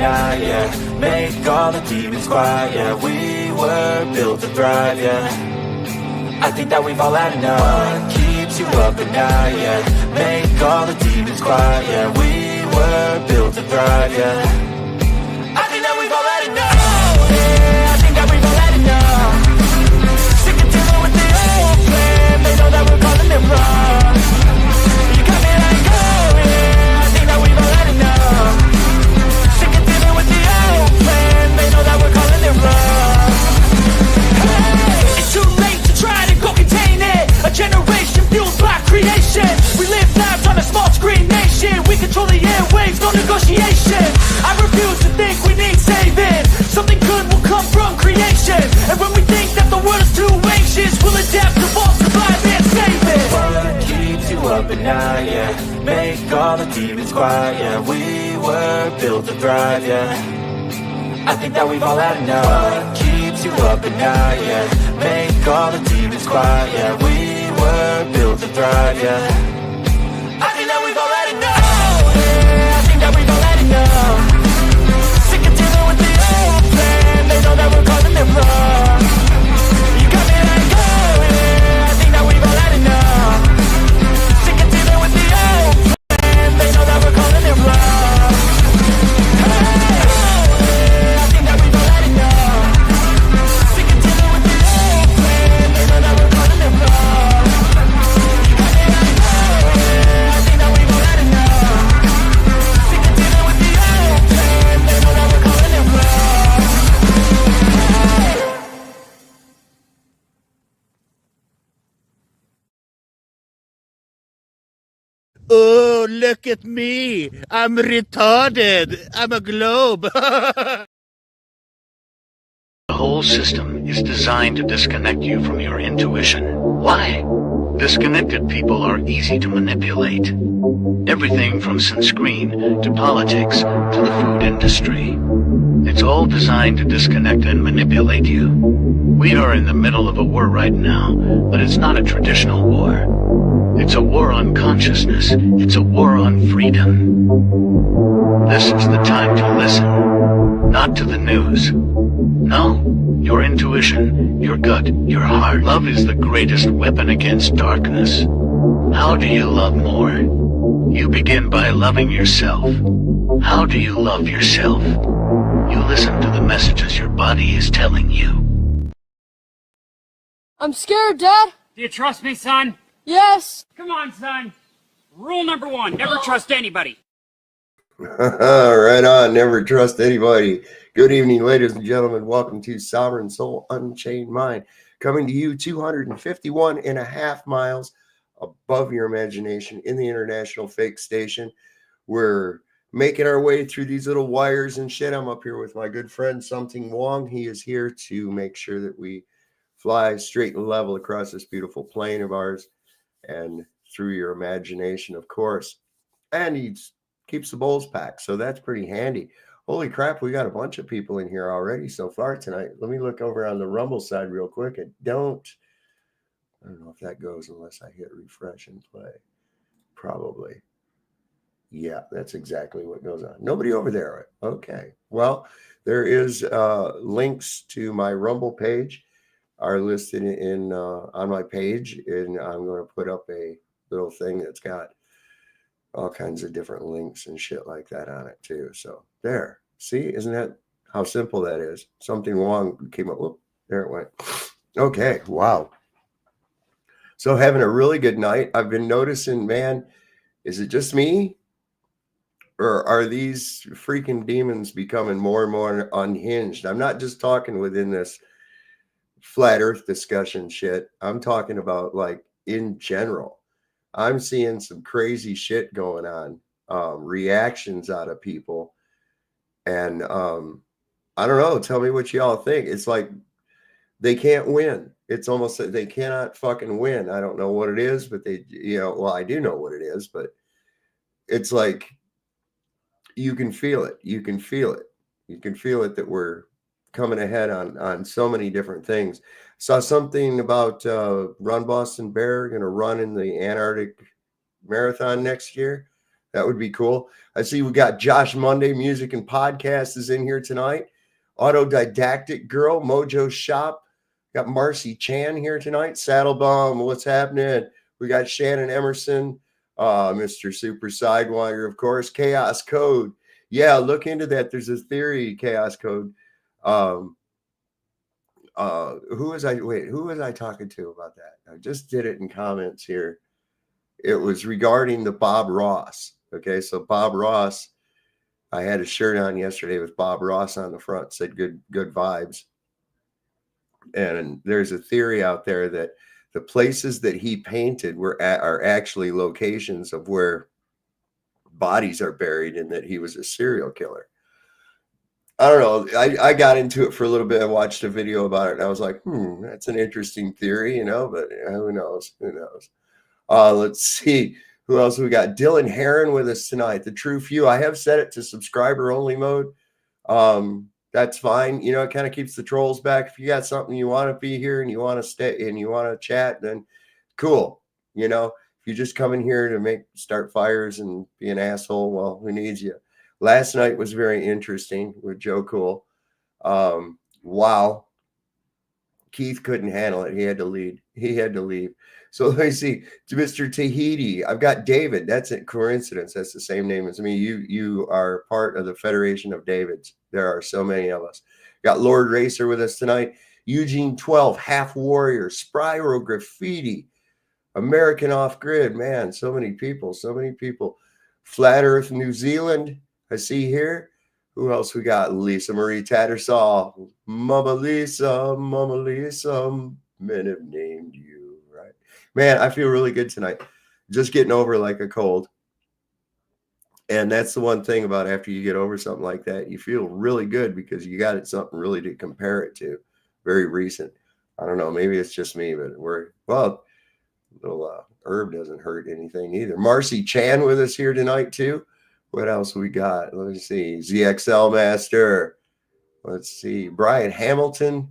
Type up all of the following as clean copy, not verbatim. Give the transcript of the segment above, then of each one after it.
night, yeah. Make all the demons quiet, yeah. We were built to thrive, yeah. I think that we've all had enough. What keeps you up at night, yeah. Make all the demons quiet, yeah. We were built to thrive, yeah. I think that we've all had enough, yeah. I think that we've all had enough. Sick of dealing with the old plan. They know that we're calling it wrong. You got me like, oh yeah. I think that we've all had enough. Sick of dealing with the old plan. They know that we're calling it wrong. Hey, it's too late to try to go contain it. A generation fueled by creation. We live lives on a small screen nation. We control the airwaves, no negotiation. I refuse to think we need saving. Something good will come from creation. And when we think that the world is too anxious, we'll adapt, evolve, survive, and save it. What keeps you up at night, yeah. Make all the demons quiet, yeah. We were built to thrive, yeah. I think that we've all had enough. What keeps you up at night, yeah. Make all the demons quiet, yeah. We were built to thrive, yeah. I think that we've all had enough, yeah. I think that we've all had enough. Sick of dealing with the old plan. They know that we're calling it wrong. You got me like, oh yeah. I think that we've all had enough. Sick of dealing with the old plan. They know that we're calling it wrong. Hey, oh yeah. I think that we've all had enough. Sick of dealing with the old plan. They know that we're calling it wrong. You got me like, oh yeah. I think that we've all had enough. Sick of dealing with the old plan. They know that we're calling it wrong. Oh, look at me. I'm retarded. I'm a globe. The whole system is designed to disconnect you from your intuition. Why? Disconnected people are easy to manipulate. Everything from sunscreen to politics to the food industry. It's all designed to disconnect and manipulate you. We are in the middle of a war right now, but it's not a traditional war. It's a war on consciousness. It's a war on freedom. This is the time to listen, not to the news. No, your intuition, your gut, your heart. Love is the greatest weapon against darkness. How do you love more? You begin by loving yourself. How do you love yourself? You listen to the messages your body is telling you. I'm scared, Dad. Do you trust me, son? Yes. Come on, son. Rule number 1, never trust anybody. Right on. Never trust anybody. Good evening, ladies and gentlemen. Welcome to Sovereign Soul Unchained Mind, coming to you 251 and a half miles above your imagination in the International Fake Station. We're making our way through these little wires and shit. I'm up here with my good friend Something Wong. He is here to make sure that we fly straight and level across this beautiful plane of ours and through your imagination, of course. And he keeps the bowls packed, so that's pretty handy. Holy crap, we got a bunch of people in here already so far tonight. Let me look over on the Rumble side real quick. I don't know if that goes unless I hit refresh and play. Probably. Yeah, that's exactly what goes on. Nobody over there. Okay. Well, there is links to my Rumble page are listed in on my page, and I'm going to put up a little thing that's got all kinds of different links and shit like that on it too. So there, see, isn't that how simple that is? Something wrong came up. Whoop, there it went. Okay, wow. So having a really good night. I've been noticing, man, is it just me? Or are these freaking demons becoming more and more unhinged? I'm not just talking within this flat earth discussion shit. I'm talking about like in general. I'm seeing some crazy shit going on, reactions out of people. And I don't know. Tell me what y'all think. It's like they can't win. It's almost like they cannot fucking win. I don't know what it is, but they, well, I do know what it is, but it's like you can feel it. You can feel it. You can feel it that we're coming ahead on so many different things. Saw something about Run Boston Bear going to run in the Antarctic Marathon next year. That would be cool. I see we got Josh Monday, music and podcast is in here tonight. Autodidactic Girl, Mojo Shop. Got Marcy Chan here tonight. Saddlebomb, what's happening? We got Shannon Emerson, Mr. Super Sidewire, of course. Chaos Code. Yeah, look into that. There's a theory, Chaos Code. Who was I talking to about that? I just did it in comments here. It was regarding the Bob Ross. Okay, so Bob Ross, I had a shirt on yesterday with Bob Ross on the front, said good vibes. And there's a theory out there that the places that he painted are actually locations of where bodies are buried and that he was a serial killer. I don't know. I got into it for a little bit. I watched a video about it and I was like, that's an interesting theory, but who knows? Let's see. Who else we got? Dylan Heron with us tonight. The True Few. I have set it to subscriber only mode. That's fine. It kind of keeps the trolls back. If you got something you want to be here and you want to stay and you want to chat, then cool. If you just come in here to start fires and be an asshole, well, who needs you? Last night was very interesting with Joe Cool. Wow. Keith couldn't handle it. He had to leave. So let me see. To Mr. Tahiti, I've got David. That's a coincidence. That's the same name as me. You are part of the Federation of Davids. There are so many of us. Got Lord Racer with us tonight. Eugene 12, Half Warrior, Spyro Graffiti, American Off Grid. Man, so many people. Flat Earth New Zealand, I see here. Who else we got? Lisa Marie Tattersall. Mama Lisa, men have named you, right? Man, I feel really good tonight. Just getting over like a cold. And that's the one thing about after you get over something like that, you feel really good because you got something really to compare it to. Very recent. I don't know. Maybe it's just me, but little herb doesn't hurt anything either. Marcy Chan with us here tonight too. What else we got? Let me see. ZXL Master. Let's see. Brian Hamilton.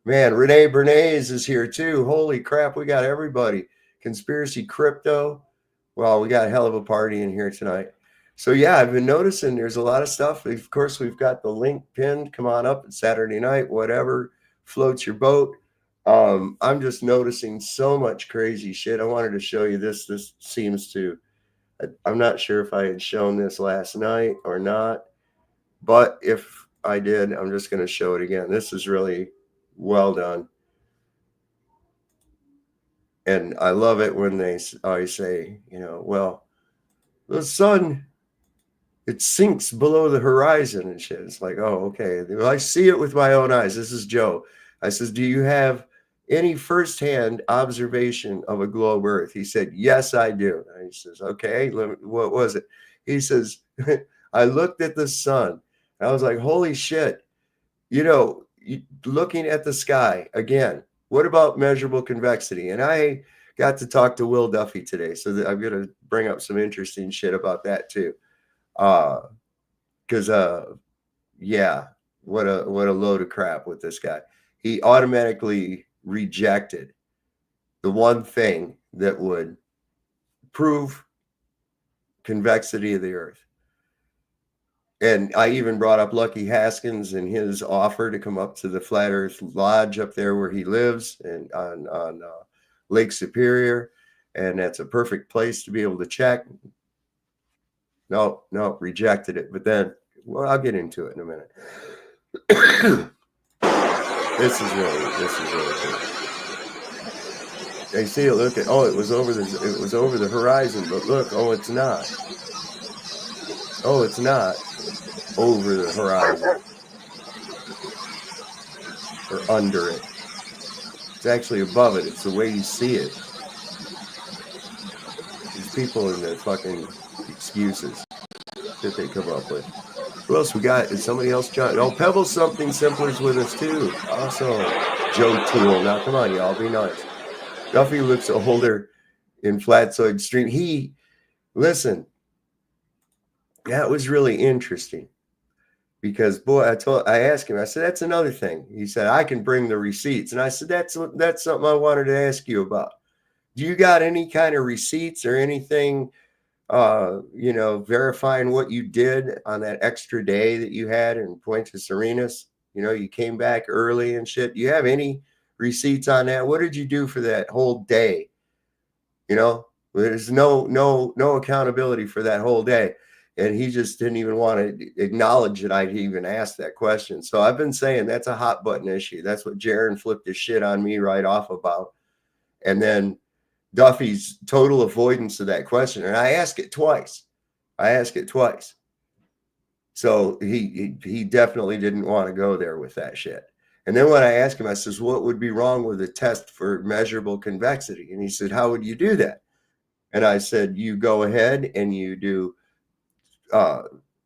Man, Renee Bernays is here too. Holy crap, we got everybody. Conspiracy Crypto. Well, we got a hell of a party in here tonight. So yeah, I've been noticing there's a lot of stuff. Of course, we've got the link pinned. Come on up. It's Saturday night, whatever floats your boat. I'm just noticing so much crazy shit. I wanted to show you this. This seems to, I'm not sure if I had shown this last night or not, but if I did, I'm just going to show it again. This is really well done. And I love it when they always say, well, the sun, it sinks below the horizon and shit. It's like, oh, okay. Well, I see it with my own eyes. This is Joe. I says, do you have any firsthand observation of a globe Earth? He said, yes, I do. And he says, okay, what was it? He says, I looked at the sun. I was like, holy shit. Looking at the sky again, what about measurable convexity? And I got to talk to Will Duffy today. So I'm going to bring up some interesting shit about that too. Because what a load of crap with this guy. He automatically rejected the one thing that would prove convexity of the Earth. And I even brought up Lucky Haskins and his offer to come up to the Flat Earth Lodge up there where he lives and on Lake Superior. And that's a perfect place to be able to check. No, rejected it. But then, well, I'll get into it in a minute. This is really good. They see it. Look at, it was over the horizon, but look, it's not. Oh, it's not over the horizon or under it. It's actually above it. It's the way you see it. These people in their fucking excuses that they come up with. Who else we got? Is somebody else? Oh, Pebble Something Simpler's with us too. Awesome. Joe Tool. Now, come on, y'all. Be nice. Duffy looks older in Flatsoid Stream. Listen, that was really interesting because, boy, I asked him, I said, that's another thing. He said, I can bring the receipts. And I said, that's something I wanted to ask you about. Do you got any kind of receipts or anything verifying what you did on that extra day that you had in Puentes Arenas. You came back early and shit. Do you have any receipts on that? What did you do for that whole day? There's no accountability for that whole day. And he just didn't even want to acknowledge that I'd even asked that question. So I've been saying that's a hot button issue. That's what Jaron flipped his shit on me right off about. And then Duffy's total avoidance of that question. And I ask it twice. So he definitely didn't want to go there with that shit. And then when I asked him, I says, what would be wrong with a test for measurable convexity? And he said, how would you do that? And I said, you go ahead and you do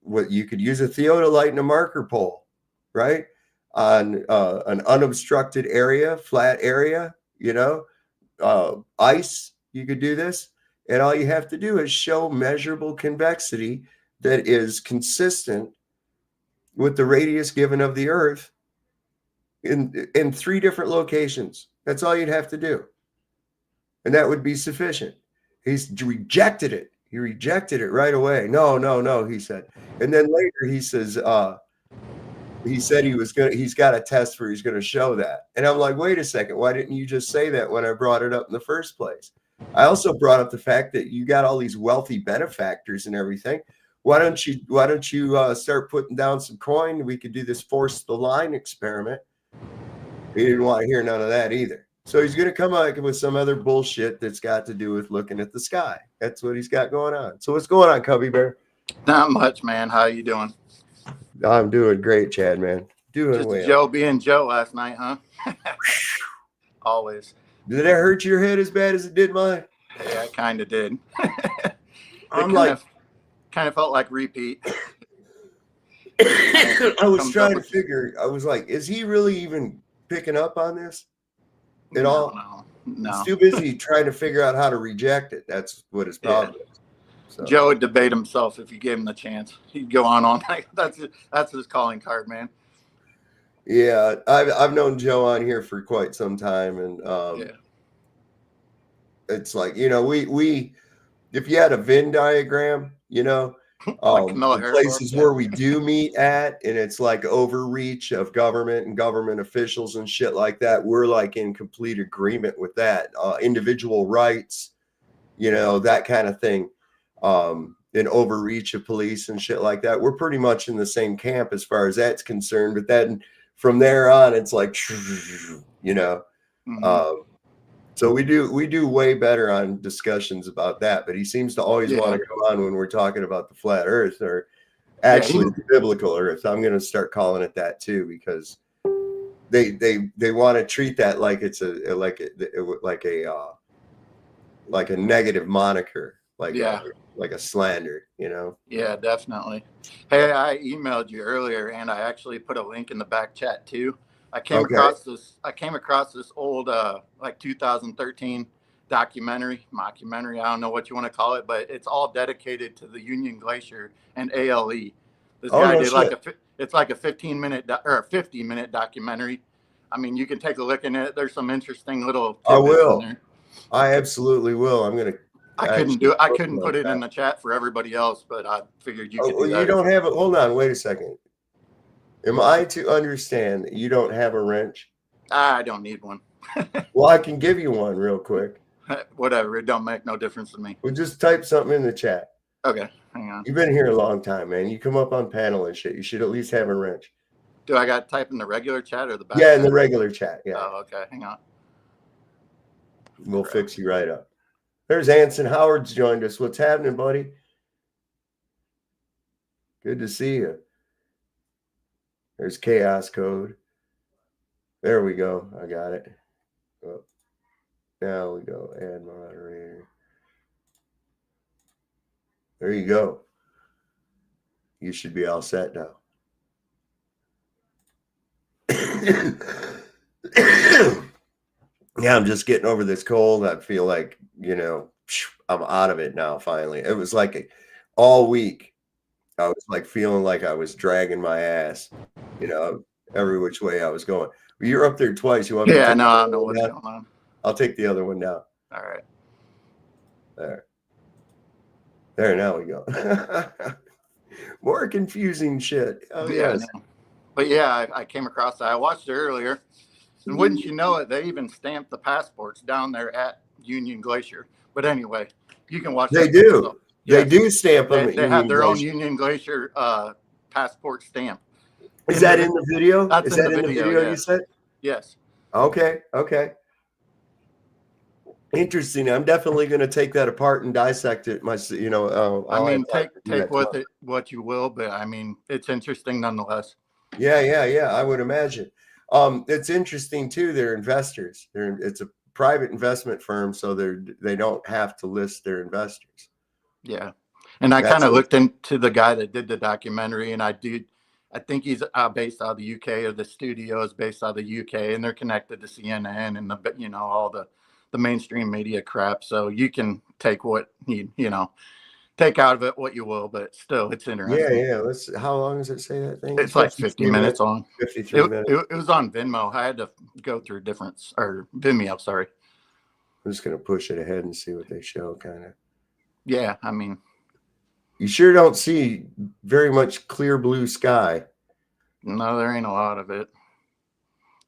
what you could use a theodolite and a marker pole, right? On an unobstructed area, flat area, ice, you could do this. And all you have to do is show measurable convexity that is consistent with the radius given of the Earth in 3 different locations. That's all you'd have to do. And that would be sufficient. He's rejected it. He rejected it right away. No, he said. And then later he says, he said he's got a test where he's going to show that. And I'm like, wait a second. Why didn't you just say that when I brought it up in the first place? I also brought up the fact that you got all these wealthy benefactors and everything. Why don't you start putting down some coin? We could do this force the line experiment. He didn't want to hear none of that either. So he's going to come out with some other bullshit that's got to do with looking at the sky. That's what he's got going on. So what's going on, Cubby Bear? Not much, man. How you doing? I'm doing great, Chad, man. Doing Just well. Joe being Joe last night, huh? Always. Did that hurt your head as bad as it did mine? Yeah, it kind of did. I'm kind of felt like repeat. I was trying to figure. I was like, is he really even picking up on this at all? No. He's too busy trying to figure out how to reject it. That's what his problem is. So. Joe would debate himself if you gave him the chance. He'd go on all night. That's his calling card, man. Yeah, I've known Joe on here for quite some time, and it's like, we if you had a Venn diagram, the places where we do meet at, and it's like overreach of government and government officials and shit like that, we're like in complete agreement with that. Individual rights, that kind of thing, and overreach of police and shit like that. We're pretty much in the same camp as far as that's concerned. But then from there on, it's like, so we do way better on discussions about that. But he seems to always want to go on when we're talking about the flat Earth, or actually the biblical Earth. I'm going to start calling it that too, because they want to treat that like it's like a negative moniker, like a slander, Yeah, definitely. Hey, I emailed you earlier, and I actually put a link in the back chat too. I came across this old like 2013 mockumentary. I don't know what you want to call it, but it's all dedicated to the Union Glacier and ALE. This guy did it's like a 15-minute or a 50-minute documentary. I mean, you can take a look in it. There's some interesting little tidbits. I will. In there. I absolutely will. I'm gonna. I couldn't put it in the chat for everybody else, but I figured you could do that. You don't have it. Hold on. Wait a second. Am I to understand that you don't have a wrench? I don't need one. Well, I can give you one real quick. Whatever. It don't make no difference to me. Well, just type something in the chat. Okay. Hang on. You've been here a long time, man. You come up on panel and shit. You should at least have a wrench. Do I got to type in the regular chat or the back? Yeah, chat? in the regular chat. Yeah. Oh, okay. Hang on. We'll fix you right up. There's Anson Howard's joined us. What's happening, buddy? Good to see you. There's Chaos Code. There we go. I got it. Oh, now we go. Add moderator. There you go. You should be all set now. Yeah, I'm just getting over this cold. I feel like, I'm out of it now, finally. It was like all week. I was like feeling like I was dragging my ass, every which way I was going. Well, you're up there twice. You want me to take I know what's going on. I'll take the other one down. All right. There. There, now we go. More confusing shit. Oh, Yeah, yes. but yeah, I came across that. I watched it earlier, and wouldn't you know it, they even stamped the passports down there at Union Glacier. But anyway, you can watch They that do. yourself. They Yes, do stamp them at they have Union their own Glacier. Union Glacier passport stamp. Is that in the video? That's Is in that the in the video. video you Yes, said? yes. Okay. Interesting. I'm definitely going to take that apart and dissect it. I I'll have mean, time to do take that with tomorrow. it what you will, but I mean, it's interesting nonetheless. Yeah. I would imagine. It's interesting too. They're investors. It's a private investment firm, so they don't have to list their investors. Yeah, and I kind That's of looked into the guy that did the documentary, and I think he's based out of the UK, or the studio is based out of the UK, and they're connected to CNN and all the mainstream media crap. So you can take what take out of it what you will, but still, it's interesting. Yeah. How long does it say that thing? It's like 50 minutes long. 53 minutes. It was on Venmo. I had to go through Vimeo. Sorry. I'm just going to push it ahead and see what they show, kind of. Yeah, I mean, You sure don't see very much clear blue sky. no, there ain't a lot of it.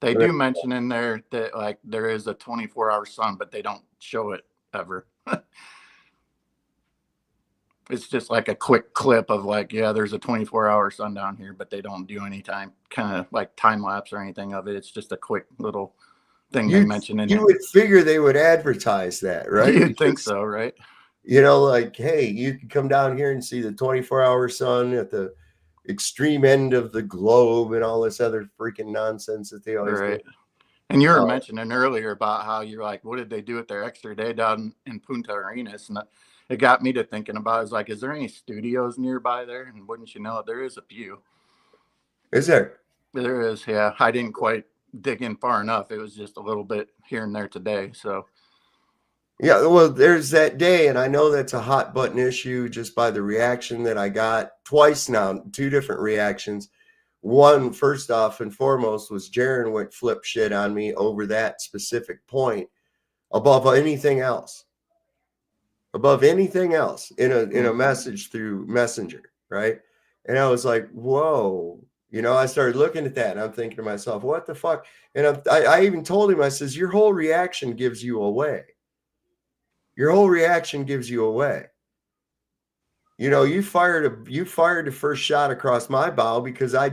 They do mention in there that like there is a 24-hour sun, but they don't show it ever. It's just like a quick clip of like, yeah, there's a 24-hour sun down here, but they don't do any kind of like time lapse or anything of it. It's just a quick little thing they mention in it. You would figure they would advertise that, right? You'd think so, right? Like, hey, you can come down here and see the 24-hour sun at the extreme end of the globe and all this other freaking nonsense that they always do. And you were mentioning earlier about how you're like, what did they do with their extra day down in Punta Arenas? And it got me to thinking about, is like, is there any studios nearby there? And wouldn't you know it, there is a few. Is there? There is, yeah. I didn't quite dig in far enough. It was just a little bit here and there today. So yeah, well, there's that day, and I know that's a hot button issue just by the reaction that I got twice now, 2 different reactions. One, first off and foremost, was Jaron went flip shit on me over that specific point above anything else. Above anything else in a message through Messenger, right? And I was like, whoa. I started looking at that and I'm thinking to myself, what the fuck? And I even told him, I says, your whole reaction gives you away. Your whole reaction gives you away. You fired the first shot across my bow because I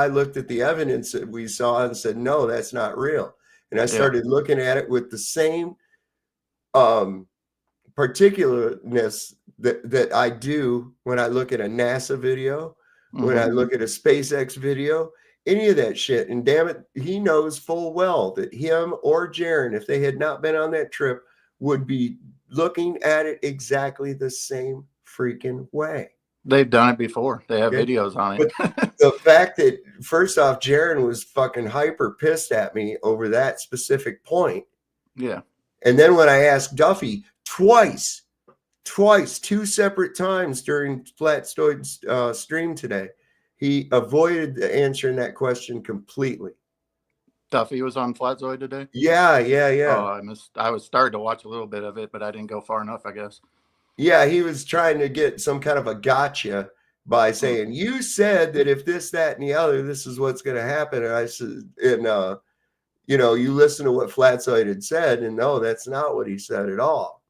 looked at the evidence that we saw and said, no, that's not real. And I started looking at it with the same particularness that I do when I look at a NASA video, when I look at a SpaceX video, any of that shit. And damn it, he knows full well that him or Jaron, if they had not been on that trip, would be looking at it exactly the same freaking way. They've done it before. They have videos on it. The fact that, first off, Jaron was fucking hyper pissed at me over that specific point. Yeah. And then when I asked Duffy twice, 2 separate times during Flatstoid's stream today, he avoided answering that question completely. Duffy was on Flatzoid today? Yeah. Oh, I was started to watch a little bit of it, but I didn't go far enough, I guess. Yeah, he was trying to get some kind of a gotcha by saying, you said that if this, that, and the other, this is what's going to happen. And I said, you listen to what Flatzoid had said, and no, that's not what he said at all.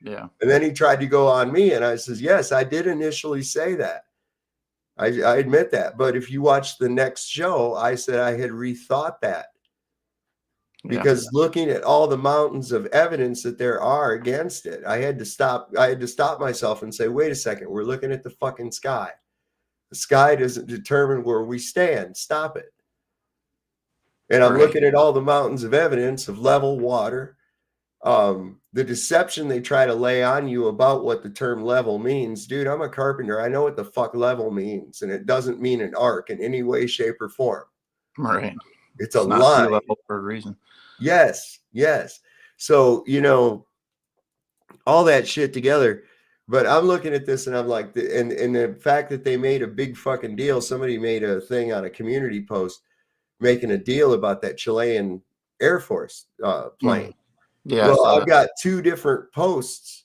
Yeah. And then he tried to go on me, and I says, yes, I did initially say that. I admit that. But if you watch the next show, I said I had rethought that. Because looking at all the mountains of evidence that there are against it, I had to stop myself and say, wait a second, we're looking at the fucking sky. The sky doesn't determine where we stand. Stop it. And I'm looking at all the mountains of evidence of level water. The deception they try to lay on you about what the term level means. Dude, I'm a carpenter. I know what the fuck level means. And it doesn't mean an arc in any way, shape, or form. Right. It's a line. Sea level for a reason. Yes. So, all that shit together. But I'm looking at this and I'm like, and the fact that they made a big fucking deal, somebody made a thing on a community post making a deal about that Chilean Air Force plane. Yeah. Well, I've got 2 different posts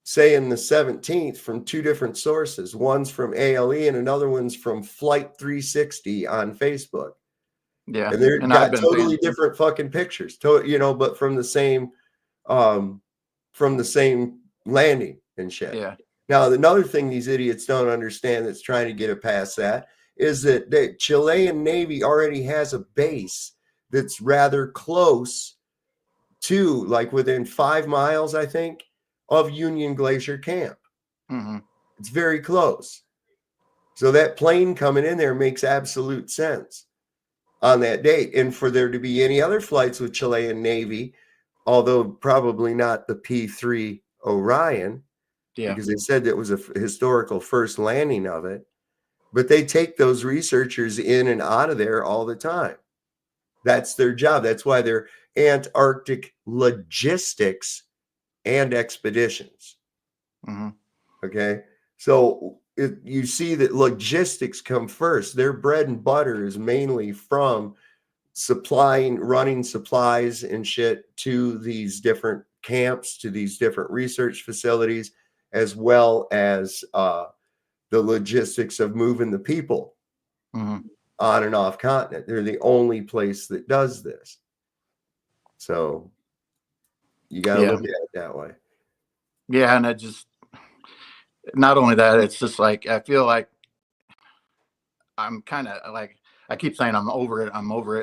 saying the 17th from two different sources. One's from ALE and another one's from Flight 360 on Facebook. Yeah. And they're And got totally different fucking pictures, but from the same landing and shit. Yeah. Now, another thing these idiots don't understand that's trying to get it past that is that the Chilean Navy already has a base that's rather close to, like within 5 miles, I think, of Union Glacier Camp. Mm-hmm. It's very close. So that plane coming in there makes absolute sense on that date. And for there to be any other flights with Chilean Navy, although probably not the P-3 Orion, because they said that was a historical first landing of it, but they take those researchers in and out of there all the time. That's their job. That's why they're Antarctic logistics and expeditions. Mm-hmm. Okay. So you see that logistics come first. Their bread and butter is mainly from running supplies and shit to these different camps, to these different research facilities, as well as the logistics of moving the people on and off continent. They're the only place that does this. So you got to look at it that way. Yeah. And not only that, it's just like, I feel like I'm kind of like, I keep saying I'm over it,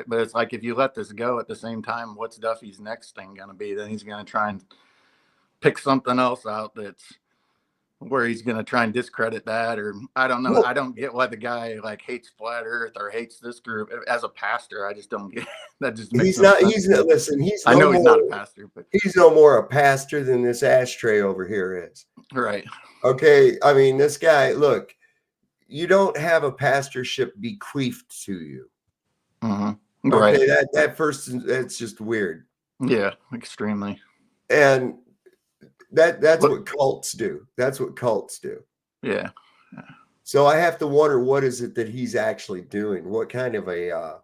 but it's like, if you let this go at the same time, what's Duffy's next thing going to be? Then he's going to try and pick something else out that's where he's going to try and discredit that, or I don't know. I don't get why the guy like hates flat earth or hates this group. As a pastor, I just don't get that. Just makes he's not listen, I know he's not a pastor, but he's no more a pastor than this ashtray over here is. Right. Okay. I mean, this guy, look, you don't have a pastorship bequeathed to you. Mm-hmm. Okay, right. That's just weird. Yeah, extremely. And that's what cults do. That's what cults do. Yeah. So I have to wonder, what is it that he's actually doing? What kind of a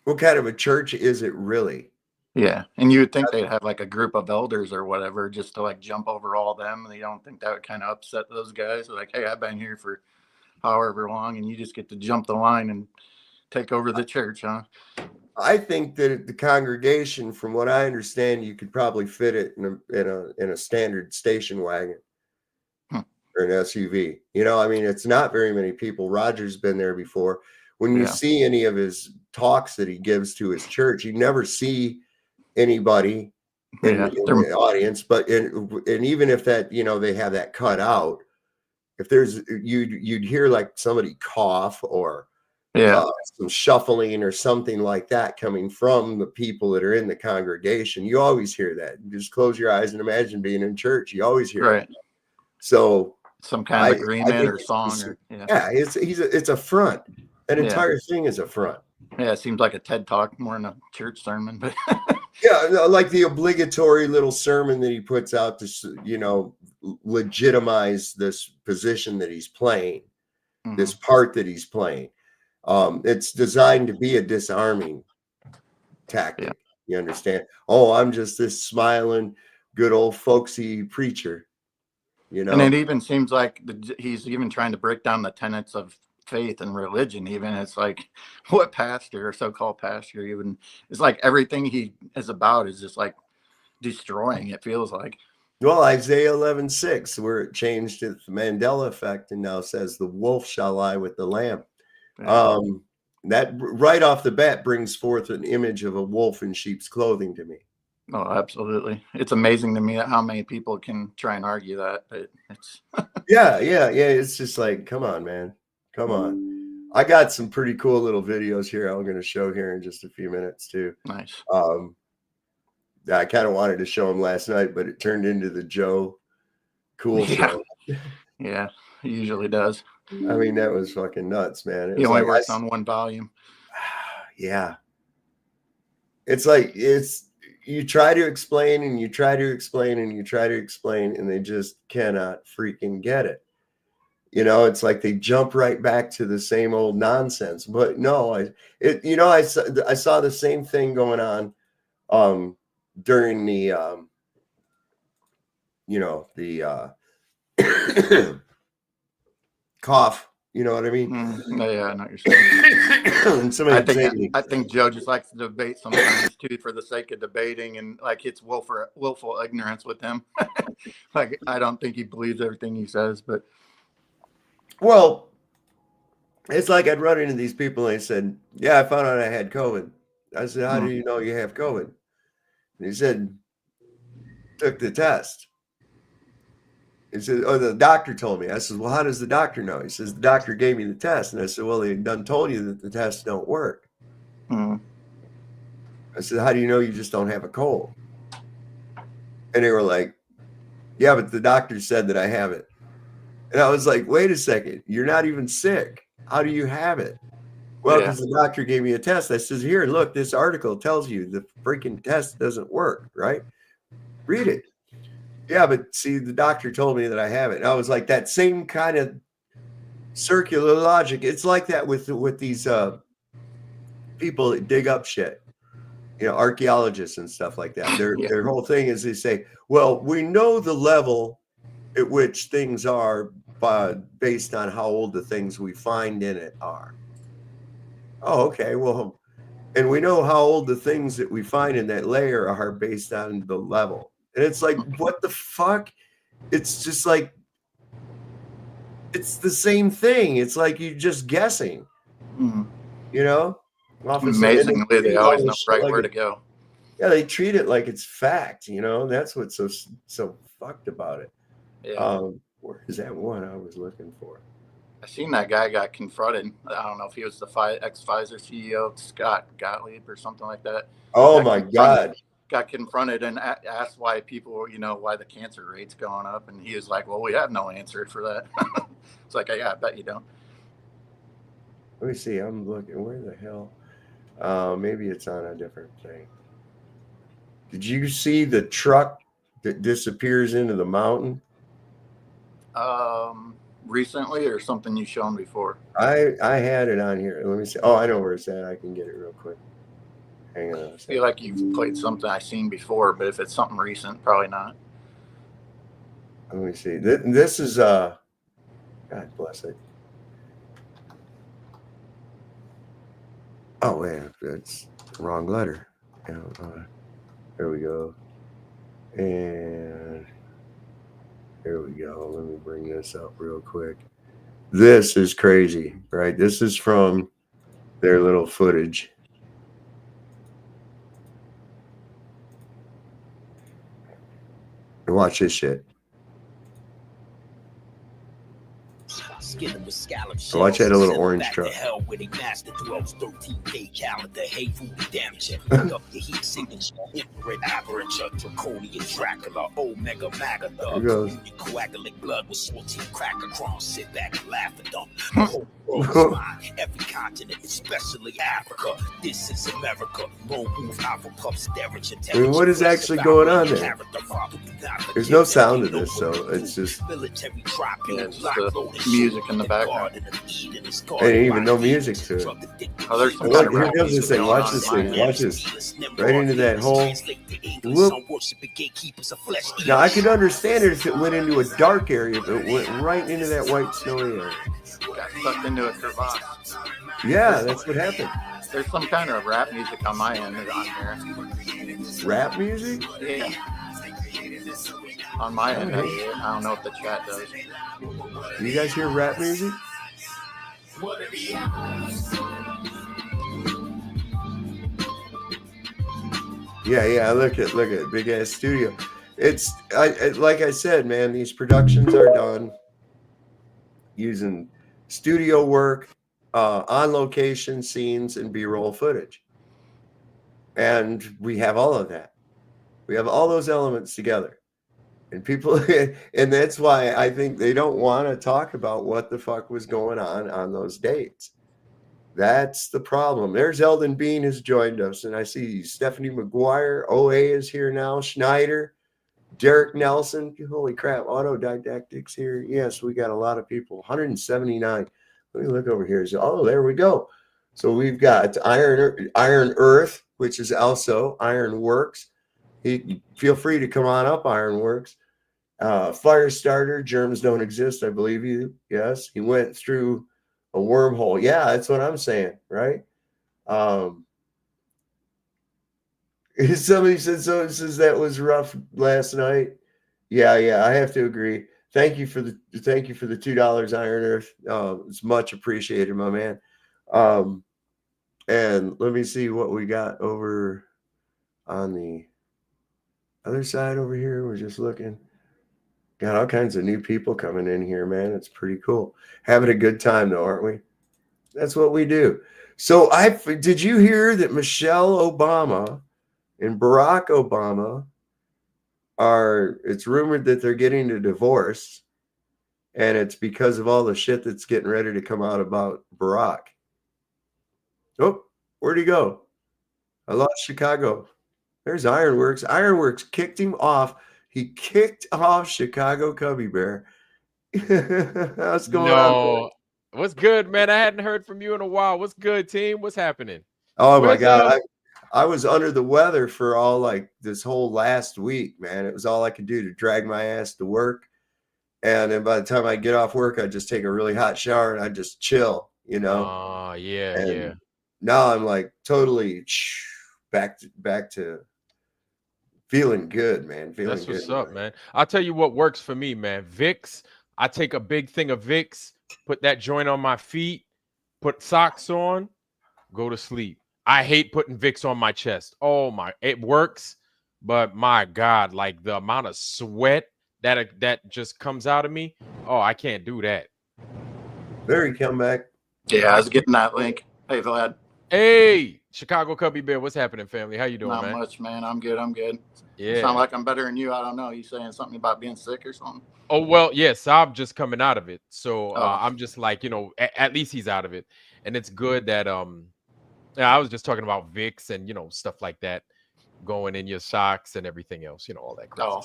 what kind of a church is it really? Yeah. And you would think they'd have like a group of elders or whatever just to like jump over all them. And you don't think that would kind of upset those guys? They're like, hey, I've been here for however long, and you just get to jump the line and take over the church, huh? I think that the congregation, from what I understand, you could probably fit it in a standard station wagon or an SUV. I mean, it's not very many people. Roger's been there before. When you see any of his talks that he gives to his church, you never see anybody in the audience. But and even if that, they have that cut out, if there's you'd hear like somebody cough or some shuffling or something like that coming from the people that are in the congregation. You always hear that. You just close your eyes and imagine being in church. You always hear it. So some kind of agreement or song. It's a front. That entire thing is a front. Yeah, it seems like a TED Talk more than a church sermon, but like the obligatory little sermon that he puts out to legitimize this position that he's playing, this part that he's playing. It's designed to be a disarming tactic. You understand? Oh, I'm just this smiling, good old folksy preacher. And it even seems like he's even trying to break down the tenets of faith and religion. Even it's like, what pastor or so-called pastor even is like everything he is about is just like destroying. It feels like. Well, Isaiah 11:6, where it changed to the Mandela effect and now says, "The wolf shall lie with the lamb." That right off the bat brings forth an image of a wolf in sheep's clothing to me. Oh, absolutely. It's amazing to me how many people can try and argue that, but it's yeah. It's just like, come on, man. Come on. I got some pretty cool little videos here I'm going to show here in just a few minutes too. Nice. I kind of wanted to show them last night, but it turned into the Joe Cool show. Yeah, it usually does. I mean, that was fucking nuts, man. He only works on one volume. Yeah. It's like, you try to explain and you try to explain and you try to explain, and they just cannot freaking get it. It's like they jump right back to the same old nonsense. But no, I saw the same thing going on during the, the cough. You know what I mean? Yeah, I know what you're saying. And somebody I think Joe just likes to debate sometimes too, for the sake of debating, and like it's willful ignorance with him. Like I don't think he believes everything he says, but well, it's like I'd run into these people and they said, "Yeah, I found out I had COVID." I said, "How do you know you have COVID?" And he said, "Took the test." He said, "Oh, the doctor told me." I said, "Well, how does the doctor know?" He says, "The doctor gave me the test." And I said, "Well, they done told you that the tests don't work." I said, "How do you know you just don't have a cold?" And they were like, "Yeah, but the doctor said that I have it." And I was like, "Wait a second, you're not even sick. How do you have it?" Well, because the doctor gave me a test. I says, "Here, look, this article tells you the freaking test doesn't work, right? Read it." "Yeah, but see, the doctor told me that I have it." And I was like, that same kind of circular logic. It's like that with these people that dig up shit, archaeologists and stuff like that. Their whole thing is they say, "Well, we know the level at which things are based on how old the things we find in it are." Oh, okay. Well, and we know how old the things that we find in that layer are based on the level. And it's like, what the fuck? It's just like, it's the same thing. It's like you're just guessing, amazingly, they always know right where to go. Yeah, they treat it like it's fact, That's what's so fucked about it. Yeah. Where is that one I was looking for? I seen that guy got confronted. I don't know if he was the ex-Pfizer CEO, Scott Gottlieb or something like that. Oh my God. Got confronted and asked why people, why the cancer rate's going up. And he was like, "Well, we have no answer for that." It's like, yeah, I bet you don't. Let me see. I'm looking. Where the hell? Maybe it's on a different thing. Did you see the truck that disappears into the mountain? Recently, or something you shown before? I had it on here. Let me see. Oh, I know where it's at. I can get it real quick. Hang on. I feel like you've played something I've seen before, but if it's something recent, probably not. Let me see. This is God bless it. Oh man, that's the wrong letter. There we go. And here we go. Let me bring this up real quick. This is crazy, right? This is from their little footage. And watch this shit. So watch that little orange truck. Every continent, especially Africa. This is America. I mean, what is actually going on there? There's no sound to this, so it's just music in the background. And even no music to it. Oh, there's some kind of here comes this thing. Watch this thing. Watch this. Right into that hole. Whoop. Now I could understand it if it went into a dark area, but it went right into that white snowy area. Got sucked into a crevasse. Yeah, that's what happened. There's some kind of rap music on my end on here. Rap music? Yeah. On my end, I don't know if the chat does. You guys hear rap music? Yeah. Look at big ass studio. It's like I said, man. These productions are done using studio work, on location scenes, and B-roll footage, and we have all of that. We have all those elements together. And people, and that's why I think they don't want to talk about what the fuck was going on those dates. That's the problem. There's Eldon Bean has joined us, and I see Stephanie McGuire, OA is here now, Schneider, Derek Nelson. Holy crap, Autodidactics here. Yes, we got a lot of people. 179. Let me look over here. Oh, there we go. So we've got Iron Earth, which is also Iron Works. Feel free to come on up, Ironworks. Fire starter, germs don't exist, I believe you. Yes, he went through a wormhole. Yeah, that's what I'm saying, right? Somebody said so. It says that was rough last night. Yeah, I have to agree. Thank you for the $2, Iron Earth. It's much appreciated, my man. And let me see what we got over on the other side over here. We're just looking. Got all kinds of new people coming in here, man. It's pretty cool. Having a good time though, aren't we? That's what we do. So did you hear that Michelle Obama and Barack Obama it's rumored that they're getting a divorce, and it's because of all the shit that's getting ready to come out about Barack. Oh, where'd he go? I lost Chicago. There's Ironworks. Ironworks kicked him off. He kicked off Chicago Cubby Bear. What's going on? What's good, man? I hadn't heard from you in a while. What's good, team? What's happening? Oh my God. I was under the weather for all like this whole last week, man. It was all I could do to drag my ass to work. And then by the time I get off work, I just take a really hot shower and I just chill, you know? Oh, yeah. Now I'm like totally back to feeling good, man. That's what's up, man. I'll tell you what works for me, man. Vicks. I take a big thing of Vicks, put that joint on my feet, put socks on, go to sleep. I hate putting Vicks on my chest. It works, but my God, like the amount of sweat that just comes out of me. Oh, I can't do that. Barry, come back. Yeah, I was getting that link. Hey, Vlad. Hey, Chicago Cubby Bear. What's happening, family? How you doing, man? Not much, man. I'm good. Yeah. You sound like I'm better than you. I don't know. You saying something about being sick or something? Oh, well, yes. I'm just coming out of it. So I'm just like, at least he's out of it. And it's good that, I was just talking about Vicks and, stuff like that going in your socks and everything else, all that. Oh,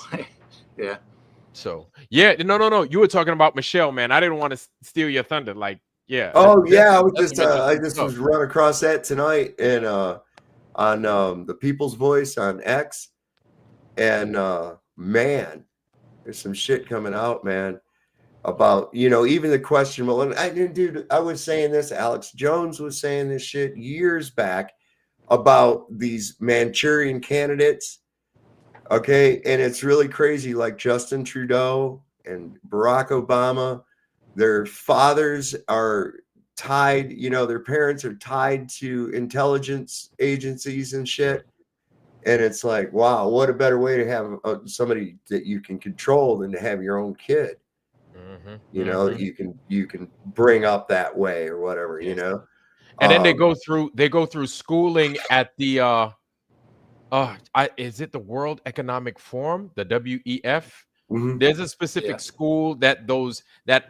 yeah. So, yeah, no. You were talking about Michelle, man. I didn't want to steal your thunder. Like, yeah. Oh, yeah. I just was run across that tonight and on the People's Voice on X. And man, there's some shit coming out, man, about, even the question. Well, I was saying this, Alex Jones was saying this shit years back about these Manchurian candidates. Okay. And it's really crazy. Like Justin Trudeau and Barack Obama, their fathers are tied, their parents are tied to intelligence agencies and shit. And it's like, wow, what a better way to have somebody that you can control than to have your own kid. You can bring up that way or whatever, And then they go through schooling at the is it the World Economic Forum, the WEF? Mm-hmm. There's a specific school that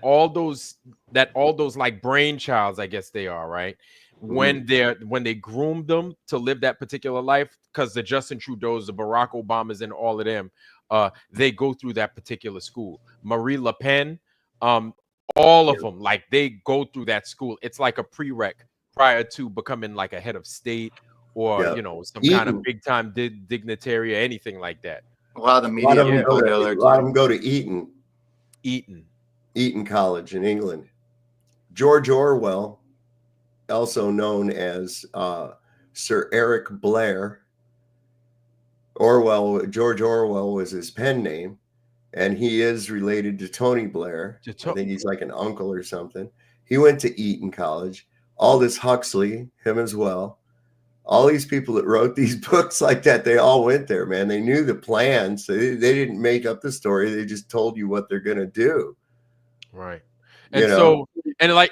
all those like brainchilds, I guess they are, right? When they groom them to live that particular life, because the Justin Trudeau's, the Barack Obamas, and all of them, they go through that particular school. Marie Le Pen, all of them, like they go through that school. It's like a prereq prior to becoming like a head of state or some kind of big time dignitary or anything like that. A lot of the media go there. A lot of them go to Eton College in England. George Orwell, also known as Sir Eric Blair. George Orwell was his pen name, and he is related to Tony Blair. I think he's like an uncle or something. He went to Eton College. Aldous Huxley, him as well. All these people that wrote these books like that, they all went there, man. They knew the plans. So they didn't make up the story. They just told you what they're going to do. Right. And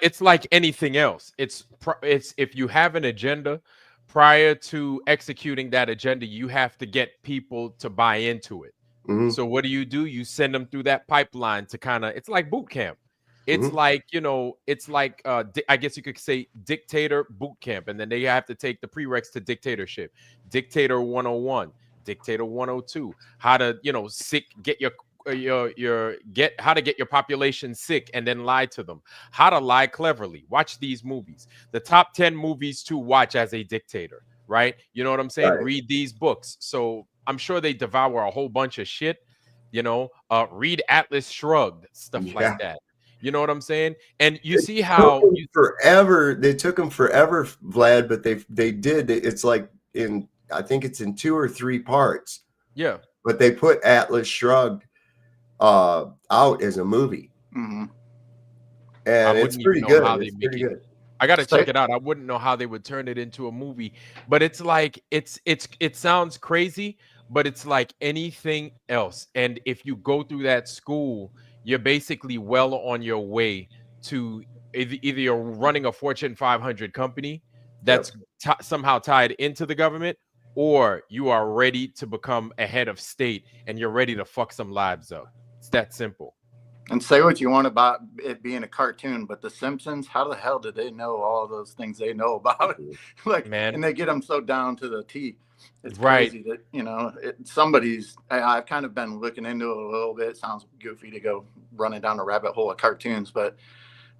it's like anything else. It's if you have an agenda, prior to executing that agenda, you have to get people to buy into it. Mm-hmm. So what do? You send them through that pipeline to it's like boot camp. It's like, it's like, I guess you could say dictator boot camp. And then they have to take the prereqs to dictatorship. Dictator 101, Dictator 102, how to, get how to get your population sick and then lie to them, how to lie cleverly. Watch these movies, the top 10 movies to watch as a dictator, right? You know what I'm saying? Right. Read these books. So I'm sure they devour a whole bunch of shit. Read Atlas Shrugged, stuff like that. You know what I'm saying? And you see how forever. They took them forever, Vlad, but they did. It's like I think it's in 2 or 3 parts. Yeah. But they put Atlas Shrugged out as a movie. Mm-hmm. And it's pretty good. It's pretty good. I got to check it out. I wouldn't know how they would turn it into a movie, but it's like it sounds crazy, but it's like anything else. And if you go through that school, you're basically well on your way to either you're running a Fortune 500 company that's somehow tied into the government, or you are ready to become a head of state and you're ready to fuck some lives up. It's that simple. And say what you want about it being a cartoon, but The Simpsons, how the hell did they know all those things they know about? Man. And they get them so down to the T. It's crazy that, I've kind of been looking into it a little bit. It sounds goofy to go running down a rabbit hole of cartoons, but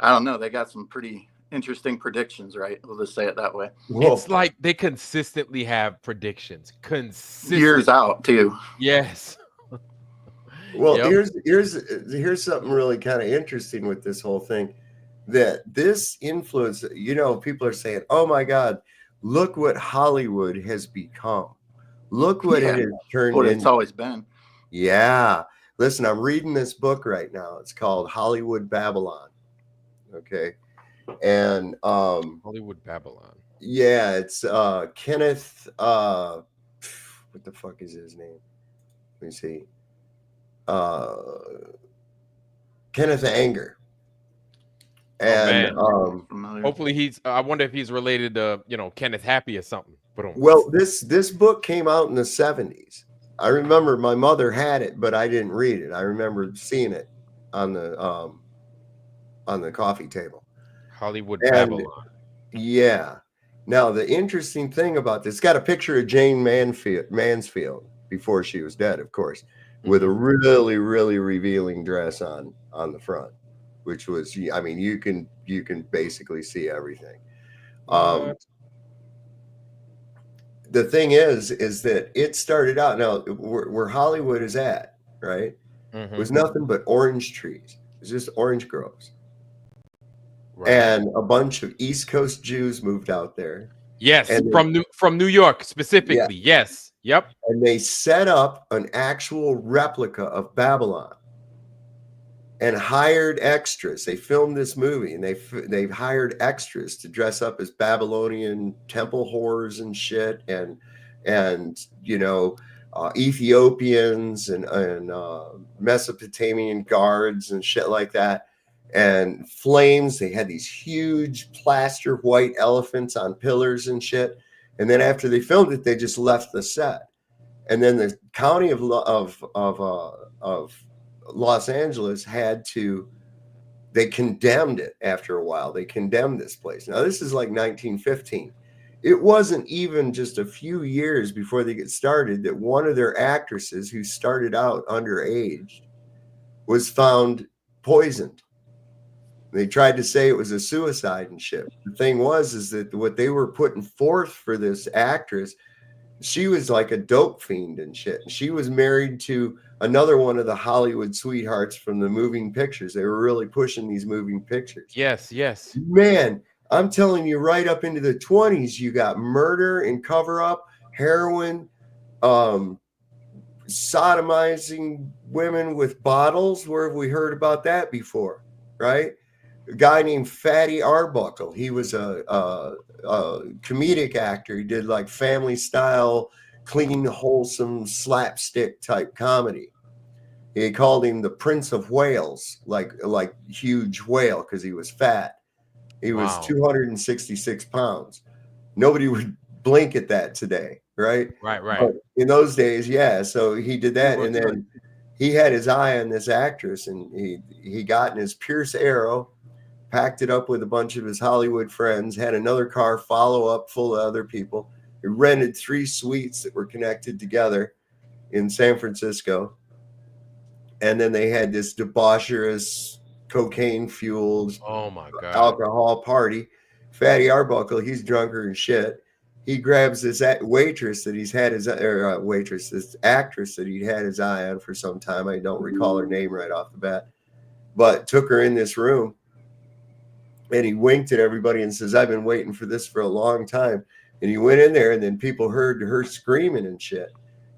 I don't know. They got some pretty interesting predictions, right? We'll just say it that way. It's like they consistently have predictions. Years out, too. Yes. Well, here's something really kind of interesting with this whole thing, that this influence, people are saying, oh my God, look what Hollywood has become. Look what it has turned into. What it's always been. Yeah. Listen, I'm reading this book right now. It's called Hollywood Babylon. Okay. And Hollywood Babylon. Yeah, it's Kenneth what the fuck is his name? Let me see. Kenneth Anger. And hopefully I wonder if he's related to Kenneth Happy or something. Well, this book came out in the 70s. I remember my mother had it, but I didn't read it. I remember seeing it on the coffee table. Hollywood Babylon. Yeah. Now the interesting thing about this, it's got a picture of Jane Mansfield before she was dead, of course, with a really, really revealing dress on the front, which was, I mean, you can basically see everything. The thing is that it started out, now where Hollywood is at, right? It was nothing but orange trees. It was just orange groves. Right. And a bunch of East Coast Jews moved out there. Yes, from New York specifically. Yeah. Yes. Yep. And they set up an actual replica of Babylon and hired extras. They filmed this movie and they've hired extras to dress up as Babylonian temple whores and shit, and Ethiopians and Mesopotamian guards and shit like that. And flames. They had these huge plaster white elephants on pillars and shit. And then after they filmed it, they just left the set. And then the county of Los Angeles they condemned it after a while. They condemned this place. Now this is like 1915. It wasn't even just a few years before they get started that one of their actresses, who started out underage, was found poisoned. They tried to say it was a suicide and shit. The thing is that what they were putting forth for this actress, she was like a dope fiend and shit. And she was married to another one of the Hollywood sweethearts from the moving pictures. They were really pushing these moving pictures. Yes, yes. Man, I'm telling you, right up into the 20s, you got murder and cover up, heroin, sodomizing women with bottles. Where have we heard about that before? Right? A guy named Fatty Arbuckle. He was a comedic actor. He did like family style, clean, wholesome slapstick type comedy. He called him the Prince of Wales, like huge whale, because he was fat. He was 266 pounds. Nobody would blink at that today, right? Right. But in those days, yeah. So he did that, and then he had his eye on this actress, and he got in his Pierce Arrow, packed it up with a bunch of his Hollywood friends, had another car follow up full of other people. He rented 3 suites that were connected together in San Francisco. And then they had this debaucherous, cocaine-fueled alcohol party. Fatty Arbuckle, he's drunker than shit. he grabs this waitress that he's had his waitress, this actress that he'd had his eye on for some time. I don't recall her name right off the bat, but took her in this room, and he winked at everybody and says, "I've been waiting for this for a long time." And he went in there, and then people heard her screaming and shit.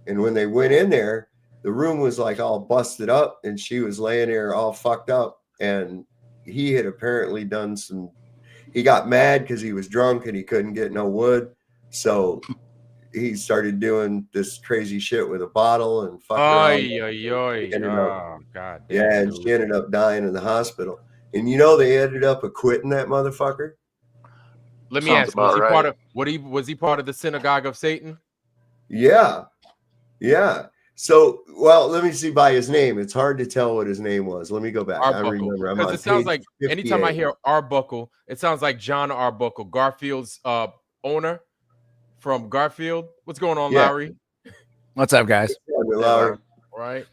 And when they went in there, the room was like all busted up, and she was laying there all fucked up. And he had apparently done some. He got mad because he was drunk and he couldn't get no wood. So he started doing this crazy shit with a bottle and fucking Oh, God damn, yeah, and she ended up dying in the hospital. And you know they ended up acquitting that motherfucker. Let me ask, was he part of was he part of the synagogue of Satan? Yeah. Yeah. So, well, let me see by his name. It's hard to tell what his name was. Let me go back. I remember. Because it sounds like 58. Anytime I hear Arbuckle, it sounds like John Arbuckle, Garfield's owner from Garfield. What's going on, Lowry? What's up, guys? Lowry. Right.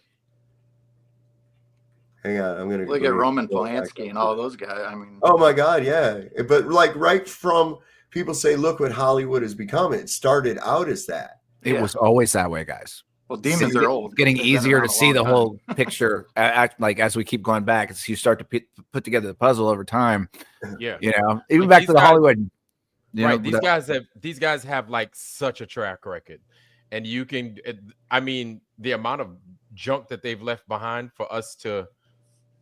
Hang on, I'm gonna look at Roman Polanski and all those guys. I mean, oh my God, yeah. But like right from people say, look what Hollywood has become. It started out as that. It was always that way, guys. Well, demons are old. It's getting easier to see the whole picture. Like as we keep going back, as you start to put together the puzzle over time. Yeah, you know, even back to the Hollywood. Right, these guys have like such a track record, and you can. I mean, the amount of junk that they've left behind for us to,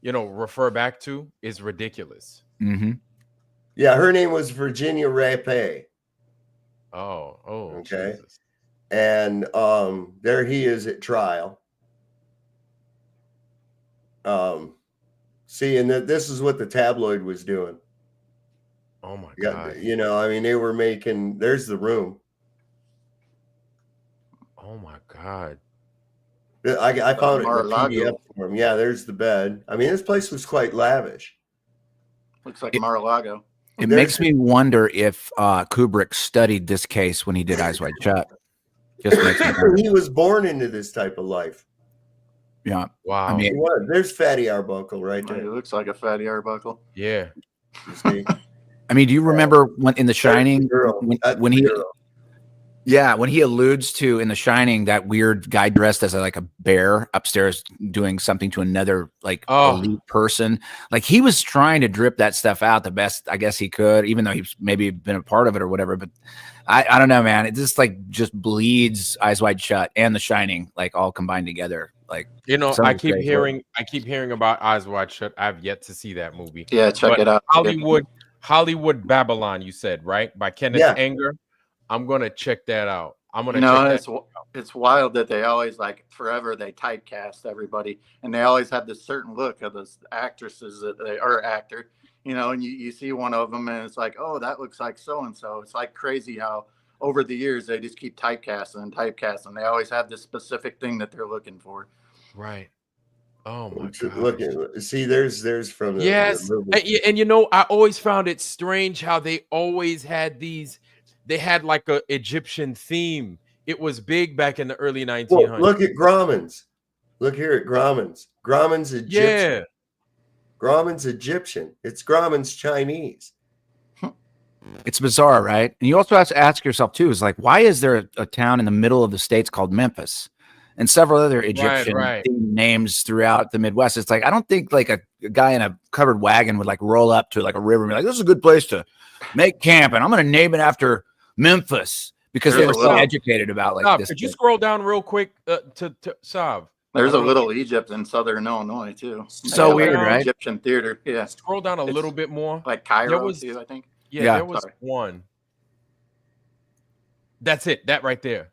refer back to is ridiculous. Mm-hmm. Yeah, her name was Virginia Rapé. Oh, okay. Jesus. And there he is at trial. See, and this is what the tabloid was doing. Oh my God. I mean, they were making, there's the room. Oh my God. I found it in the PDF for him. Yeah, there's the bed. I mean, this place was quite lavish. Looks like Mar-a-Lago. It makes me wonder if Kubrick studied this case when he did Eyes Wide Shut. Just makes me wonder. He was born into this type of life. Yeah. Wow. I mean, there's Fatty Arbuckle right there. It looks like a Fatty Arbuckle. Yeah. I mean, do you remember when in The Shining when he alludes to in The Shining that weird guy dressed as like a bear upstairs doing something to another elite person? Like he was trying to drip that stuff out the best I guess he could, even though he's maybe been a part of it or whatever. But I don't know, man. It just bleeds Eyes Wide Shut and The Shining like all combined together. Like I keep hearing about Eyes Wide Shut. I've yet to see that movie. Yeah, check it out. Hollywood Babylon, you said, right? By Kenneth Anger. I'm gonna check that out. I'm gonna check that out. It's wild that they always forever they typecast everybody, and they always have this certain look of those actresses that they or actor, and you see one of them and it's like, oh, that looks like so and so. It's like crazy how over the years they just keep typecasting. They always have this specific thing that they're looking for. Right. Oh my God. Look, see, there's from the, yes, the movie. And I always found it strange how they always had these. They had like a Egyptian theme. It was big back in the early 1900s. Well, look at Grauman's. Look here at Grauman's. Grauman's Egyptian. Yeah. Grauman's Egyptian. It's Grauman's Chinese. It's bizarre, right? And you also have to ask yourself too, is like, why is there a town in the middle of the States called Memphis and several other Egyptian names throughout the Midwest? It's like, I don't think like a guy in a covered wagon would like roll up to like a river and be like, this is a good place to make camp. And I'm going to name it after Memphis because they were so educated about like this. Could you scroll down real quick to Sav? There's a little Egypt in southern Illinois too. So weird, right? Egyptian theater. Yeah. Scroll down a little bit more. Like Cairo too, I think. Yeah, there was one. That's it. That right there.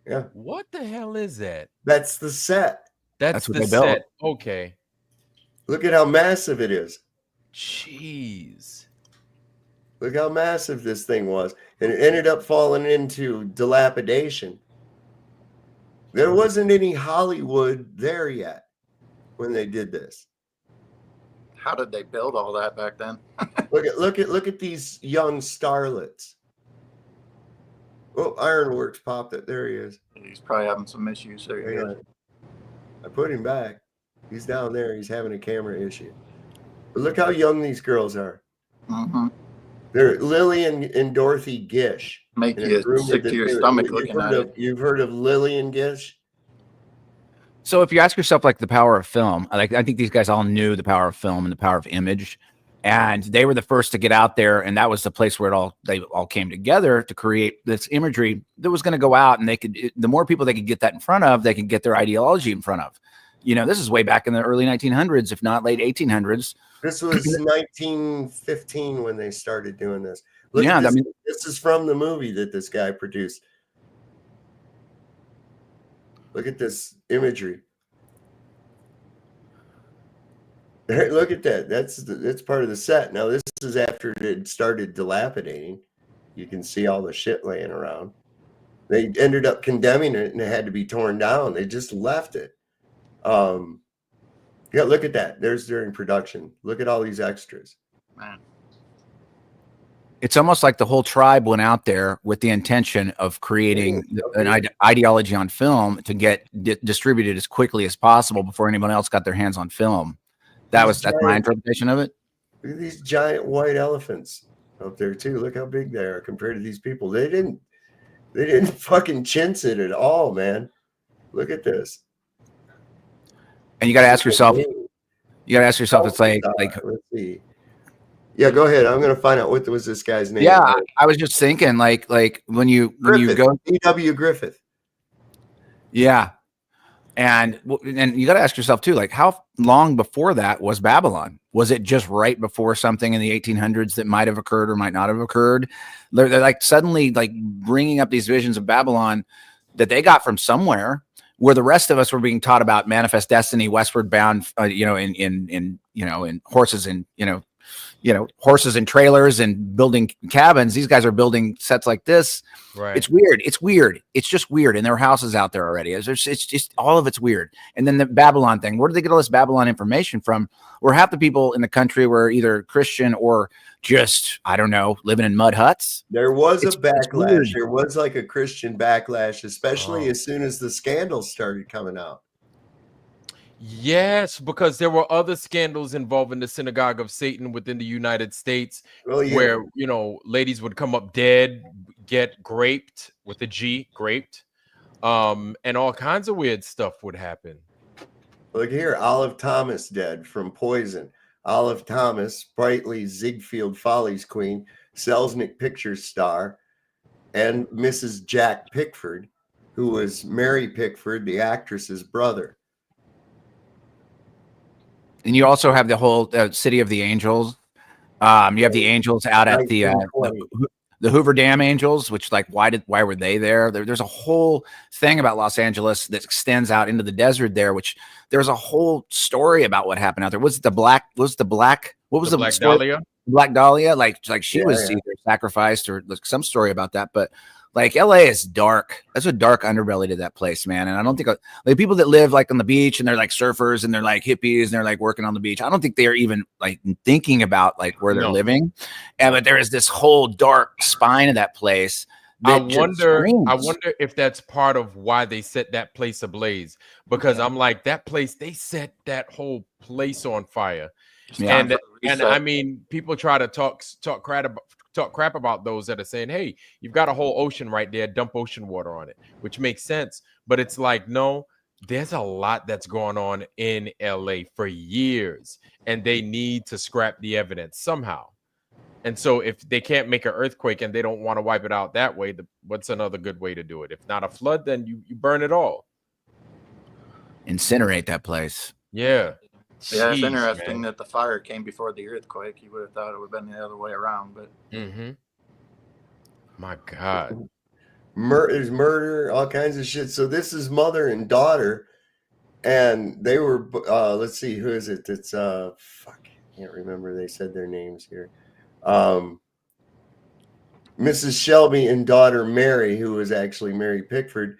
Yeah. What the hell is that? That's the set. That's what the they built. set. Okay. Look at how massive it is. Jeez. Look how massive this thing was. And it ended up falling into dilapidation. There wasn't any Hollywood there yet when they did this. How did they build all that back then? look at these young starlets. Oh, Ironworks popped it. There he is. He's probably having some issues. There he is. I put him back. He's down there. He's having a camera issue. But look how young these girls are. Mm-hmm. They're Lillian and Dorothy Gish. Make you sick to your stomach looking at it. You've heard of Lillian Gish? So if you ask yourself, like, the power of film, like, I think these guys all knew the power of film and the power of image, and they were the first to get out there, and that was the place where they all came together to create this imagery that was going to go out, and the more people they could get that in front of, they could get their ideology in front of. You know, this is way back in the early 1900s, if not late 1800s. This was 1915 when they started doing this. Look Yeah, at this. I mean, This is from the movie that this guy produced. Look at this imagery. Look at that. That's part of the set. Now, this is after it started dilapidating. You can see all the shit laying around. They ended up condemning it and it had to be torn down. They just left it. Yeah, look at that. There's during production. Look at all these extras. Man. It's almost like the whole tribe went out there with the intention of creating an ideology on film to get distributed as quickly as possible before anyone else got their hands on film. That's my interpretation of it. Look at these giant white elephants up there too. Look how big they are compared to these people. They didn't fucking chintz it at all, man. Look at this. And you got to ask yourself. It's like. Let's see. Yeah, go ahead. I'm gonna find out what was this guy's name. Yeah, I was just thinking, like when you go E.W. Griffith. Yeah, and you got to ask yourself too, like, how long before that was Babylon? Was it just right before something in the 1800s that might have occurred or might not have occurred? They're like suddenly like bringing up these visions of Babylon that they got from somewhere, where the rest of us were being taught about manifest destiny, westward bound, in horses and horses and trailers and building cabins. These guys are building sets like this. Right. It's weird. It's just weird. And there are houses out there already. It's just all of it's weird. And then the Babylon thing, where do they get all this Babylon information from? Where half the people in the country were either Christian or just, I don't know, living in mud huts. There was a backlash. There was like a Christian backlash, especially as soon as the scandals started coming out. Yes, because there were other scandals involving the synagogue of Satan within the United States, where ladies would come up dead, get graped with a G, graped, and all kinds of weird stuff would happen. Look here, Olive Thomas dead from poison. Olive Thomas, Brightly Ziegfeld Follies queen, Selznick Pictures star, and Mrs. Jack Pickford, who was Mary Pickford, the actress's brother. And you also have the whole City of the Angels. You have the angels out at the Hoover Dam angels, which, like, why were they there? There's a whole thing about Los Angeles that extends out into the desert there, which there's a whole story about what happened out there. Was the Black Dahlia? Black Dahlia, like she was either sacrificed or like some story about that. But like LA is dark. That's a dark underbelly to that place, man. And I don't think like people that live like on the beach and they're like surfers and they're like hippies and they're like working on the beach, I don't think they're even like thinking about like where they're living. But there is this whole dark spine of that place. I wonder if that's part of why they set that place ablaze, because I'm like, that place, they set that whole place on fire. Yeah. And I mean, people try to talk crap about those that are saying, hey, you've got a whole ocean right there, dump ocean water on it, which makes sense. But it's like, no, there's a lot that's going on in LA for years, and they need to scrap the evidence somehow. And so if they can't make an earthquake and they don't want to wipe it out that way, what's another good way to do it? If not a flood, then you burn it all. Incinerate that place. Yeah. Yeah, it's interesting that the fire came before the earthquake. You would have thought it would have been the other way around, but my God, there's murder, all kinds of shit. So this is mother and daughter, and they were. Let's see, who is it? It's I can't remember. They said their names here. Mrs. Shelby and daughter Mary, who was actually Mary Pickford.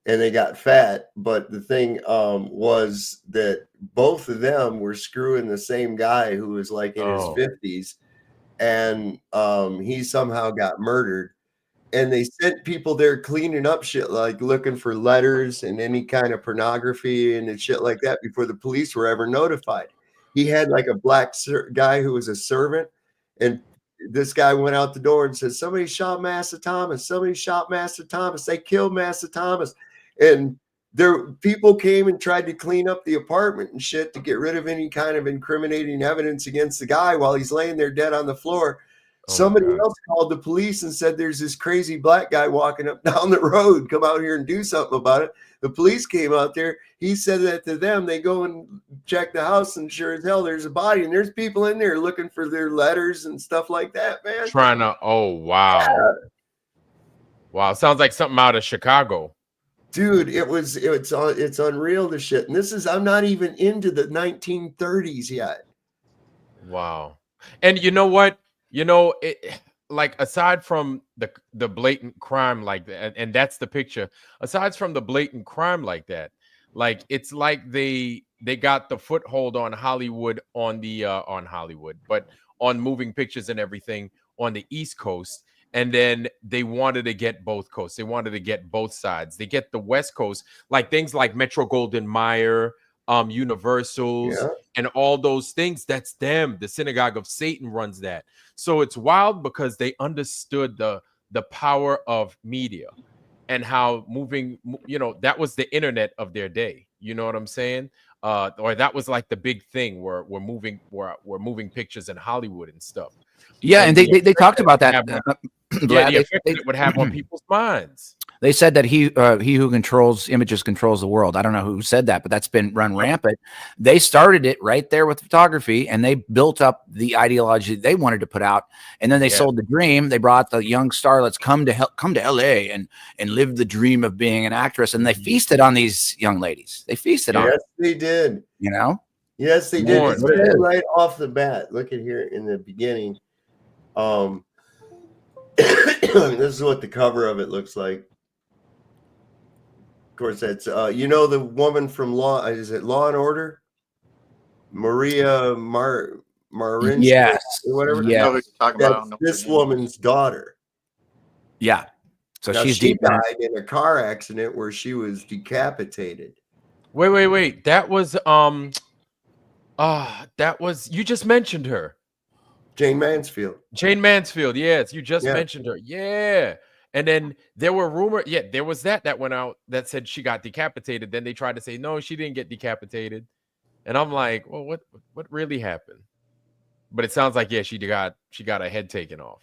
And they got fat, but the thing was that both of them were screwing the same guy who was like in his 50s, and he somehow got murdered. And they sent people there cleaning up shit, like looking for letters and any kind of pornography and shit like that before the police were ever notified. He had like a black guy who was a servant, and this guy went out the door and said, somebody shot Master Thomas. Somebody shot Master Thomas. They killed Master Thomas. And people came and tried to clean up the apartment and shit to get rid of any kind of incriminating evidence against the guy while he's laying there dead on the floor. Somebody else called the police and said, there's this crazy black guy walking up down the road. Come out here and do something about it. The police came out there. He said that to them. They go and check the house, and sure as hell, there's a body. And there's people in there looking for their letters and stuff like that, man. Trying to, oh, wow. Yeah. Wow. Sounds like something out of Chicago. Dude, it's unreal, the shit. And this is, I'm not even into the 1930s yet. Wow. And you know what? You know, like aside from the blatant crime like that, and that's the picture, aside from the blatant crime like that, like it's like they got the foothold on Hollywood but on moving pictures and everything on the East Coast. And then they wanted to get both coasts. They wanted to get both sides. They get the West Coast, like things like Metro Goldwyn Mayer, Universals, and all those things. That's them. The Synagogue of Satan runs that. So it's wild because they understood the power of media and how moving, you know, that was the internet of their day. You know what I'm saying? Or that was like the big thing where we're moving pictures in Hollywood and stuff. Yeah, and they talked about that. Yeah, the effect it would have on people's minds. They said that he who controls images controls the world. I don't know who said that, but that's been run rampant. They started it right there with photography, and they built up the ideology they wanted to put out. And then they sold the dream. They brought the young starlets come to LA and live the dream of being an actress. And they feasted on these young ladies. They feasted on them. Yes, they did. You know? Yes, they did. It's right off the bat. Look at here in the beginning. This is what the cover of it looks like. Of course, that's you know, the woman from Law and Order, Maria Marin. Yes, whatever. Yeah, that's this woman's daughter. Yeah, so now, she died in a car accident where she was decapitated. Wait. That was you just mentioned her. Jane Mansfield. Yes, you just mentioned her. Yeah. And then there were rumors. Yeah, there was that went out that said she got decapitated. Then they tried to say, no, she didn't get decapitated. And I'm like, well, what really happened? But it sounds like, she got her head taken off.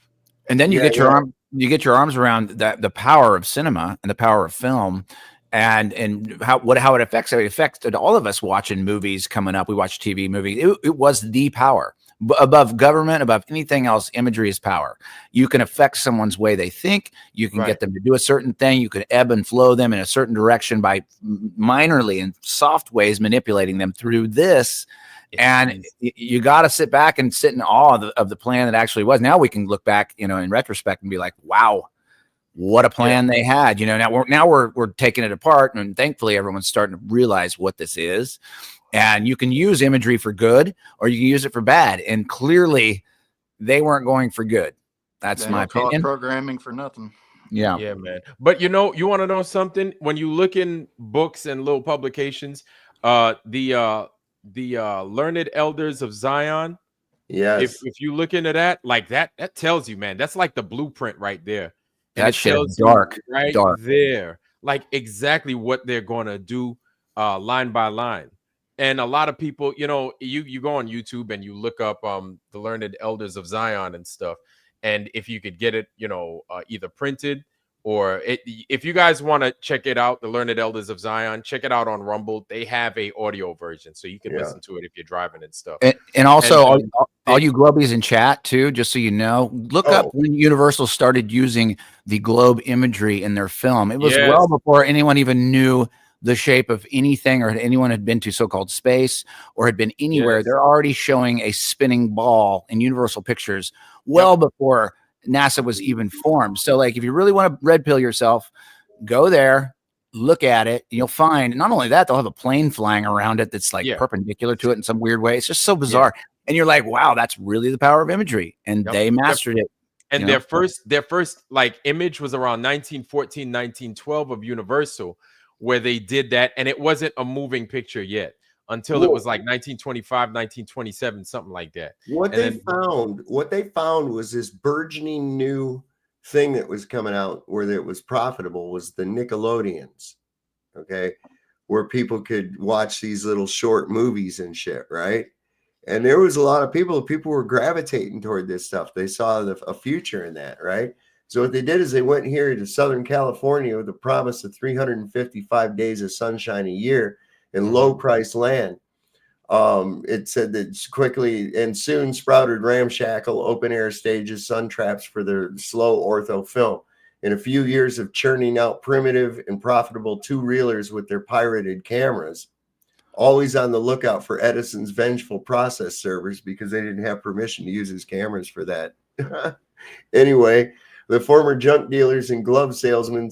And then you get your arms around the power of cinema and the power of film. And how it affects. It affected all of us watching movies coming up. We watch TV movies. It was the power. Above government, above anything else, imagery is power. You can affect someone's way they think. You can get them to do a certain thing. You can ebb and flow them in a certain direction by minorly and soft ways manipulating them through this. And you got to sit back and sit in awe of the plan that actually was. Now we can look back, you know, in retrospect and be like, wow, what a plan they had. You know, now we're taking it apart, and thankfully everyone's starting to realize what this is. And you can use imagery for good, or you can use it for bad. And clearly, they weren't going for good. That's my opinion. Programming for nothing. Yeah, man. But you know, you want to know something? When you look in books and little publications, the Learned Elders of Zion. Yes. If you look into that, like that tells you, man, that's like the blueprint right there. And that shit is dark, dark there, like exactly what they're going to do, line by line. And a lot of people, you know, you go on YouTube and you look up the Learned Elders of Zion and stuff. And if you could get it, you know, either printed or if you guys want to check it out, the Learned Elders of Zion, check it out on Rumble. They have a audio version, so you can listen to it if you're driving and stuff. And also, all you globies in chat too, just so you know, look up when Universal started using the globe imagery in their film. It was well before anyone even knew the shape of anything, or anyone had been to so-called space or had been anywhere. They're already showing a spinning ball in Universal Pictures well before NASA was even formed. So like, if you really want to red pill yourself, go there, look at it, and you'll find not only that, they'll have a plane flying around it that's like perpendicular to it in some weird way. It's just so bizarre. And you're like, wow, that's really the power of imagery. And they mastered it. And their first like image was around 1914, 1912 of Universal, where they did that, and it wasn't a moving picture yet. until it was like 1925, 1927, something like that. What they found was this burgeoning new thing that was coming out where it was profitable was the Nickelodeons, okay, where people could watch these little short movies and shit, right? And there was a lot of people were gravitating toward this stuff. They saw a future in that, right? So what they did is they went here to Southern California with the promise of 355 days of sunshine a year in low-priced land. It said that quickly and soon sprouted ramshackle open-air stages, sun traps for their slow ortho film. In a few years of churning out primitive and profitable two-reelers with their pirated cameras, always on the lookout for Edison's vengeful process servers because they didn't have permission to use his cameras for that. Anyway, the former junk dealers and glove salesmen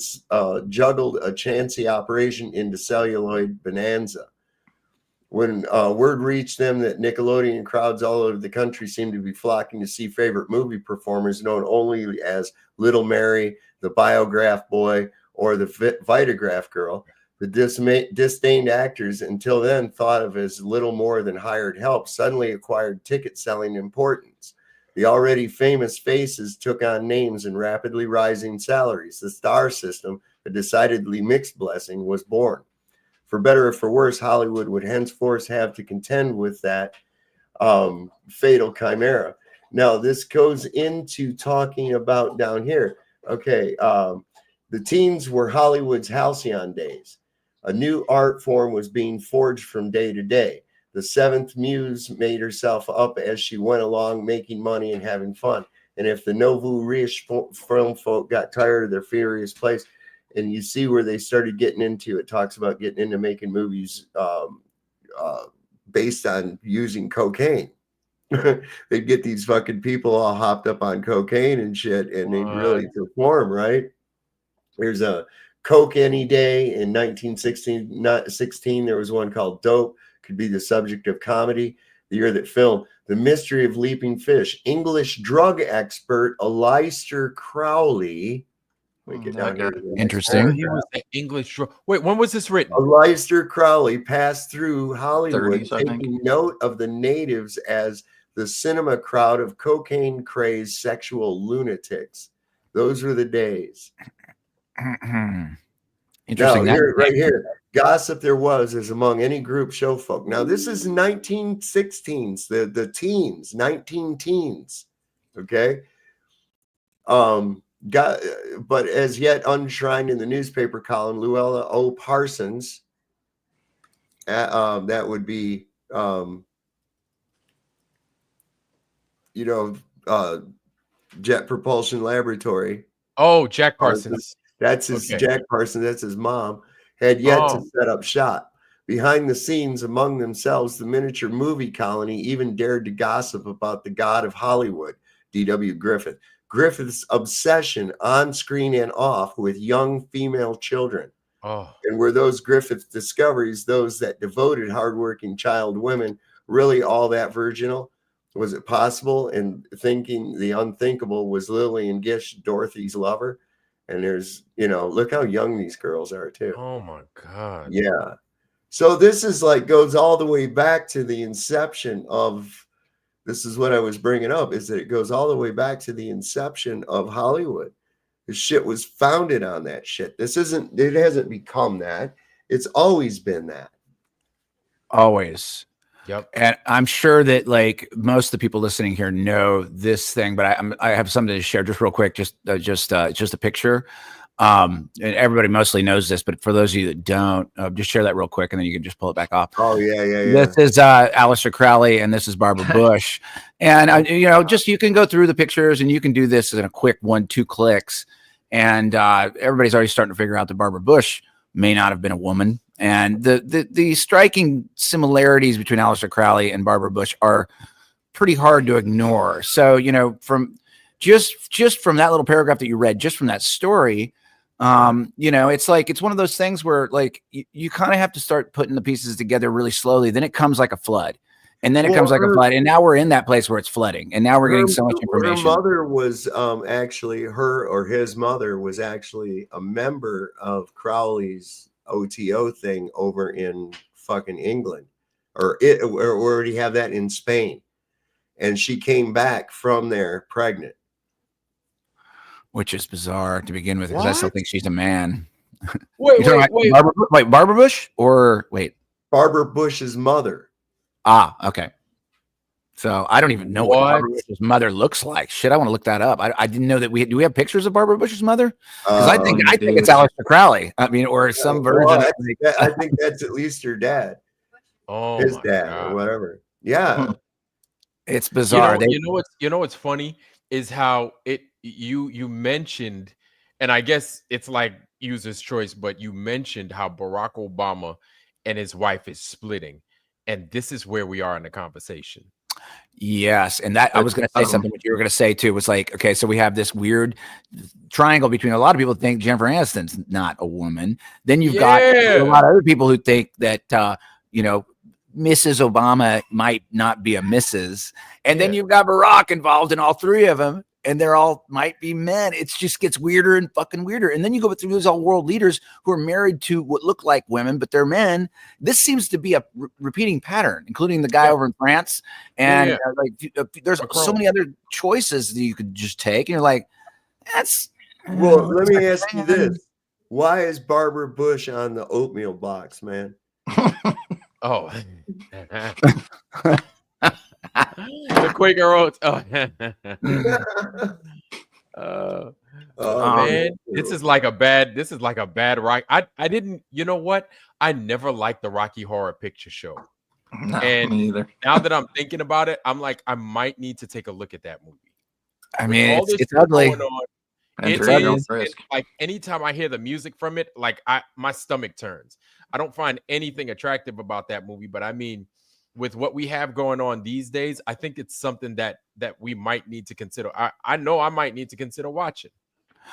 juggled a chancy operation into celluloid bonanza. When word reached them that Nickelodeon crowds all over the country seemed to be flocking to see favorite movie performers known only as Little Mary, the Biograph Boy, or the Vitagraph Girl, the disdained actors, until then thought of as little more than hired help, suddenly acquired ticket-selling importance. The already famous faces took on names and rapidly rising salaries. The star system, a decidedly mixed blessing, was born. For better or for worse, Hollywood would henceforth have to contend with that fatal chimera. Now, this goes into talking about down here. Okay, the teens were Hollywood's halcyon days. A new art form was being forged from day to day. The seventh muse made herself up as she went along, making money and having fun. And if the nouveau riche film folk got tired of their furious place, and you see where they started getting into, it talks about getting into making movies based on using cocaine. They'd get these fucking people all hopped up on cocaine and shit, and they'd really perform, right? There's a Coke Any Day in 1916. There was one called Dope, could be the subject of comedy. The year that filmed The Mystery of Leaping Fish. English drug expert Aleister Crowley. Interesting. He was the English. Wait, when was this written? Aleister Crowley passed through Hollywood, 30s, I think. taking note of the natives as the cinema crowd of cocaine-crazed sexual lunatics. Those were the days. Interesting. Now, right here, gossip there was as among any group show folk. Now, this is 1916s, the teens, 19 teens. Okay. But as yet unshrined in the newspaper column, Luella O. Parsons, that would be, Jet Propulsion Laboratory. Oh, Jack Parsons. That's his Jack Parsons. That's his mom. Had yet to set up shop. Behind the scenes, among themselves, the miniature movie colony even dared to gossip about the god of Hollywood, D.W. Griffith. Griffith's obsession on screen and off with young female children. And were those Griffith discoveries, those that devoted hardworking child women, really all that virginal? Was it possible? And thinking the unthinkable was Lillian Gish, Dorothy's lover. And there's, look how young these girls are too. Oh my God. Yeah. So this is goes all the way back to the inception of, this is what I was bringing up, is that it goes all the way back to the inception of Hollywood. The shit was founded on that shit. It hasn't become that. It's always been that. Always. Yep. And I'm sure that most of the people listening here know this thing, but I have something to share just real quick. Just a picture. And everybody mostly knows this, but for those of you that don't, just share that real quick, and then you can just pull it back off. Oh yeah. This is Aleister Crowley, and this is Barbara Bush. And you can go through the pictures, and you can do this in a quick 1-2 clicks. And everybody's already starting to figure out that Barbara Bush may not have been a woman. And the striking similarities between Aleister Crowley and Barbara Bush are pretty hard to ignore. So, from just from that little paragraph that you read, just from that story, it's one of those things where you kind of have to start putting the pieces together really slowly. Then it comes like a flood. And then it comes like a flood. And now we're in that place where it's flooding. And now we're getting so much information. Her mother was his mother was actually a member of Crowley's OTO thing over in fucking England. or already have that in Spain. And she came back from there pregnant. Which is bizarre to begin with, because I still think she's a man. Wait. Barbara Bush or wait. Barbara Bush's mother. Ah, okay. So I don't even know what Barbara Bush's mother looks like. Shit, I want to look that up. I didn't know that do we have pictures of Barbara Bush's mother? Because I think it's Aleister Crowley. I mean, or some version. Well, I think that's at least her dad. Oh, his dad or whatever. Yeah. It's bizarre. You know what's funny is how you mentioned, and I guess it's like user's choice, but you mentioned how Barack Obama and his wife is splitting, and this is where we are in the conversation. Yes, and that I was going to say something what you were going to say too was like, okay, so we have this weird triangle between a lot of people think Jennifer Aniston's not a woman. Then you've got a lot of other people who think that Mrs. Obama might not be a Mrs. And then you've got Barack involved in all three of them, and they're all might be men. It just gets weirder and fucking weirder. And then you go through those all world leaders who are married to what look like women, but they're men. This seems to be a repeating pattern, including the guy over in France. And there's so many other choices that you could just take. And you're like, that's. Well, let me ask you this. Why is Barbara Bush on the oatmeal box, man? Oh. The Quaker Oats. Man, this is like a bad rock. I didn't, you know what? I never liked the Rocky Horror Picture Show. No, and me either. Now that I'm thinking about it, I'm like, I might need to take a look at that movie. I mean, it's ugly. Like anytime I hear the music from it, like my stomach turns. I don't find anything attractive about that movie, but I mean, with what we have going on these days, I think it's something that we might need to consider. I know I might need to consider watching.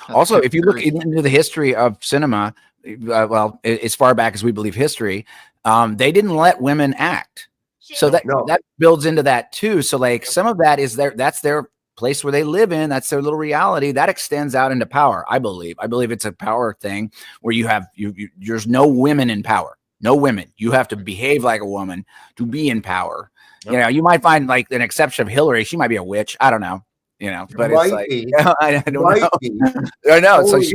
Also, if you look into the history of cinema, well, as far back as we believe history, they didn't let women act. So that builds into that too. So like some of that is that's their place where they live in. That's their little reality that extends out into power. I believe it's a power thing where there's no women in power. No women. You have to behave like a woman to be in power. Yep. You know, you might find like an exception of Hillary. She might be a witch. I don't know. You know, but it's like I don't know. I know. So she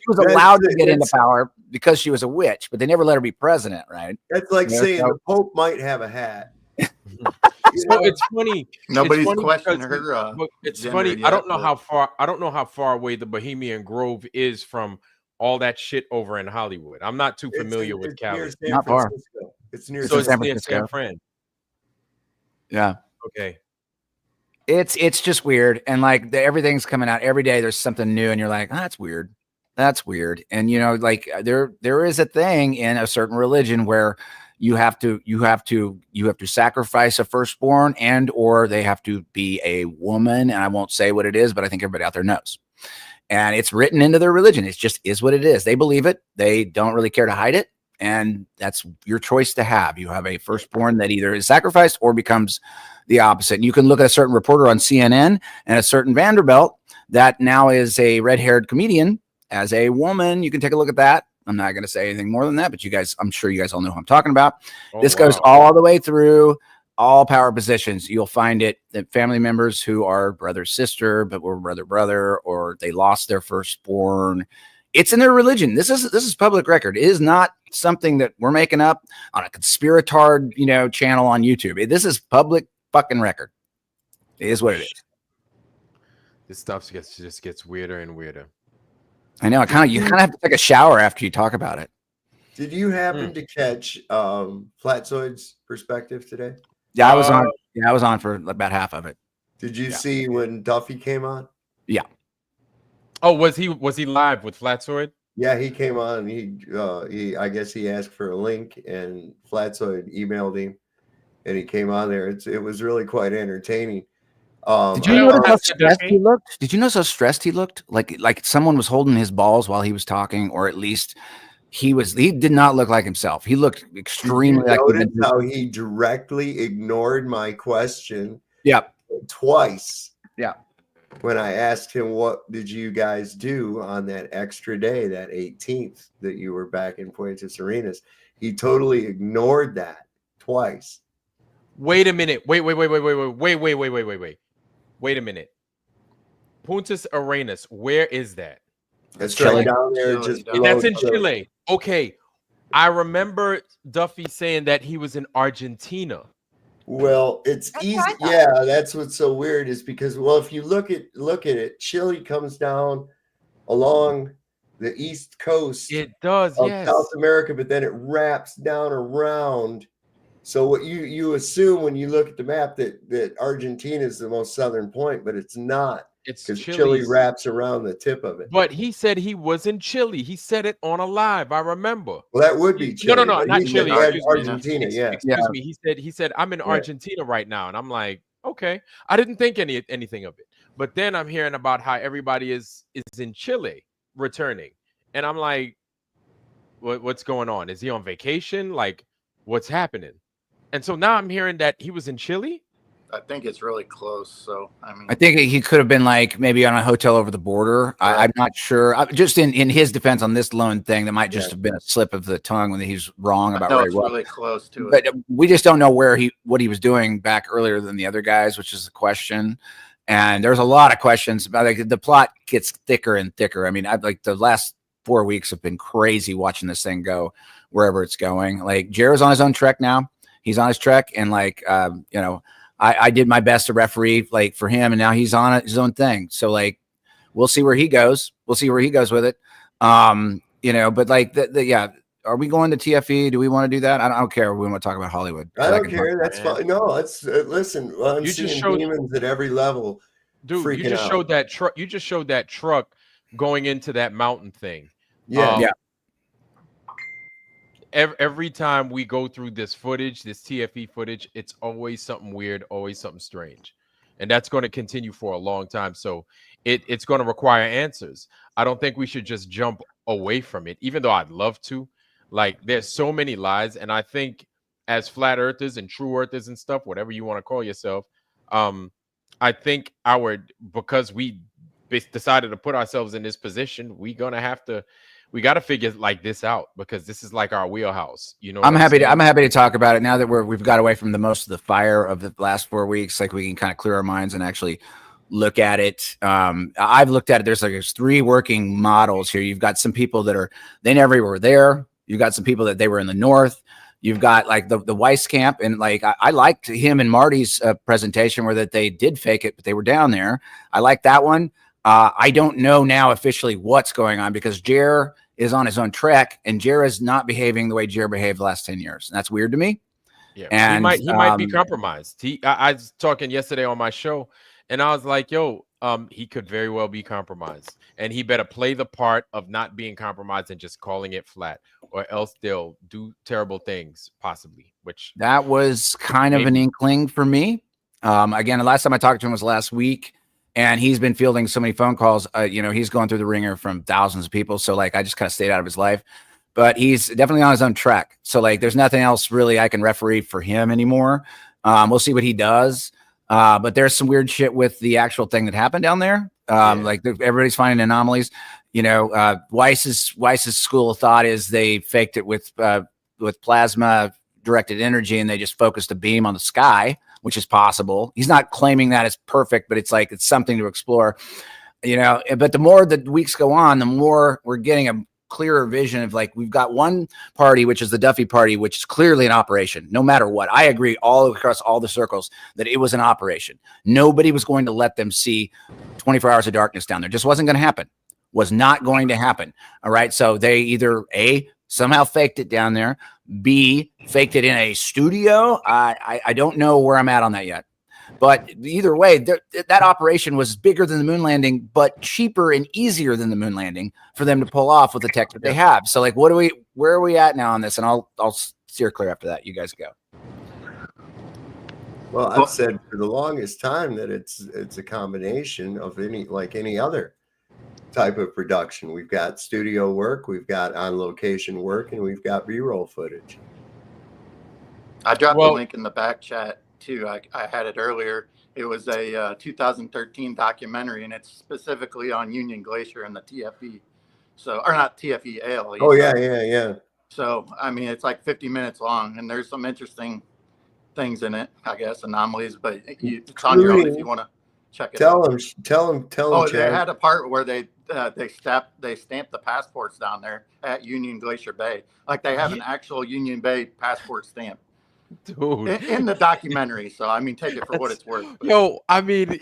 was allowed to get into power because she was a witch, but they never let her be president, right? That's like saying the Pope might have a hat. So it's funny. Nobody's questioning her. It's funny. I don't know how far away the Bohemian Grove is from all that shit over in Hollywood. I'm not too familiar with Cali. Not far. It's near San Fran. Yeah. Okay. It's just weird, and like everything's coming out every day. There's something new, and you're like, that's weird. That's weird. And you know, like there is a thing in a certain religion where you have to sacrifice a firstborn, and or they have to be a woman. And I won't say what it is, but I think everybody out there knows. And it's written into their religion. It just is what it is. They believe it. They don't really care to hide it. And that's your choice to have. You have a firstborn that either is sacrificed or becomes the opposite. And you can look at a certain reporter on CNN and a certain Vanderbilt that now is a red-haired comedian as a woman. You can take a look at that. I'm not going to say anything more than that, but I'm sure you guys all know who I'm talking about. This goes all the way through all power positions. You'll find it that family members who are brother, sister, but were brother, or they lost their firstborn. It's in their religion. This is public record. It is not something that we're making up on a conspiratard, channel on YouTube. This is public fucking record. It is what it is. This stuff just gets weirder and weirder. I know. You kind of have to take a shower after you talk about it. Did you happen to catch Flatzoid's perspective today? Yeah, I was on. Yeah, I was on for about half of it. Did you see when Duffy came on? Yeah. Oh, was he live with Flatzoid? Yeah, he came on. He I guess he asked for a link, and Flatzoid emailed him, and he came on there. It was really quite entertaining. Did you notice how stressed he looked? Did you notice how stressed he looked? Like someone was holding his balls while he was talking, or at least he did not look like himself. He looked extremely like how he directly ignored my question. Yep. Twice. Yeah. When I asked him, what did you guys do on that extra day, that 18th that you were back in Puerto Serenas? He totally ignored that. twice. Wait a minute. Wait a minute. Punta Arenas, where is that? That's right down there, Chile, just dog. below That's in Chile. Okay. I remember Duffy saying that he was in Argentina. Well, it's easy. Yeah, that's what's so weird is because, well, if you look at it, Chile comes down along the east coast It does, of yes. South America, but then it wraps down around. So what you assume when you look at the map that Argentina is the most southern point, but it's not. It's because Chile Chile's. wraps around the tip of it. But he said he was in Chile. He said it on a live. I remember. Well, that would be Chile. No, but not he Chile. said Excuse Argentina. me. Yeah. Excuse me. He said I'm in Argentina right now, and I'm like, okay. I didn't think anything of it. But then I'm hearing about how everybody is in Chile returning, and I'm like, what's going on? Is he on vacation? Like, what's happening? And so now I'm hearing that he was in Chile. I think it's really close. So I mean, I think he could have been like maybe on a hotel over the border. I'm not sure. Just in his defense on this loan thing, that might just have been a slip of the tongue when he's wrong about where he was. Really close to but it. We just don't know what he was doing back earlier than the other guys, which is the question. And there's a lot of questions about, like, the plot gets thicker and thicker. I mean, I've like the last 4 weeks have been crazy watching this thing go wherever it's going. Like, Jared's on his own trek now. He's on his trek, and like I did my best to referee like for him, and now he's on his own thing. So like, we'll see where he goes. We'll see where he goes with it. But like, are we going to TFE? Do we want to do that? I don't care. We want to talk about Hollywood. I don't care. That's fine. No, let's listen. I'm seeing demons at every level. Dude, you just showed that truck. You just showed that truck going into that mountain thing. Yeah. Every time we go through this footage, this TFE footage, it's always something weird, always something strange. And that's going to continue for a long time. So it's going to require answers. I don't think we should just jump away from it, even though I'd love to. Like, there's so many lies. And I think as flat earthers and true earthers and stuff, whatever you want to call yourself, I think because we decided to put ourselves in this position, we got to figure like this out, because this is like our wheelhouse. You know, I'm happy to talk about it now that we've got away from most of the fire of the last 4 weeks. Like, we can kind of clear our minds and actually look at it. I've looked at it. There's 3 working models here. You've got some people that they never were there. You've got some people that they were in the north. You've got like the Weiss camp, and like I liked him and Marty's presentation where that they did fake it, but they were down there. I like that one. I don't know now officially what's going on, because Jer is on his own trek, and Jer is not behaving the way Jer behaved the last 10 years. And that's weird to me. Yeah, and he might be compromised. I was talking yesterday on my show, and I was like, yo, he could very well be compromised, and he better play the part of not being compromised and just calling it flat, or else they'll do terrible things, possibly. Which that was kind of an inkling for me. Again, the last time I talked to him was last week, and he's been fielding so many phone calls. He's going through the ringer from thousands of people. So like, I just kind of stayed out of his life, but he's definitely on his own track. So like, there's nothing else really I can referee for him anymore. We'll see what he does. But there's some weird shit with the actual thing that happened down there. Like, everybody's finding anomalies. Weiss's school of thought is they faked it with plasma directed energy, and they just focused a beam on the sky, which is possible. He's not claiming that it's perfect, but it's like, it's something to explore, but the more the weeks go on, the more we're getting a clearer vision of, like, we've got one party, which is the Duffy party, which is clearly an operation, no matter what. I agree all across all the circles that it was an operation. Nobody was going to let them see 24 hours of darkness down there. Just wasn't going to happen. Was not going to happen. All right. So they either A, somehow faked it down there, B, faked it in a studio. I don't know where I'm at on that yet. But either way, that operation was bigger than the moon landing, but cheaper and easier than the moon landing for them to pull off with the tech that they have. So like, where are we at now on this? And I'll steer clear after that. You guys go. Well, I've said for the longest time that it's a combination of any other type of production. We've got studio work, we've got on location work, and we've got B-roll footage. I dropped the link in the back chat too. I had it earlier. It was a 2013 documentary, and it's specifically on Union Glacier and the TFE. So, or not TFE, ALE. Oh yeah. So, I mean, it's like 50 minutes long, and there's some interesting things in it, I guess, anomalies, but it's on your own if you want to check it tell out. Them, Oh, Chad. they had a part where they stamped the passports down there at Union Glacier Bay. Like they have an actual Union Bay passport stamp. Dude, in the documentary. So I mean, take it for what it's worth. But. Yo, I mean,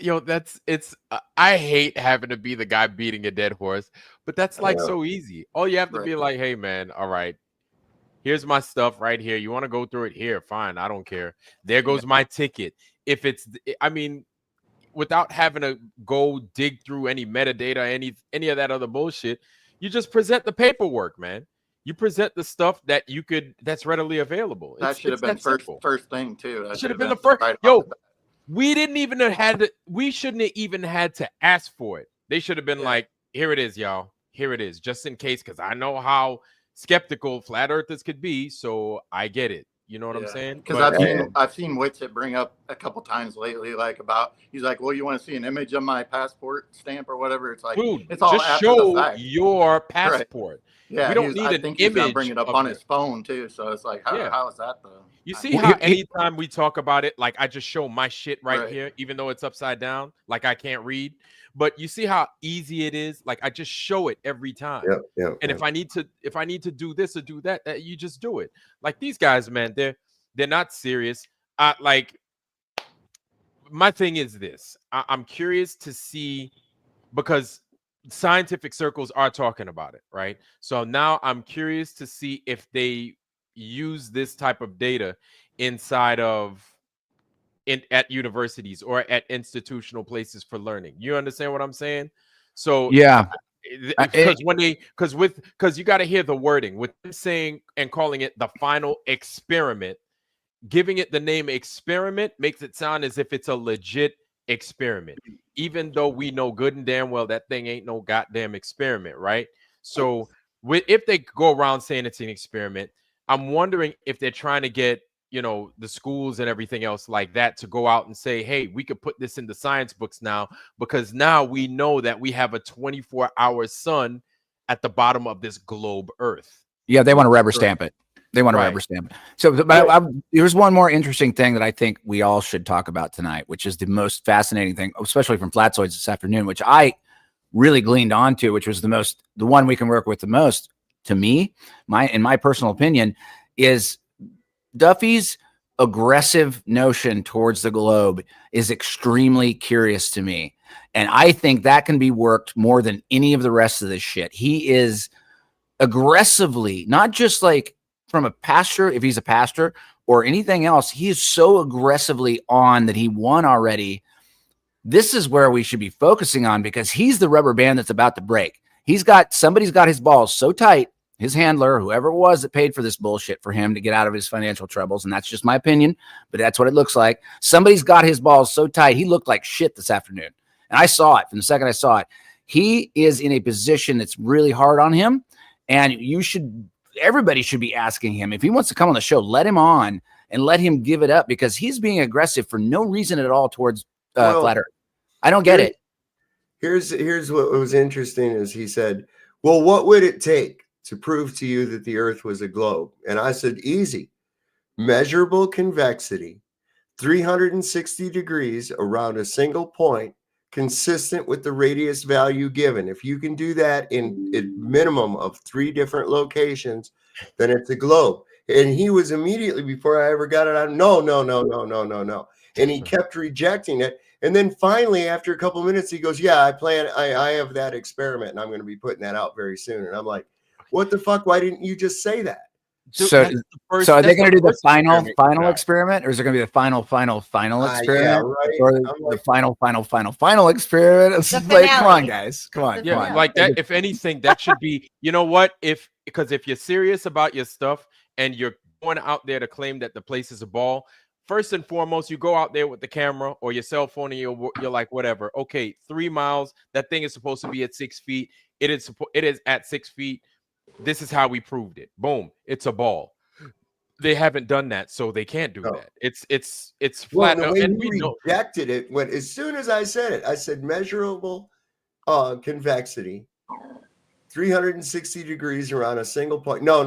it's I hate having to be the guy beating a dead horse, but that's like so easy. All you have to be like, hey man, all right, here's my stuff right here. You want to go through it here? Fine, I don't care. There goes my ticket. If it's, I mean, without having to go dig through any metadata, any of that other bullshit, you just present the paperwork, man. You present the stuff that that's readily available. That should have been first thing too. That should have been the first. Yo, we didn't even have had to. We shouldn't have even had to ask for it. They should have been like, "Here it is, y'all. Here it is, just in case." Because I know how skeptical flat earthers could be, so I get it. You know what I'm saying? Because I've seen Witsit bring up a couple times lately, like he's like, well, you want to see an image of my passport stamp or whatever? It's like, dude, it's all just after show the fact. your passport. Right. Yeah, we don't need I an think he's image. Bring it up on his phone too, so it's like, how is that though? You see how anytime we talk about it, like I just show my shit right here, even though it's upside down, like I can't read. But you see how easy it is. Like I just show it every time. And if I need to do this or do that, you just do it. Like these guys, man, they're not serious. Like my thing is this: I'm curious to see, because scientific circles are talking about it, right? So now I'm curious to see if they use this type of data inside of at universities or at institutional places for learning. You understand what I'm saying? So yeah, because you got to hear the wording with them saying and calling it the final experiment. Giving it the name experiment makes it sound as if it's a legit experiment, even though we know good and damn well that thing ain't no goddamn experiment, right? So if they go around saying it's an experiment, I'm wondering if they're trying to get, the schools and everything else like that to go out and say, hey, we could put this in the science books now, because now we know that we have a 24-hour sun at the bottom of this globe Earth. Yeah, they want to rubber stamp it. They want to rubber stamp it. So, but here's one more interesting thing that I think we all should talk about tonight, which is the most fascinating thing, especially from Flatzoids this afternoon, which I really gleaned onto, which was the one we can work with the most, to me, in my personal opinion, is Duffy's aggressive notion towards the globe is extremely curious to me. And I think that can be worked more than any of the rest of this shit. He is aggressively, not just like from a pastor, if he's a pastor or anything else, he is so aggressively on that he won already. This is where we should be focusing on, because he's the rubber band that's about to break. Somebody's got his balls so tight, his handler, whoever it was that paid for this bullshit for him to get out of his financial troubles. And that's just my opinion, but that's what it looks like. Somebody's got his balls so tight. He looked like shit this afternoon. And I saw it from the second I saw it. He is in a position that's really hard on him. And everybody should be asking him, if he wants to come on the show, let him on and let him give it up, because he's being aggressive for no reason at all towards Flat Earth. I don't get it. Here's what was interesting is he said, well, what would it take to prove to you that the Earth was a globe? And I said, easy. Measurable convexity, 360 degrees around a single point, consistent with the radius value given. If you can do that in a minimum of 3 different locations, then it's a globe. And he was immediately, before I ever got it on, no. And he kept rejecting it. And then finally, after a couple of minutes, he goes, yeah, I have that experiment, and I'm going to be putting that out very soon. And I'm like, what the fuck? Why didn't you just say that? So are they going to do the final experiment, or is it going to be the final experiment, yeah, right. or the final experiment? It's like, come on, guys, come on. Yeah, like that. If anything, that should be. You know what? Because if you're serious about your stuff and you're going out there to claim that the place is a ball, first and foremost, you go out there with the camera or your cell phone, and you're like, whatever. Okay, 3 miles. That thing is supposed to be at 6 feet. It is at 6 feet. This is how we proved it. Boom. It's a ball. They haven't done that, so they can't do that. It's flat. Well, and we rejected it as soon as I said it. I said measurable convexity, 360 degrees around a single point. No.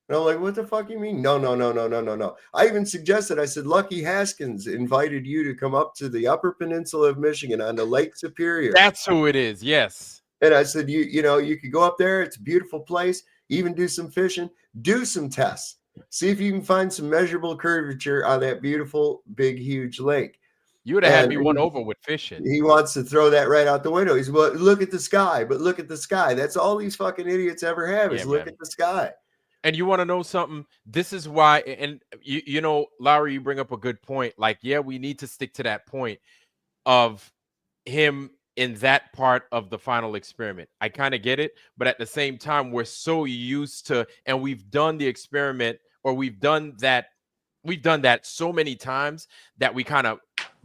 And I'm like, what the fuck you mean? No. I even suggested, I said, Lucky Haskins invited you to come up to the Upper Peninsula of Michigan on the Lake Superior. That's who it is. Yes. And I said, you know, you could go up there. It's a beautiful place. Even do some fishing, do some tests. See if you can find some measurable curvature on that beautiful, big, huge lake. You would have had me won over with fishing. He wants to throw that right out the window. He's, well, look at the sky, but look at the sky. That's all these fucking idiots ever have is look at the sky. And you want to know something? This is why, and you know, Lowry, you bring up a good point. Like, yeah, we need to stick to that point of him in that part of the final experiment. I kind of get it, but at the same time, we're so used to, and we've done the experiment, or we've done that so many times that we kind of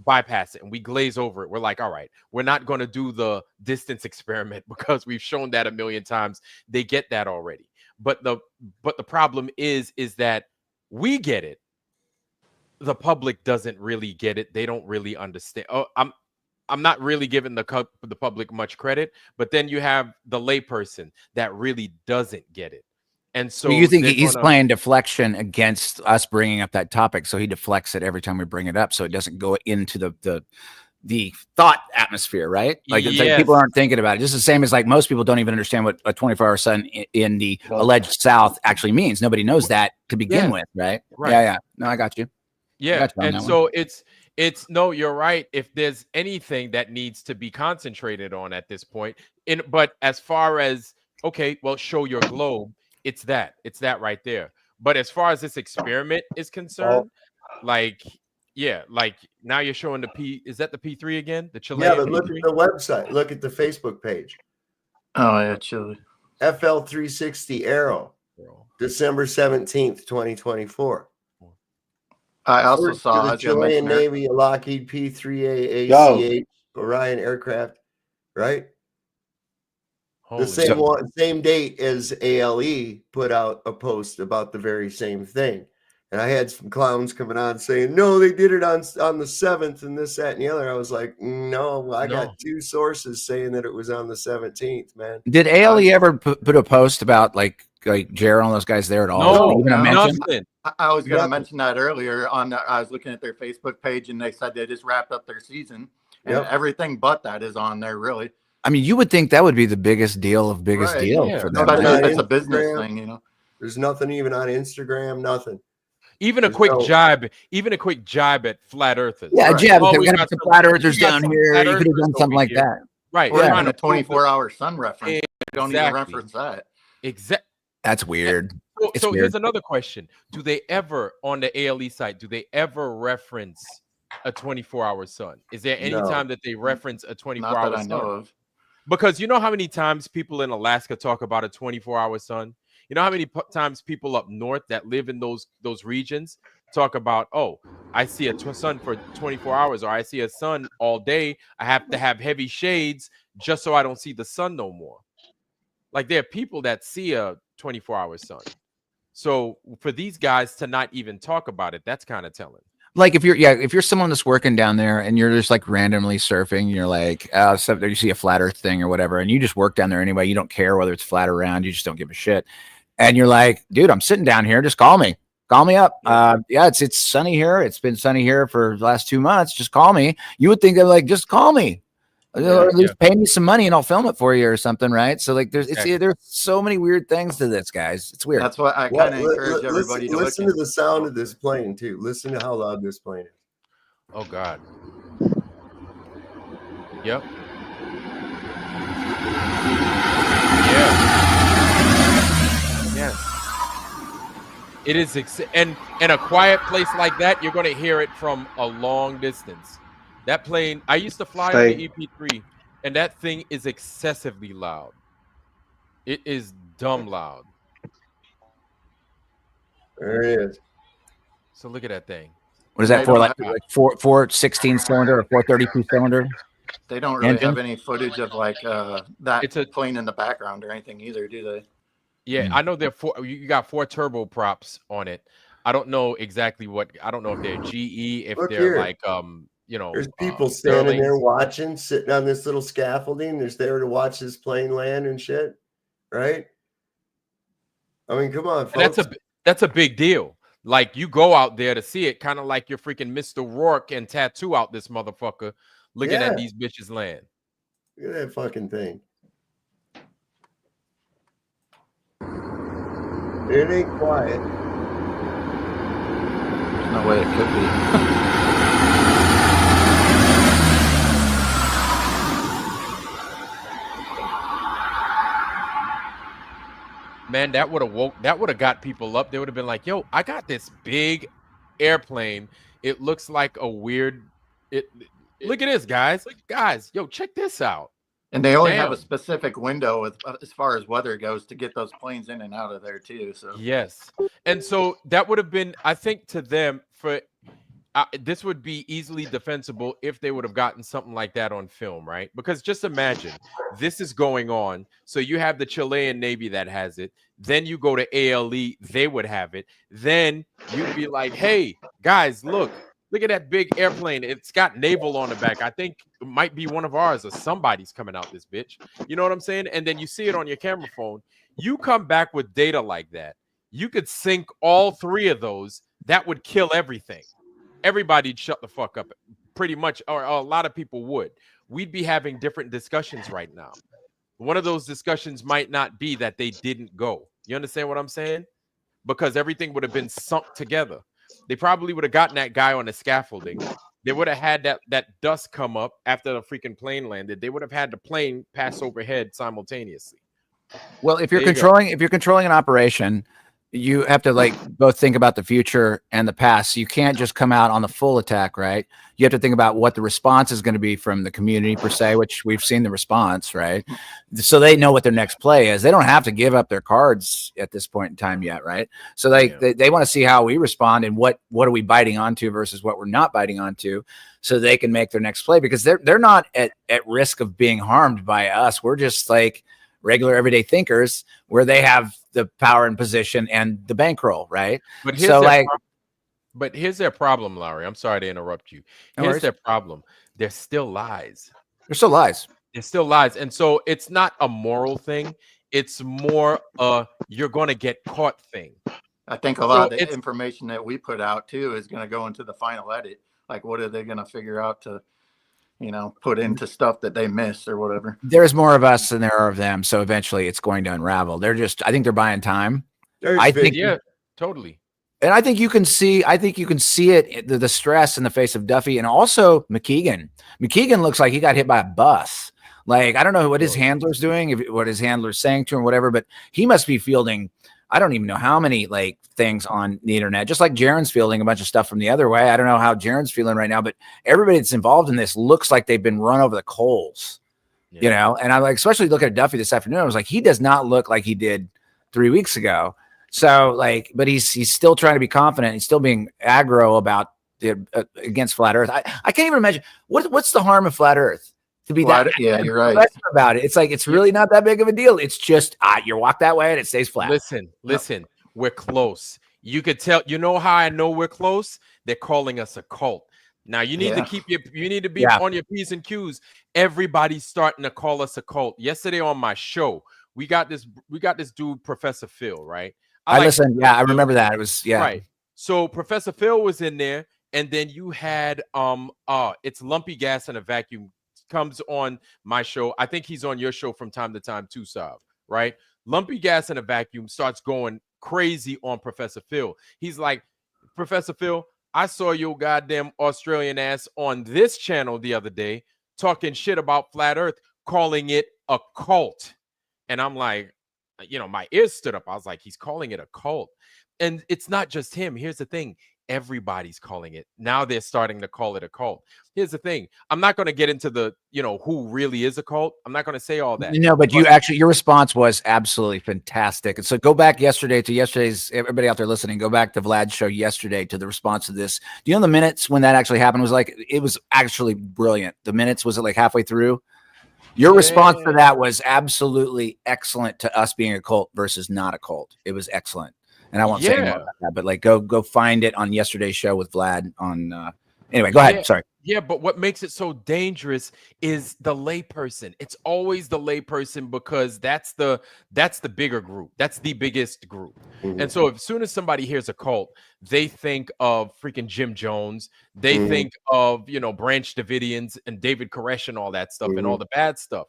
bypass it and we glaze over it. We're like, all right, we're not going to do the distance experiment because we've shown that a million times. They get that already. But the problem is that we get it. The public doesn't really get it. They don't really understand. Oh, I'm not really giving the public much credit, but then you have the layperson that really doesn't get it. And so you think he's playing deflection against us bringing up that topic, so he deflects it every time we bring it up, so it doesn't go into the thought atmosphere, right? Like, it's like people aren't thinking about it. Just the same as like most people don't even understand what a 24-hour sun in the alleged South actually means. Nobody knows that to begin with, right? Yeah. No, I got you. Yeah, and so it's no, you're right. If there's anything that needs to be concentrated on at this point, but as far as okay, well, show your globe. It's that right there. But as far as this experiment is concerned, like, yeah, like now you're showing the P. Is that the P3 again? The Chilean. Yeah, but look at the website. Look at the Facebook page. Oh yeah, Chile. FL360 Arrow, December 17th, 2024. I also saw the Chilean Navy, a Lockheed P3A ACH Orion aircraft, right? The same date as ALE put out a post about the very same thing. And I had some clowns coming on saying, no, they did it on the 7th and this, that, and the other. I was like, no, I got two sources saying that it was on the 17th, man. Did ALE ever put a post about like Jared and those guys there at all? No, nothing. I was going to mention that earlier. I was looking at their Facebook page and they said they just wrapped up their season. And everything but that is on there, really. I mean, you would think that would be the biggest deal for them. It's a business thing, you know. There's nothing even on Instagram, nothing. Even a quick jibe at flat earthers. Yeah, jab. We got some flat earthers down here. You could have done something like that. Right. We're on a 24-hour sun reference. Don't even reference that. Exactly. That's weird. So here's another question. Do they ever, on the ALE site, do they ever reference a 24-hour sun? Is there any time that they reference a 24-hour sun? Not that I know of. Because you know how many times people in Alaska talk about a 24-hour sun? You know how many times people up north that live in those regions talk about, oh, I see a sun for 24 hours, or I see a sun all day. I have to have heavy shades just so I don't see the sun no more. Like, there are people that see a 24-hour sun. So for these guys to not even talk about it, that's kind of telling. Like if you're someone that's working down there and you're just like randomly surfing, you're like, so you see a flat earth thing or whatever, and you just work down there anyway. You don't care whether it's flat or round. You just don't give a shit. And you're like, dude, I'm sitting down here. Just call me. Call me up. Yeah, it's sunny here. It's been sunny here for the last 2 months. Just call me. You would think of like, just call me. Or at least pay me some money and I'll film it for you or something, right? So like there's so many weird things to this, guys. It's weird. That's why I kind of encourage everybody to listen to the sound of this plane too. Listen to how loud this plane is. Oh God. Yep. Yeah. Yes. It is, and in a quiet place like that, you're going to hear it from a long distance. That plane, I used to fly on the EP3, and that thing is excessively loud. It is dumb loud. There it is. So look at that thing. What is that for? Like 416 cylinder or 432 cylinder? They don't really have any footage of like that plane in the background or anything either, do they? Yeah, I know you got 4 turboprops on it. I don't know exactly I don't know if they're GE, if they're like you know, there's people standing there watching, sitting on this little scaffolding. They're there to watch this plane land and shit, right? I mean, come on, folks. That's a big deal. Like, you go out there to see it, kind of like you're freaking Mr. Rourke and tattoo out this motherfucker looking at these bitches land. Look at that fucking thing. It ain't quiet. There's no way it could be. Man, that would have got people up. They would have been like, yo, I got this big airplane. It looks like a weird look at this, guys. Yo, check this out. And they only have a specific window as far as weather goes to get those planes in and out of there too. So yes. And so that would have been, I think, to them, for this would be easily defensible if they would have gotten something like that on film, right? Because just imagine, this is going on. So you have the Chilean Navy that has it. Then you go to ALE, they would have it. Then you'd be like, hey, guys, look at that big airplane. It's got naval on the back. I think it might be one of ours or somebody's coming out this bitch. You know what I'm saying? And then you see it on your camera phone. You come back with data like that. You could sync all three of those. That would kill everything. Everybody'd shut the fuck up, pretty much, or a lot of people would. We'd be having different discussions right now. One of those discussions might not be that they didn't go. You understand what I'm saying? Because everything would have been sunk together. They probably would have gotten that guy on the scaffolding. They would have had that dust come up after the freaking plane landed. They would have had the plane pass overhead simultaneously. Well, if you're controlling an operation, you have to like both think about the future and the past. So you can't just come out on the full attack, right? You have to think about what the response is going to be from the community per se, which we've seen the response, right? So they know what their next play is. They don't have to give up their cards at this point in time yet, right? So they want to see how we respond and what are we biting onto versus what we're not biting onto, so they can make their next play, because they're not at risk of being harmed by us. We're just like regular everyday thinkers, where they have the power and position and the bankroll, right? But here's their problem, Larry. I'm sorry to interrupt you. Here's their problem. They're still lies. They're still lies. They're still lies. And so it's not a moral thing. It's more you're going to get caught thing. I think a lot of the information that we put out too is going to go into the final edit. Like, what are they going to figure out to, put into stuff that they miss or whatever? There's more of us than there are of them. So eventually it's going to unravel. I think they're buying time. Yeah, totally. And I think you can see it, the stress in the face of Duffy, and also McKeegan. McKeegan looks like he got hit by a bus. Like, I don't know what his handler's doing, what his handler's saying to him, whatever, but he must be fielding, I don't even know how many like things on the internet, just like Jaron's fielding a bunch of stuff from the other way. I don't know how Jaron's feeling right now, but everybody that's involved in this looks like they've been run over the coals, and I like, especially looking at Duffy this afternoon, I was like, he does not look like he did 3 weeks ago. So like, but he's still trying to be confident. He's still being aggro about against flat Earth. I can't even imagine what's the harm of flat Earth to be that. Yeah, you're right about it. It's like, it's really not that big of a deal. It's just you walk that way and it stays flat. Listen, we're close. You could tell. You know how I know we're close? They're calling us a cult. Now you need to you need to be on your P's and Q's. Everybody's starting to call us a cult. Yesterday on my show, we got this dude, Professor Phil, right? I listened. Yeah, I remember that. It was right. So Professor Phil was in there, and then you had it's Lumpy Gas in a Vacuum comes on my show. I think he's on your show from time to time too, Sav, right? Lumpy Gas in a Vacuum starts going crazy on Professor Phil. He's like, Professor Phil, I saw your goddamn Australian ass on this channel the other day talking shit about flat Earth, calling it a cult. And I'm like, my ears stood up. I was like, he's calling it a cult. And it's not just him. Here's the thing. Everybody's calling it. Now they're starting to call it a cult. Here's the thing. I'm not going to get into the, who really is a cult. I'm not going to say all that. But your response was absolutely fantastic. And so go back to yesterday's, everybody out there listening, go back to Vlad's show yesterday to the response to this. Do you know the minutes when that actually happened it was actually brilliant. The minutes, was it like halfway through? Your response to that was absolutely excellent to us being a cult versus not a cult. It was excellent. And I won't say more about that, but like go find it on yesterday's show with Vlad on Anyway, go ahead. Yeah, Sorry. yeah, but what makes it so dangerous is the layperson. It's always the layperson because that's the bigger group. That's the biggest group. And so as soon as somebody hears a cult, they think of freaking Jim Jones. They think of, Branch Davidians and David Koresh and all that stuff and all the bad stuff.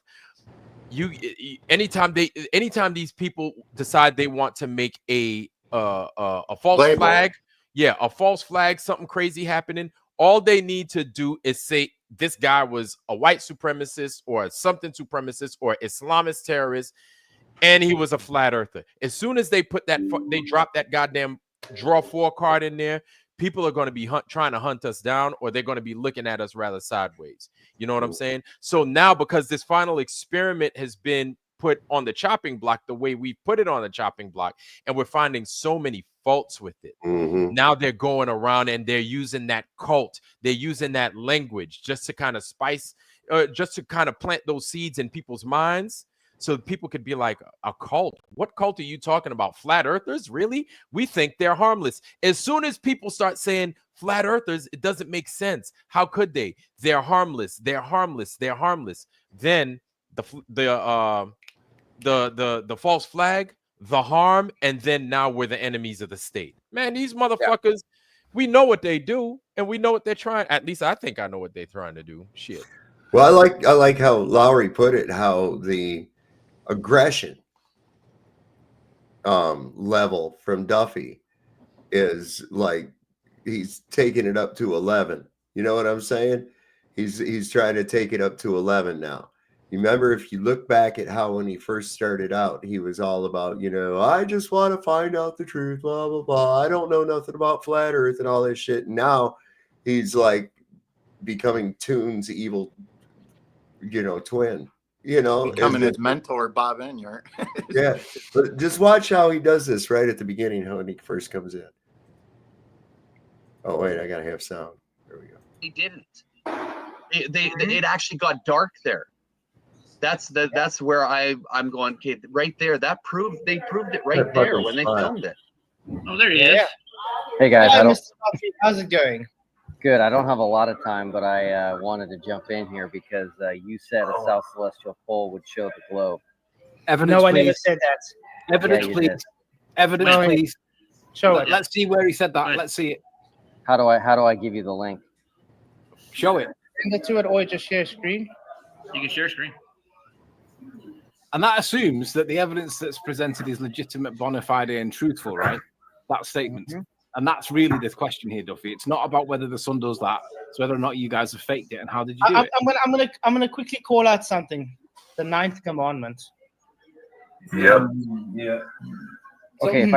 Anytime these people decide they want to make a false Label. flag, a false flag, something crazy happening, all they need to do is say this guy was a white supremacist or something supremacist or Islamist terrorist, and he was a flat earther. As soon as they put that, they drop that goddamn draw 4 card in there, people are going to be trying to hunt us down, or they're going to be looking at us rather sideways. You know what I'm saying? So now, because this final experiment has been put on the chopping block the way we put it on the chopping block, and we're finding so many faults with it. Now they're going around and they're using that cult. They're using that language just to kind of just to kind of plant those seeds in people's minds. So people could be like, a cult? What cult are you talking about? Flat earthers? Really? We think they're harmless. As soon as people start saying flat earthers, it doesn't make sense. How could they? They're harmless. They're harmless. They're harmless. Then the false flag, the harm, and then now we're the enemies of the state. Man, these motherfuckers, we know what they do, and we know what they're trying. At least I think I know what they're trying to do. Shit. Well, I like how Lowry put it, how the aggression level from Duffy is like he's taking it up to 11. You know what I'm saying? He's trying to take it up to 11 now. You remember, if you look back at how when he first started out, he was all about, I just want to find out the truth, blah, blah, blah. I don't know nothing about flat earth and all this shit. And now he's like becoming Toon's evil, twin. Becoming his mentor, Bob Enyart. Yeah, but just watch how he does this right at the beginning, when he first comes in. Oh wait, I gotta have sound. There we go. They didn't. It actually got dark there. That's where I'm going. Okay, right there. They proved it right there when they filmed it. Oh, there he is. Hey guys, Hi, Mr. Buffy. How's it going? Good. I don't have a lot of time, but I wanted to jump in here because you said a south celestial pole would show the globe. Evidence, no, I never said that. Evidence, please. Evidence, please. Show it. Let's see where he said that. Let's see it. How do I give you the link? Show it. Send it to it, or just share screen. You can share screen. And that assumes that the evidence that's presented is legitimate, bona fide, and truthful, right? That statement. And that's really the question here, Duffy. It's not about whether the sun does that. It's whether or not you guys have faked it. And how did you do it? I'm gonna quickly call out something. The 9th commandment. Yep. Yeah. Okay. If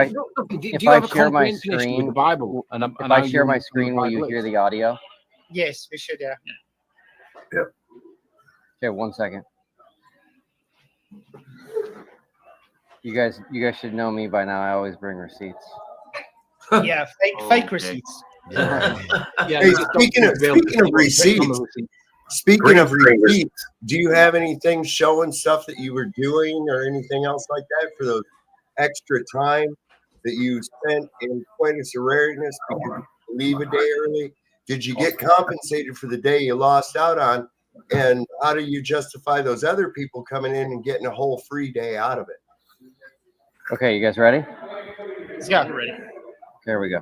I share my screen, with the Bible, if I share my screen, will you hear the audio? Yes, we should. Yeah. Yep. Okay. 1 second. You guys should know me by now. I always bring receipts. Yeah, fake receipts. Hey, speaking of receipts, do you have anything showing stuff that you were doing or anything else like that for those extra time that you spent in Quintus Awareness because you leave a day early? Did you get compensated for the day you lost out on? And how do you justify those other people coming in and getting a whole free day out of it? Okay, you guys ready? Yeah, we're ready. There we go.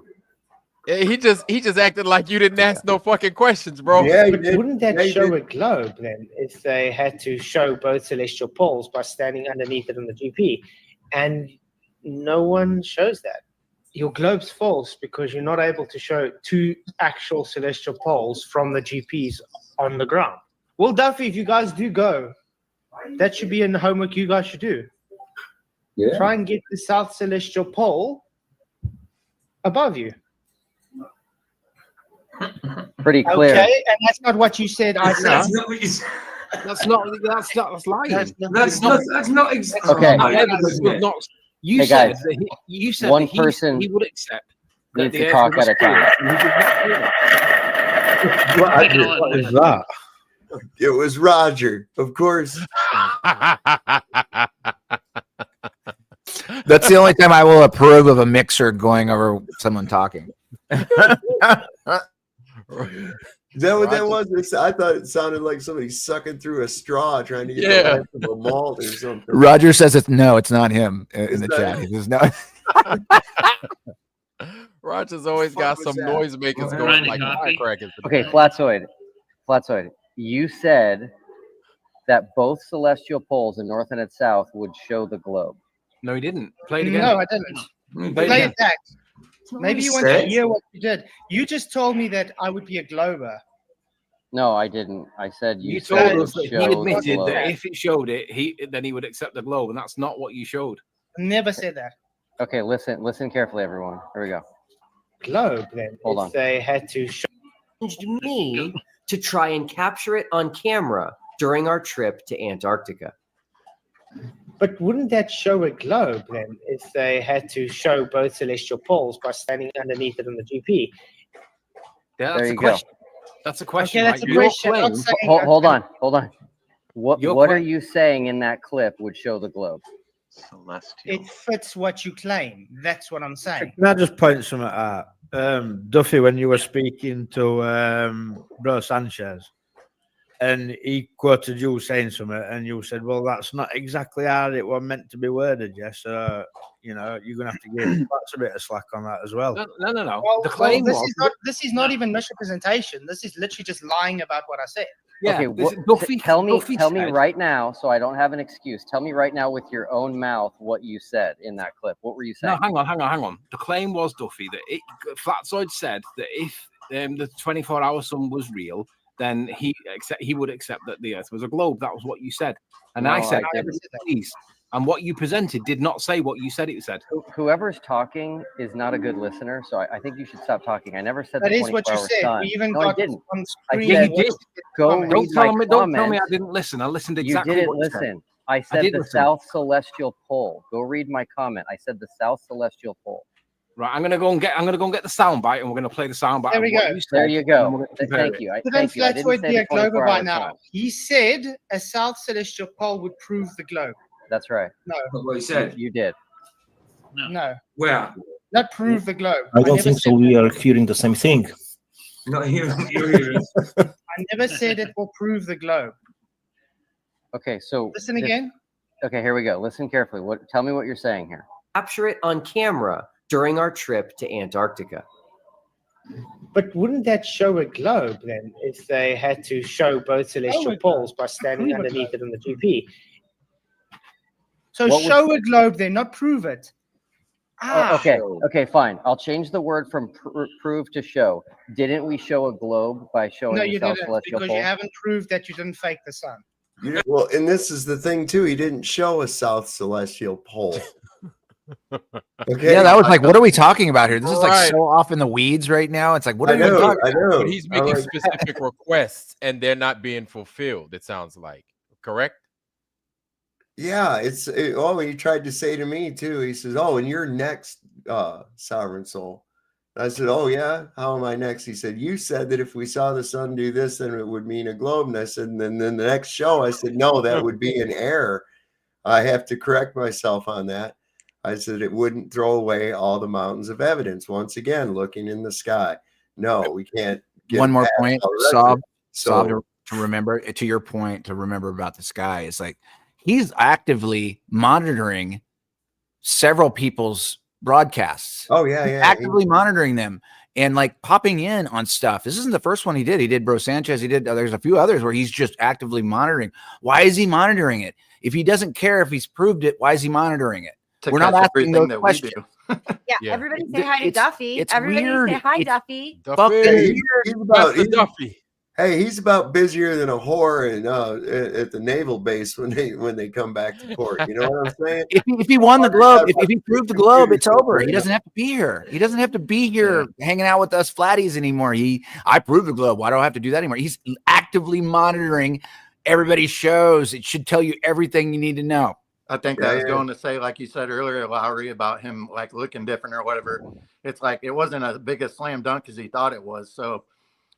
He just acted like you didn't ask no fucking questions, bro. Yeah, but wouldn't that show a globe then if they had to show both celestial poles by standing underneath it on the GP? And no one shows that. Your globe's false because you're not able to show 2 actual celestial poles from the GPs on the ground. Well, Duffy, if you guys do go, that should be in the homework you guys should do. Yeah. Try and get the South Celestial Pole above you. Pretty clear. Okay, and that's not what you said. I said. That's lying. That's not exactly. Okay. You said that you said one that person he would accept. Needs to talk at a time. What is that? It was Roger, of course. That's the only time I will approve of a mixer going over someone talking. Is that what that was? I thought it sounded like somebody sucking through a straw trying to get the length of a malt or something. Roger says it's not him in the chat. He says no. Roger's always got some noise makers going like firecrackers. Okay, Flatsoid. You said that both celestial poles in north and south would show the globe. No, he didn't. Play it again. No, I didn't. Play it back. Maybe you want to hear what you did. You just told me that I would be a glober. No, I didn't. I said you told us that he admitted that if it showed it, then he would accept the globe, and that's not what you showed. I never said that. Okay, listen carefully, everyone. Here we go. Globe, then. Hold on. They had to show me to try and capture it on camera during our trip to Antarctica. But wouldn't that show a globe then if they had to show both celestial poles by standing underneath it on the GP? Yeah, there you go. That's a question. Okay, that's a question. I'm not saying hold on. What are you saying in that clip would show the globe? Celestial. It fits what you claim. That's what I'm saying. Can I just point something out? Duffy, when you were speaking to Bro Sanchez, and he quoted you saying something, and you said, well, that's not exactly how it was meant to be worded, yes. So, you're going to have to give that's a bit of slack on that as well. No. Well, the claim this is not even misrepresentation. This is literally just lying about what I said. Yeah, okay, tell me right now, so I don't have an excuse. Tell me right now with your own mouth what you said in that clip. What were you saying? No, hang on. The claim was, Duffy, that Flatsoid said that if the 24-hour sun was real, then he would accept that the Earth was a globe. That was what you said. And I said, please. And what you presented did not say what you said it said. Whoever's talking is not a good listener, so I think you should stop talking. I never said that is what you said. I didn't. I did. Don't tell me I didn't listen. I listened exactly. You didn't listen. I said the South Celestial Pole. Go read my comment. I said the South Celestial Pole. Right, I'm gonna go and get the soundbite, and we're gonna play the soundbite. There we go. There you go. Thank you. Thank you. That's what be a globe by now. He said a South Celestial Pole would prove the globe. That's right. No. What he said. You did. No. Where? Not prove the globe. I don't think so. We are hearing the same thing. No, you're hearing. I never said it will prove the globe. Okay, so listen again. Okay, here we go. Listen carefully. Tell me what you're saying here. Capture it on camera during our trip to Antarctica. But wouldn't that show a globe then if they had to show both celestial poles by standing underneath it on the GP? So show a globe then, not prove it. Okay, fine. I'll change the word from prove to show. Didn't we show a globe by showing the South Celestial because Pole? you haven't proved that you didn't fake the sun. Well, and this is the thing too. He didn't show a South Celestial Pole. Okay. Yeah, that was like, what are we talking about here? This is like so off in the weeds right now. It's like, what are we talking about? But he's making specific requests and they're not being fulfilled, it sounds like. Correct? Yeah, he tried to say to me too. He says, "Oh, and you're next, Sovereign Soul." And I said, "Oh yeah, how am I next?" He said, "You said that if we saw the sun do this, then it would mean a globe." And I said, and then the next show, I said, "No, that would be an error. I have to correct myself on that." I said it wouldn't throw away all the mountains of evidence. Once again, looking in the sky. No, we can't. One more point, Sob to remember. To your point, to remember about the sky is like he's actively monitoring several people's broadcasts. Oh yeah, actively monitoring them and like popping in on stuff. This isn't the first one he did. He did Bro Sanchez. He did. There's a few others where he's just actively monitoring. Why is he monitoring it? If he doesn't care if he's proved it, why is he monitoring it? We're not asking those questions. Yeah, everybody say hi to Duffy. Everybody weird. say hi, Duffy. Duffy. Hey, he's about busier than a whore at the naval base when they come back to port. You know what I'm saying? If he won the globe, if he proved the globe, it's over. He doesn't have to be here. He doesn't have to be here hanging out with us flatties anymore. I proved the globe. Why do I have to do that anymore? He's actively monitoring everybody's shows. It should tell you everything you need to know. I think I was going to say, like you said earlier, Lowry, about him like looking different or whatever. It's like it wasn't as big a slam dunk as he thought it was. So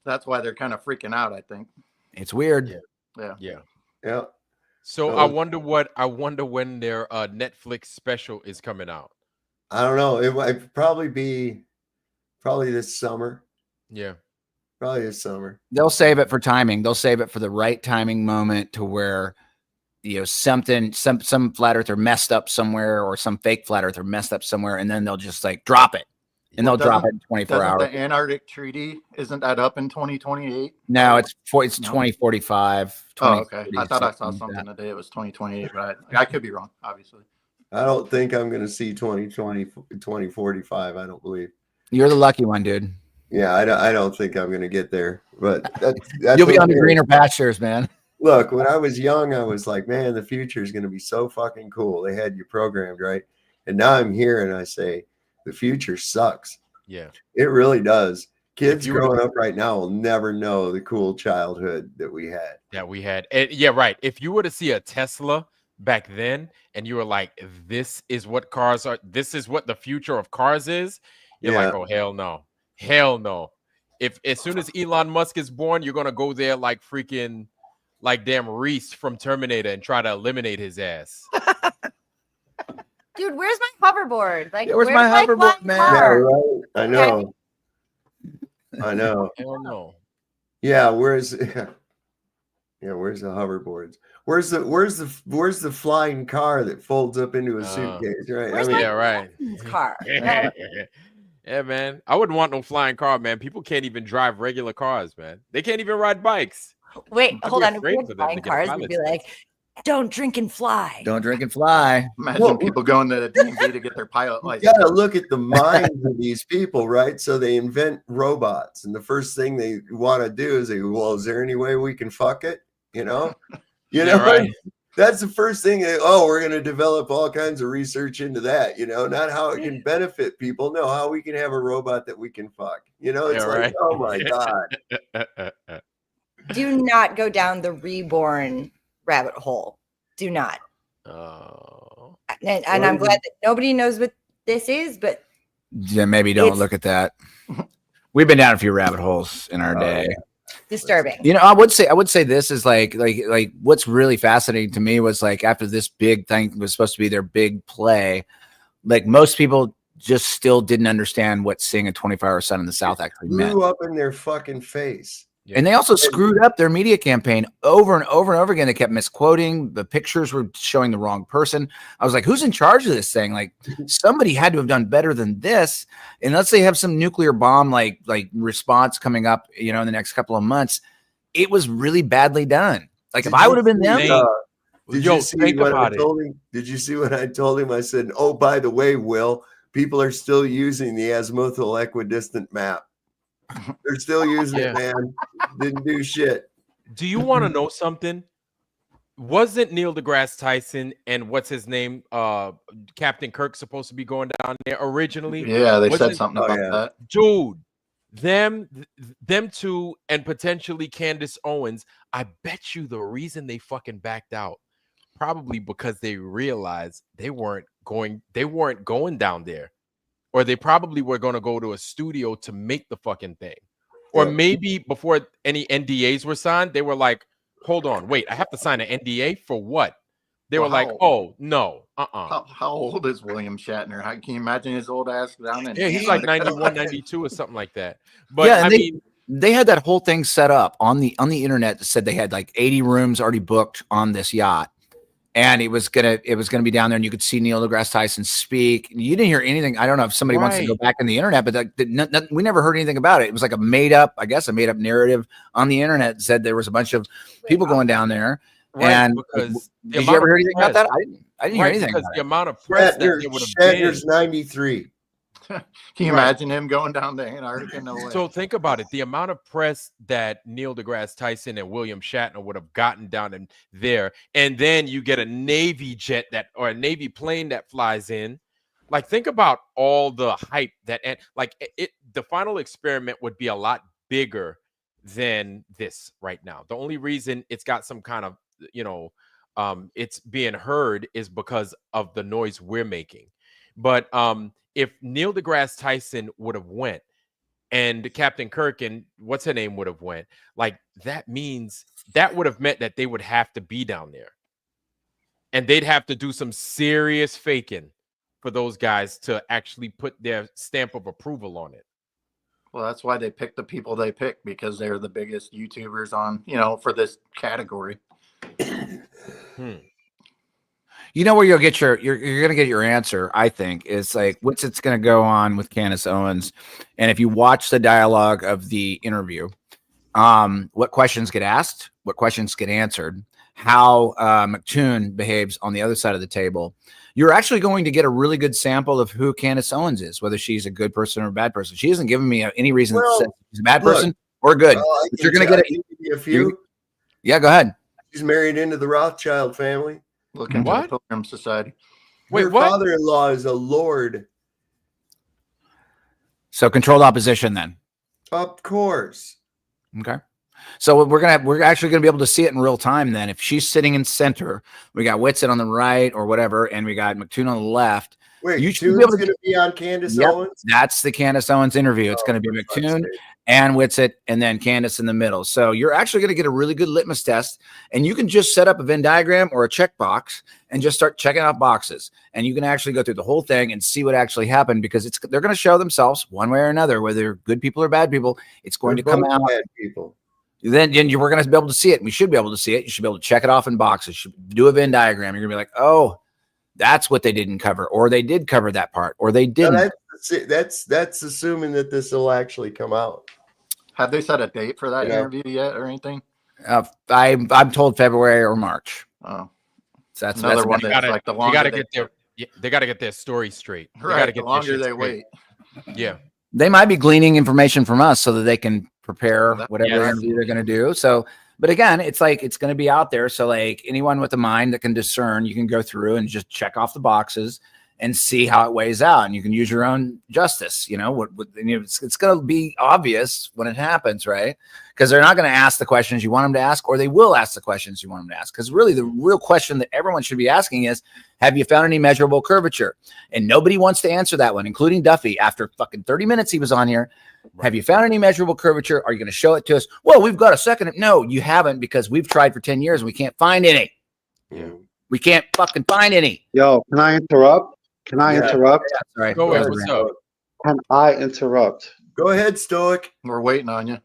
that's why they're kind of freaking out, I think. It's weird. Yeah. So I wonder when their Netflix special is coming out. I don't know. It might probably be this summer. Yeah. Probably this summer. They'll save it for timing. They'll save it for the right timing moment to where, some flat earther messed up somewhere, or some fake flat earther messed up somewhere, and then they'll just like drop it, and they'll drop it in 24 hours. The Antarctic Treaty, isn't that up in 2028? No, it's 2045. Oh, okay. I thought I saw something today. It was 2028, but I could be wrong, obviously. I don't think I'm going to see 2045. I don't believe. You're the lucky one, dude. Yeah, I don't think I'm going to get there, but that's you'll be on the greener pastures, man. Look, when I was young, I was like, man, the future is going to be so fucking cool. They had you programmed, right? And now I'm here and I say, the future sucks. Yeah. It really does. Kids growing up right now will never know the cool childhood that we had. And, yeah, right. If you were to see a Tesla back then and you were like, this is what cars are, this is what the future of cars is, you're like, oh, hell no. Hell no. If as soon as Elon Musk is born, you're going to go there like freaking like damn Reese from Terminator and try to eliminate his ass. Dude, where's my hoverboard? Like, where's my hoverboard, man? Yeah, right. I know. I know. Hell no. Yeah, where's the hoverboards? Where's the flying car that folds up into a suitcase? Right. Right. Car. Yeah, man. I wouldn't want no flying car, man. People can't even drive regular cars, man. They can't even ride bikes. Wait, hold on. If we had flying cars, we'd be like, don't drink and fly. Don't drink and fly. Imagine people going to the DMV to get their pilot license. You gotta look at the minds of these people, right? So they invent robots, and the first thing they want to do is well, is there any way we can fuck it? Right. That's the first thing. We're going to develop all kinds of research into that. Not how it can benefit people. No, how we can have a robot that we can fuck. It's like, oh my god. Do not go down the reborn rabbit hole. Do not. Oh. And I'm glad that nobody knows what this is, but yeah, maybe don't look at that. We've been down a few rabbit holes in our day. Disturbing. I would say this is like what's really fascinating to me was like after this big thing was supposed to be their big play, like most people just still didn't understand what seeing a 24-hour sun in the South actually meant. Blew up in their fucking face. And they also screwed up their media campaign over and over and over again. They kept misquoting. The pictures were showing the wrong person. I was like, who's in charge of this thing? Like somebody had to have done better than this. And let's say have some nuclear bomb like response coming up, in the next couple of months. It was really badly done. Like if I would have been them. Did you see what I told him? Did you see what I told him? I said, oh, by the way, Will, people are still using the azimuthal equidistant map. They're still using it, man. Didn't do shit. Do you want to know something? Wasn't Neil deGrasse Tyson and what's his name, Captain Kirk, supposed to be going down there originally? Yeah, they said something about that. Dude, them two, and potentially Candace Owens. I bet you the reason they fucking backed out, probably because they realized they weren't going down there. Or they probably were going to go to a studio to make the fucking thing. Or maybe before any NDAs were signed, they were like, hold on, wait, I have to sign an NDA for what? They were like, oh, no, How old is William Shatner? Can you imagine his old ass down there? Yeah, he's like 91, 92 or something like that. But yeah, they had that whole thing set up on the internet that said they had like 80 rooms already booked on this yacht. And it was gonna be down there, and you could see Neil deGrasse Tyson speak. You didn't hear anything. I don't know if somebody wants to go back in the internet, but we never heard anything about it. It was like a made up narrative on the internet that said there was a bunch of people going down there. Right, and because did you ever hear anything about that? I didn't hear anything. Because the amount of press that it would have been. Shatner's 93. Can you imagine him going down to Antarctica? No way. So think about it. The amount of press that Neil deGrasse Tyson and William Shatner would have gotten down in there. And then you get a Navy jet or a Navy plane that flies in. Like, think about all the hype the final experiment would be a lot bigger than this right now. The only reason it's got some kind of, it's being heard is because of the noise we're making. But, if Neil deGrasse Tyson would have went and Captain Kirk and what's her name would have went, like that would have meant that they would have to be down there. And they'd have to do some serious faking for those guys to actually put their stamp of approval on it. Well, that's why they pick the people they pick, because they're the biggest YouTubers on, you know, for this category. You know where you'll get you're gonna get your answer, I think, is like what's it's gonna go on with Candace Owens. And if you watch the dialogue of the interview, what questions get asked, what questions get answered, how McToon behaves on the other side of the table, you're actually going to get a really good sample of who Candace Owens is, whether she's a good person or a bad person. She hasn't given me any reason to say she's a bad person or good. But you're going to get a few. Yeah, go ahead. She's married into the Rothschild family. Look into the Pilgrim Society. Her father-in-law is a lord. So controlled opposition then. Of course. Okay. So we're actually gonna be able to see it in real time then. If she's sitting in center, we got Whitsitt on the right or whatever, and we got McToon on the left. Wait, you should be able to be on Candace Owens? That's the Candace Owens interview. It's going to be McToon and Whitsitt, and then Candace in the middle. So you're actually going to get a really good litmus test, and you can just set up a Venn diagram or a checkbox and just start checking out boxes. And you can actually go through the whole thing and see what actually happened, because they're going to show themselves one way or another, whether they're good people or bad people. It's going to come out. Bad people. Then we're going to be able to see it. We should be able to see it. You should be able to check it off in boxes. You should do a Venn diagram. You're going to be like, oh, that's what they didn't cover, or they did cover that part, or they didn't. No, that's assuming that this will actually come out. Have they set a date for that interview yet, or anything? I'm told February or March. Oh, so that's another one. That's like the longer they got to get their story straight. Right. They got to get the longer they wait. Yeah. They might be gleaning information from us so that they can prepare whatever interview they're going to do. So, but again, it's like, it's going to be out there. So like anyone with a mind that can discern, you can go through and just check off the boxes and see how it weighs out. And you can use your own justice, it's going to be obvious when it happens, right? Because they're not going to ask the questions you want them to ask, or they will ask the questions you want them to ask. Because really the real question that everyone should be asking is, have you found any measurable curvature? And nobody wants to answer that one, including Duffy. After fucking 30 minutes he was on here. Right. Have you found any measurable curvature? Are you going to show it to us? Well, we've got a second. No, you haven't, because we've tried for 10 years and we can't find any. Yeah. We can't fucking find any. Yo, can I interrupt? Can I interrupt? Yeah, sorry. Go ahead. What's up? Can I interrupt? Go ahead, Stoic. We're waiting on you.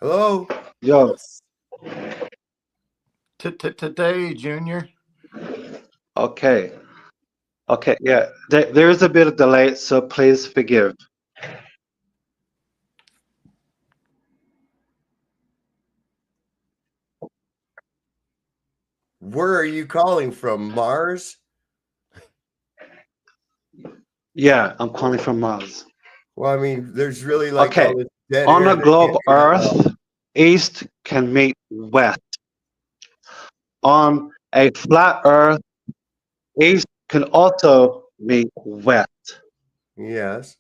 Hello. Yo. Today, Junior. Okay. Okay, yeah. There is a bit of delay, so please forgive. Where are you calling from? Mars? Yeah, I'm calling from Mars. Well, I mean, there's really like okay. all this dead On air a that globe can't Earth, east can meet west. On a flat Earth, east can also meet west. Yes.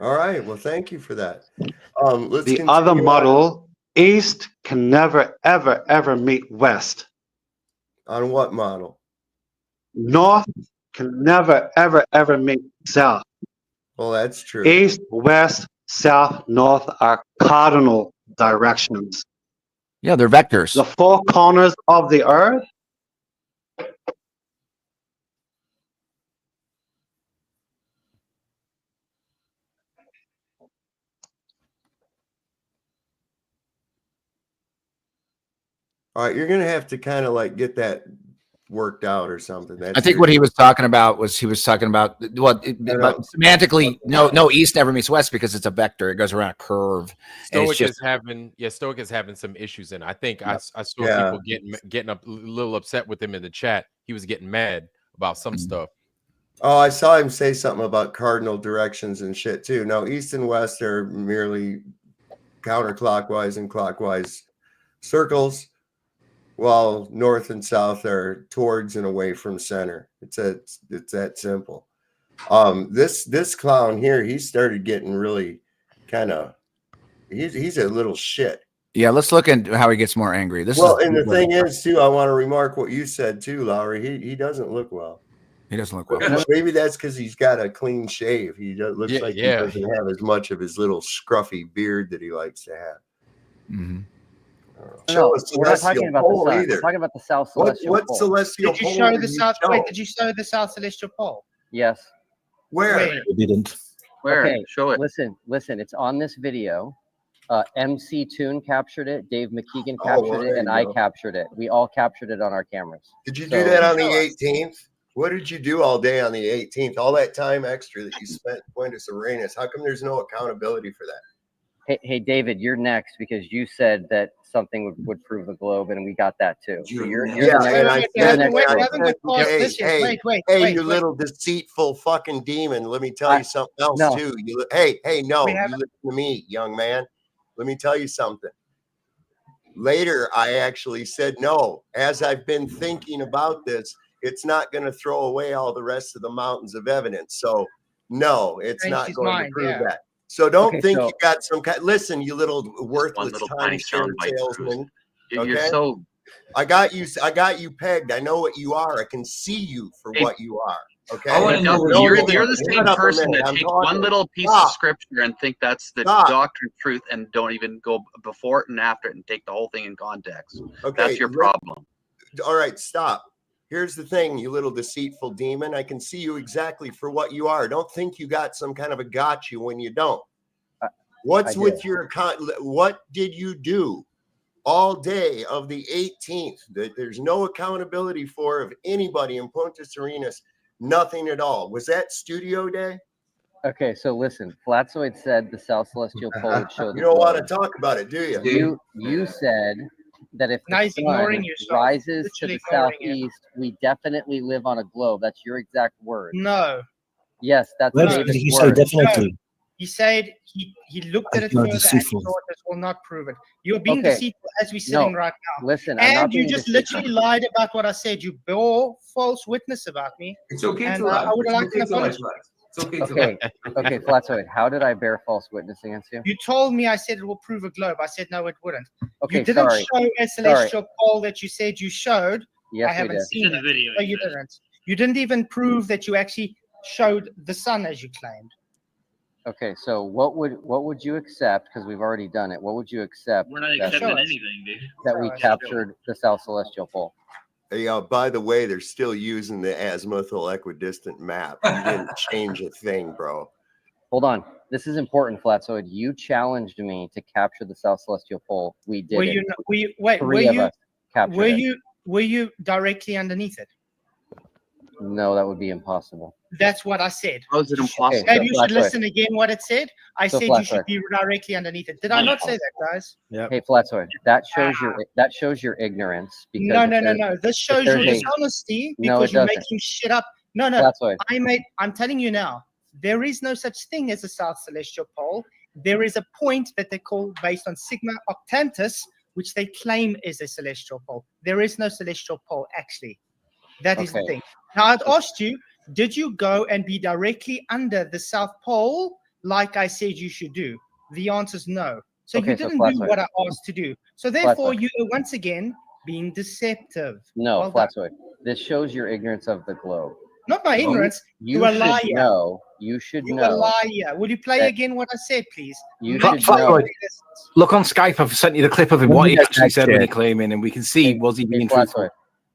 All right. Well, thank you for that. Let's the other model, east can never, ever, ever meet west. On what model? North can never, ever, ever meet south. Well, that's true. East, west, south, north are cardinal directions. Yeah, they're vectors. The four corners of the earth. All right, you're gonna have to kind of like get that worked out or something. I think what he was talking about was semantically, no, east never meets west because it's a vector. It goes around a curve. Stoic is having some issues, and I think I saw people getting a little upset with him in the chat. He was getting mad about some stuff. Oh, I saw him say something about cardinal directions and shit too. No, east and west are merely counterclockwise and clockwise circles, while north and south are towards and away from center. It's that simple. This clown here, he started getting really kind of he's a little shit. Yeah, let's look at how he gets more angry. And the thing is too, I want to remark what you said too, Lowry. He doesn't look well. He doesn't look well. Maybe that's because he's got a clean shave. He looks like he doesn't have as much of his little scruffy beard that he likes to have. Mm-hmm. Show a we're not talking celestial about pole the sun. either. We're talking about the South Celestial What Pole. celestial Did you pole show did the you South? show? Wait, did you show the South Celestial Pole? Yes. Where? You didn't. Where? Okay, Show it. Listen. It's on this video. MC Toon captured it. Dave McKeegan Oh, captured well, it, there and you I go. captured it. We all captured it on our cameras. Did you So- do that on the 18th? What did you do all day on the 18th? All that time extra that you spent going to Serenas. How come there's no accountability for that? Hey, David, you're next because you said that something would prove the globe, and we got that too. So you're Yeah, the next, and I you're the said, next one. hey, you little deceitful fucking demon. Let me tell you something else no. too. You listen to me, young man. Let me tell you something. Later, I actually said no. As I've been thinking about this, it's not going to throw away all the rest of the mountains of evidence. So, no, it's Changed not his going mind, to prove yeah. that. So don't Okay, think so- you got some kind. Listen, you little worthless little tiny timeshare soundbite, salesman. You're Okay? so. I got you pegged. I know what you are. I can see you for what you are. Okay. I want to know you're the same Shut up a person minute. that I'm takes talking. one little piece Stop. of scripture and think that's the Stop. doctrine of truth and don't even go before it and after it and take the whole thing in context. Okay, That's your problem. All right, stop. Here's the thing, you little deceitful demon. I can see you exactly for what you are. Don't think you got some kind of a gotcha when you don't. What's with your account? What did you do all day of the 18th that there's no accountability for of anybody in Punta Arenas? Nothing at all. Was that studio day? Okay, so listen. Flatzoid said the South Celestial Pole would show the You don't want to globe. talk about it, do you? You said that if Now the he's ignoring sun yourself. rises to the Literally ignoring you. southeast, we definitely live on a globe. That's your exact word. No. Yes, that's Where David's did he word. say definitely? He said he looked at it You are further and he deceitful. thought this will not prove it. You're being Okay. deceitful as we're sitting No, right now. listen, I'm not And you being just deceitful. literally lied about what I said. You bore false witness about me. It's okay and to lie. I would It's like okay an to lie, apology. Flax. It's okay to Okay, lie. okay, Flatzoid, how did I bear false witness against you? You told me I said it will prove a globe. I said no, it wouldn't. Okay, you didn't sorry. show a celestial pole that you said you showed. Yes, I we haven't did. seen It's in the it. video, No, it you says. didn't. You didn't even prove that you actually showed the sun as you claimed. Okay, so what would you accept? Because we've already done it. What would you accept? We're not that- accepting anything, dude. that we captured the South Celestial Pole. Hey, by the way, they're still using the azimuthal equidistant map. You didn't change a thing, bro. Hold on. This is important, Flatzoid. You challenged me to capture the South Celestial Pole. We did Were it. you? Wait. Three Were of you? us captured it. Were you directly underneath it? No, that would be impossible. That's what I said. How is it impossible? Maybe you should Flatfoot. listen again what it said. I So said you Flatfoot. should be directly underneath it. Did I not say that, guys? Hey, Flatzoid, that shows your ignorance. Because No, if no, no, there's- no. This if shows your there's a- dishonesty No, because it you're doesn't. making shit up. No, no. Flatzoid. I'm telling you now, there is no such thing as a South Celestial Pole. There is a point that they call based on Sigma Octantis, which they claim is a celestial pole. There is no celestial pole, actually. That is the Okay. thing. Now, I'd asked you, did you go and be directly under the South Pole like I said you should do? The answer is no. So Okay, you so didn't do Flatfoot. what I asked to do. So therefore, Flatfoot. you are once again being deceptive. No, Well done. Flatzoid. This shows your ignorance of the globe. Not my ignorance. You You're a should liar. know. You should You're a know. liar. Will you play that- again what I said, please? You Make should sure know. everybody listens. Look on Skype. I've sent you the clip of him. When What he he does actually that said when he shit. claiming, and we can see was he being truthful.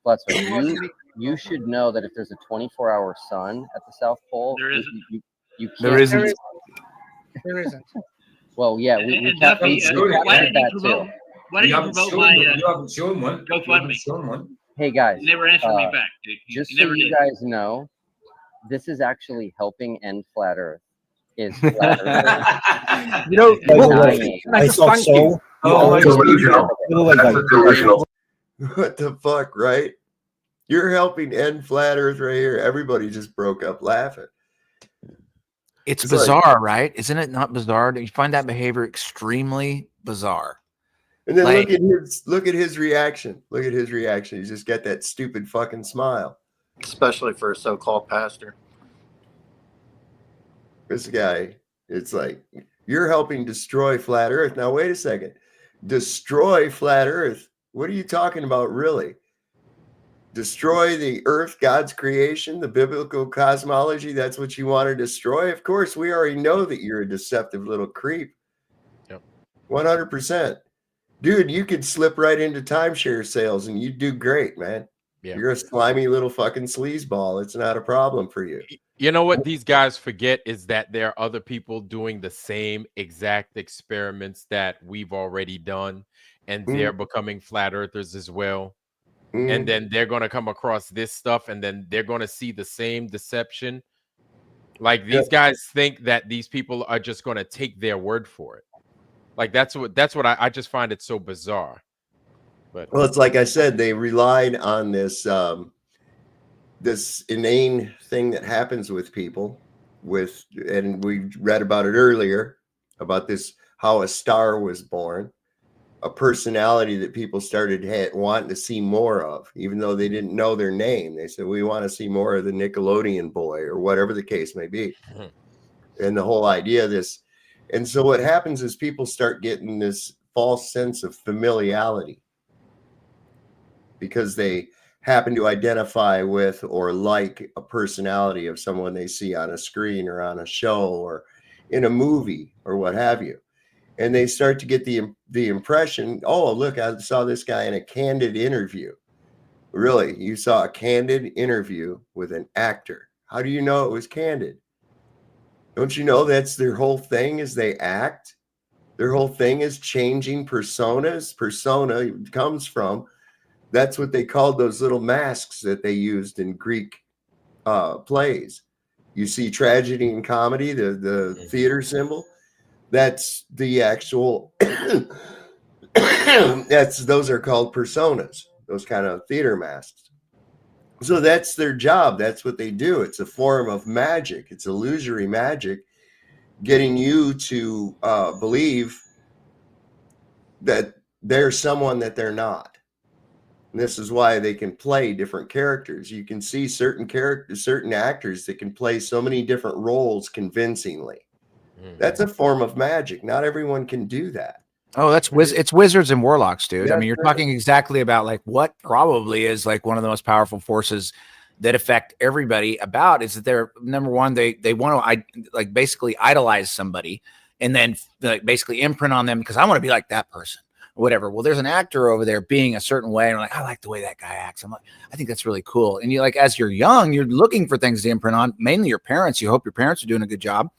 Flatzoid, you should know that if there's a 24-hour sun at the South Pole, There you isn't. can't. There isn't. There isn't. Well, yeah, we And captured Duffy, captured why did that you too. promote? Why did you promote my You haven't shown one. You GoFundMe? haven't shown one. Hey guys, You never answered me back, dude. Just You so never you did. guys know, this is actually helping end flat Earth. Is flat Earth. You know, Denying. can I just thank you? Oh my Delusional. What the fuck, right? You're helping end flat Earth right here. Everybody just broke up laughing. It's It's like- bizarre, right? Isn't it not bizarre? Do you find that behavior extremely bizarre? And then Like- look at his reaction. Look at his reaction. He's just got that stupid fucking smile. Especially for a so-called pastor. This guy, it's like you're helping destroy flat Earth. Now wait a second. Destroy flat Earth. What are you talking about, really? Destroy the Earth, God's creation, the biblical cosmology. That's what you want to destroy. Of course, we already know that you're a deceptive little creep. Yep. 100%. Dude, you could slip right into timeshare sales and you'd do great, man. Yeah. You're a slimy little fucking sleazeball. It's not a problem for you. You know what these guys forget is that there are other people doing the same exact experiments that we've already done, and they're becoming flat earthers as well. And then they're going to come across this stuff, and then they're going to see the same deception. Like these guys think that these people are just going to take their word for it. Like that's what I just find it so bizarre. But well, it's like I said, they relied on this this inane thing that happens with people and we read about it earlier about this, how a star was born, a personality that people started wanting to see more of, even though they didn't know their name. They said, we want to see more of the Nickelodeon boy or whatever the case may be. And the whole idea of this. And so what happens is people start getting this false sense of familiarity because they happen to identify with or like a personality of someone they see on a screen or on a show or in a movie or what have you. And they start to get the impression, oh, look, I saw this guy in a candid interview. Really? You saw a candid interview with an actor. How do you know it was candid? Don't you know that's their whole thing is they act? Their whole thing is changing personas. Persona comes from, that's what they called those little masks that they used in Greek plays. You see tragedy and comedy, the theater symbol. That's the actual those are called personas, those kind of theater masks. So that's their job. That's what they do. It's a form of magic. It's illusory magic, getting you to believe that they're someone that they're not. And this is why they can play different characters. You can see certain actors that can play so many different roles convincingly. That's a form of magic. Not everyone can do that. Oh, it's wizards and warlocks, dude. Yeah, I mean, you're talking exactly about like what probably is like one of the most powerful forces that affect everybody about is that they're number one, they want to like basically idolize somebody and then like basically imprint on them because I want to be like that person or whatever. Well, there's an actor over there being a certain way, and I'm like, I like the way that guy acts. I'm like, I think that's really cool. And you like, as you're young, you're looking for things to imprint on, mainly your parents. You hope your parents are doing a good job.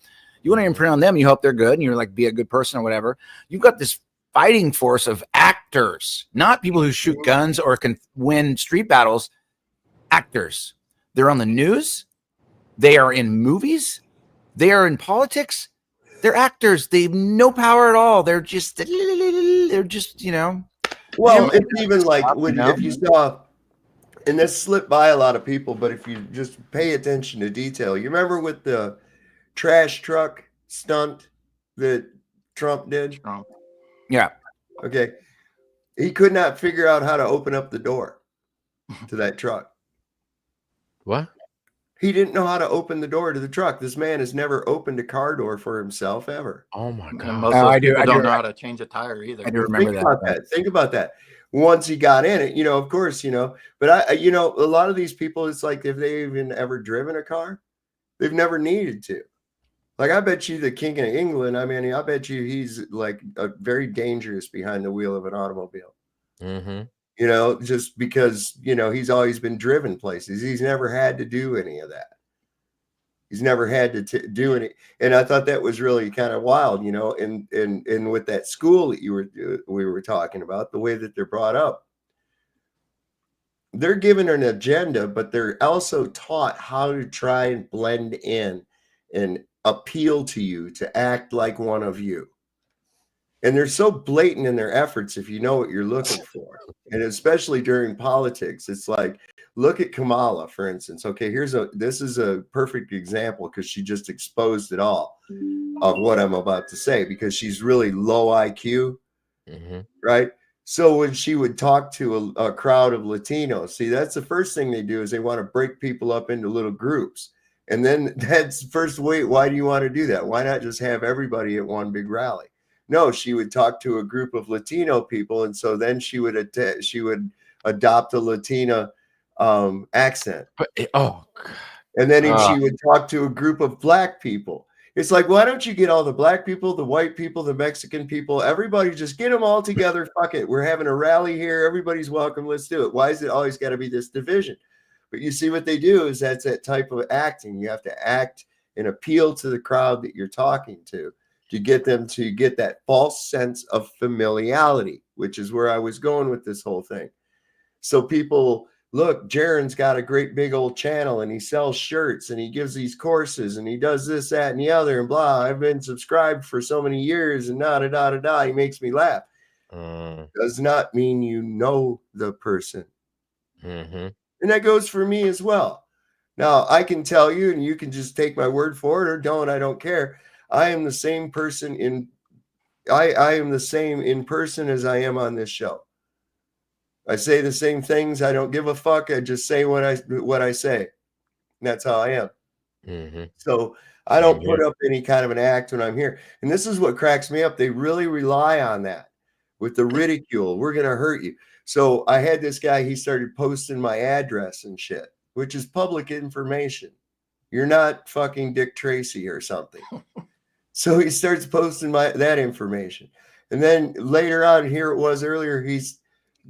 You want to imprint on them. You hope they're good, and you're like, be a good person or whatever. You've got this fighting force of actors, not people who shoot guns or can win street battles. Actors. They're on the news. They are in movies. They are in politics. They're actors. They have no power at all. They're just, you know. Well, it's even like if you saw, and this slipped by a lot of people, but if you just pay attention to detail, you remember with the trash truck stunt that Trump did? Yeah. Okay. He could not figure out how to open up the door to that truck. What? He didn't know how to open the door to the truck. This man has never opened a car door for himself ever. Oh my God. And most of those people don't know how to change a tire either. I do remember Think about that. Once he got in it, of course, but a lot of these people, it's like if they've even ever driven a car, they've never needed to. Like, I bet you the King of England, I mean, I bet you he's like very dangerous behind the wheel of an automobile. Just because, he's always been driven places. He's never had to do any of that. He's never had to do any. And I thought that was really kind of wild, and with that school that we were talking about, the way that they're brought up. They're given an agenda, but they're also taught how to try and blend in and appeal to you to act like one of you. And they're so blatant in their efforts if you know what you're looking for. And especially during politics, it's like, look at Kamala, for instance. Okay, this is a perfect example because she just exposed it all of what I'm about to say because she's really low IQ, right? So when she would talk to a crowd of Latinos, see, that's the first thing they do is they want to break people up into little groups. And then that's first, why do you want to do that? Why not just have everybody at one big rally? No, she would talk to a group of Latino people, and so then she would adopt a Latina accent. And then she would talk to a group of Black people, It's like, why don't you get all the black people, the white people, the Mexican people, everybody, just get them all together. Fuck it. We're having a rally here. Everybody's welcome. Let's do it. Why is it always got to be this division? But you see what they do is that's that type of acting. You have to act and appeal to the crowd that you're talking to get them to get that false sense of familiarity, which is where I was going with this whole thing. So people, look, Jaron's got a great big old channel and he sells shirts and he gives these courses and he does this, that, and the other and blah. I've been subscribed for so many years and da. He makes me laugh. Does not mean you know the person. And that goes for me as well. Now, I can tell you, and you can just take my word for it or don't. I don't care. I am the same person I am the same in person as I am on this show. I say the same things. I don't give a fuck. I just say what I say. And that's how I am. So I don't put up any kind of an act when I'm here. And this is what cracks me up. They really rely on that with the ridicule. We're going to hurt you. So I had this guy, he started posting my address and shit, which is public information. You're not fucking Dick Tracy or something. So he starts posting that information. And then later on, here it was earlier, he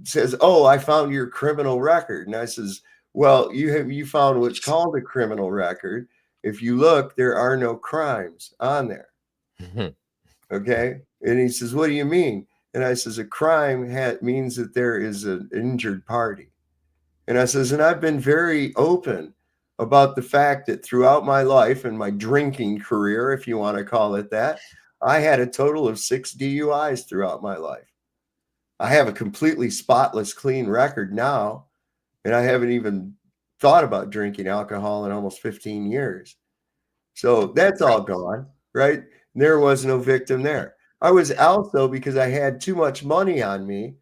says, oh, I found your criminal record. And I says, well, you found what's called a criminal record. If you look, there are no crimes on there. Okay. And he says, what do you mean? And I says, a crime means that there is an injured party. And I says, and I've been very open about the fact that throughout my life and my drinking career, if you want to call it that, I had a total of 6 DUIs throughout my life. I have a completely spotless, clean record now, and I haven't even thought about drinking alcohol in almost 15 years. So that's all gone, right? There was no victim there. I was also, because I had too much money on me,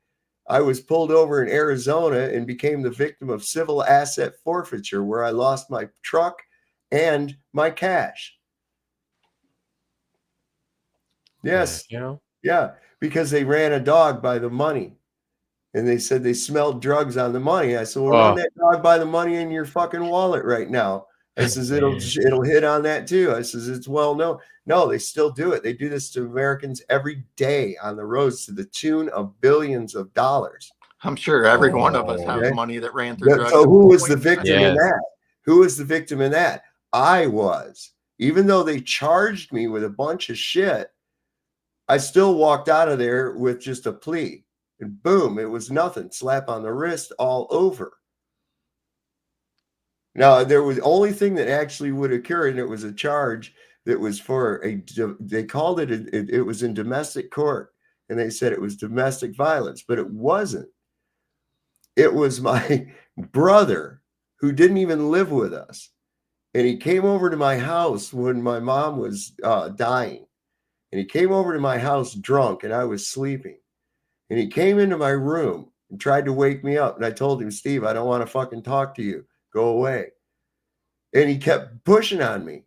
I was pulled over in Arizona and became the victim of civil asset forfeiture, where I lost my truck and my cash. Yes. Yeah. Because they ran a dog by the money. And they said they smelled drugs on the money. I said, well, run that dog by the money in your fucking wallet right now. I says, it'll hit on that too. I says, it's well known. No, they still do it. They do this to Americans every day on the roads to the tune of billions of dollars. I'm sure every one of us has money that ran through drugs. So who was the victim in that? Who was the victim in that? I was. Even though they charged me with a bunch of shit, I still walked out of there with just a plea. And boom, it was nothing. Slap on the wrist, all over. Now, there was the only thing that actually would occur, and it was a charge that was for they called it, it was in domestic court, and they said it was domestic violence, but it wasn't. It was my brother who didn't even live with us. And he came over to my house when my mom was dying. And he came over to my house drunk, and I was sleeping. And he came into my room and tried to wake me up. And I told him, Steve, I don't want to fucking talk to you. Go away. And he kept pushing on me.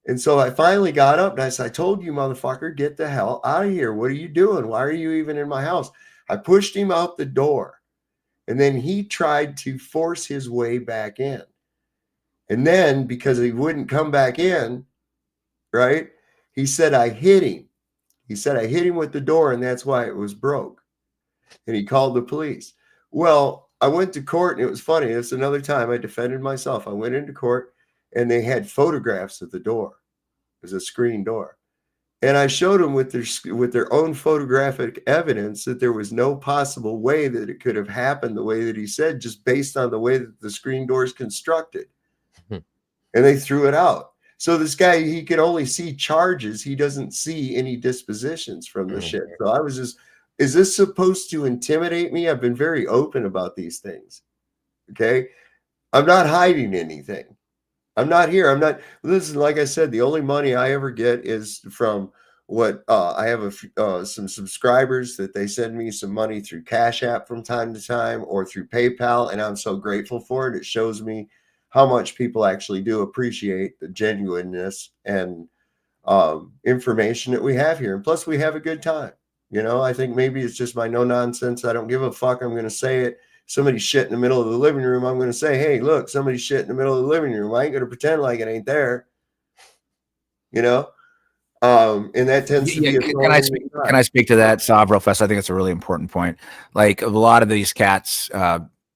And so I finally got up and I said, I told you, motherfucker, get the hell out of here. What are you doing? Why are you even in my house? I pushed him out the door. And then he tried to force his way back in. And then because he wouldn't come back in, right? He said, I hit him. He said, I hit him with the door and that's why it was broke. And he called the police. Well, I went to court and it was funny. It's another time I defended myself. I went into court and they had photographs of the door. It was a screen door. And I showed them with their own photographic evidence that there was no possible way that it could have happened the way that he said, just based on the way that the screen door is constructed. And they threw it out. So this guy, he can only see charges. He doesn't see any dispositions from the shit. So I was just, is this supposed to intimidate me? I've been very open about these things. Okay. I'm not hiding anything. I'm not here. I'm not, listen, like I said, the only money I ever get is from what I have some subscribers that they send me some money through Cash App from time to time or through PayPal. And I'm so grateful for it. It shows me how much people actually do appreciate the genuineness and information that we have here. And plus we have a good time. You know, I think maybe it's just my no nonsense. I don't give a fuck. I'm going to say it. Somebody shit in the middle of the living room. I'm going to say, hey, look, somebody shit in the middle of the living room. I ain't going to pretend like it ain't there. you know? And that tends to be a can I speak to that, Sav, real fast? I think it's a really important point. Like a lot of these cats,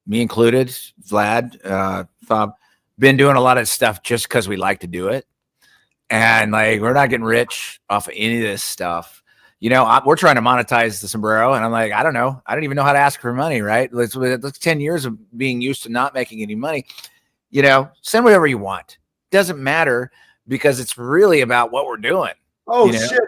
me included, Vlad, Bob, been doing a lot of stuff just because we like to do it. And like, we're not getting rich off of any of this stuff. You know, we're trying to monetize the sombrero, and I'm like, I don't know. I don't even know how to ask for money, right? It's 10 years of being used to not making any money. You know, send whatever you want. Doesn't matter, because it's really about what we're doing. Oh, you know? shit.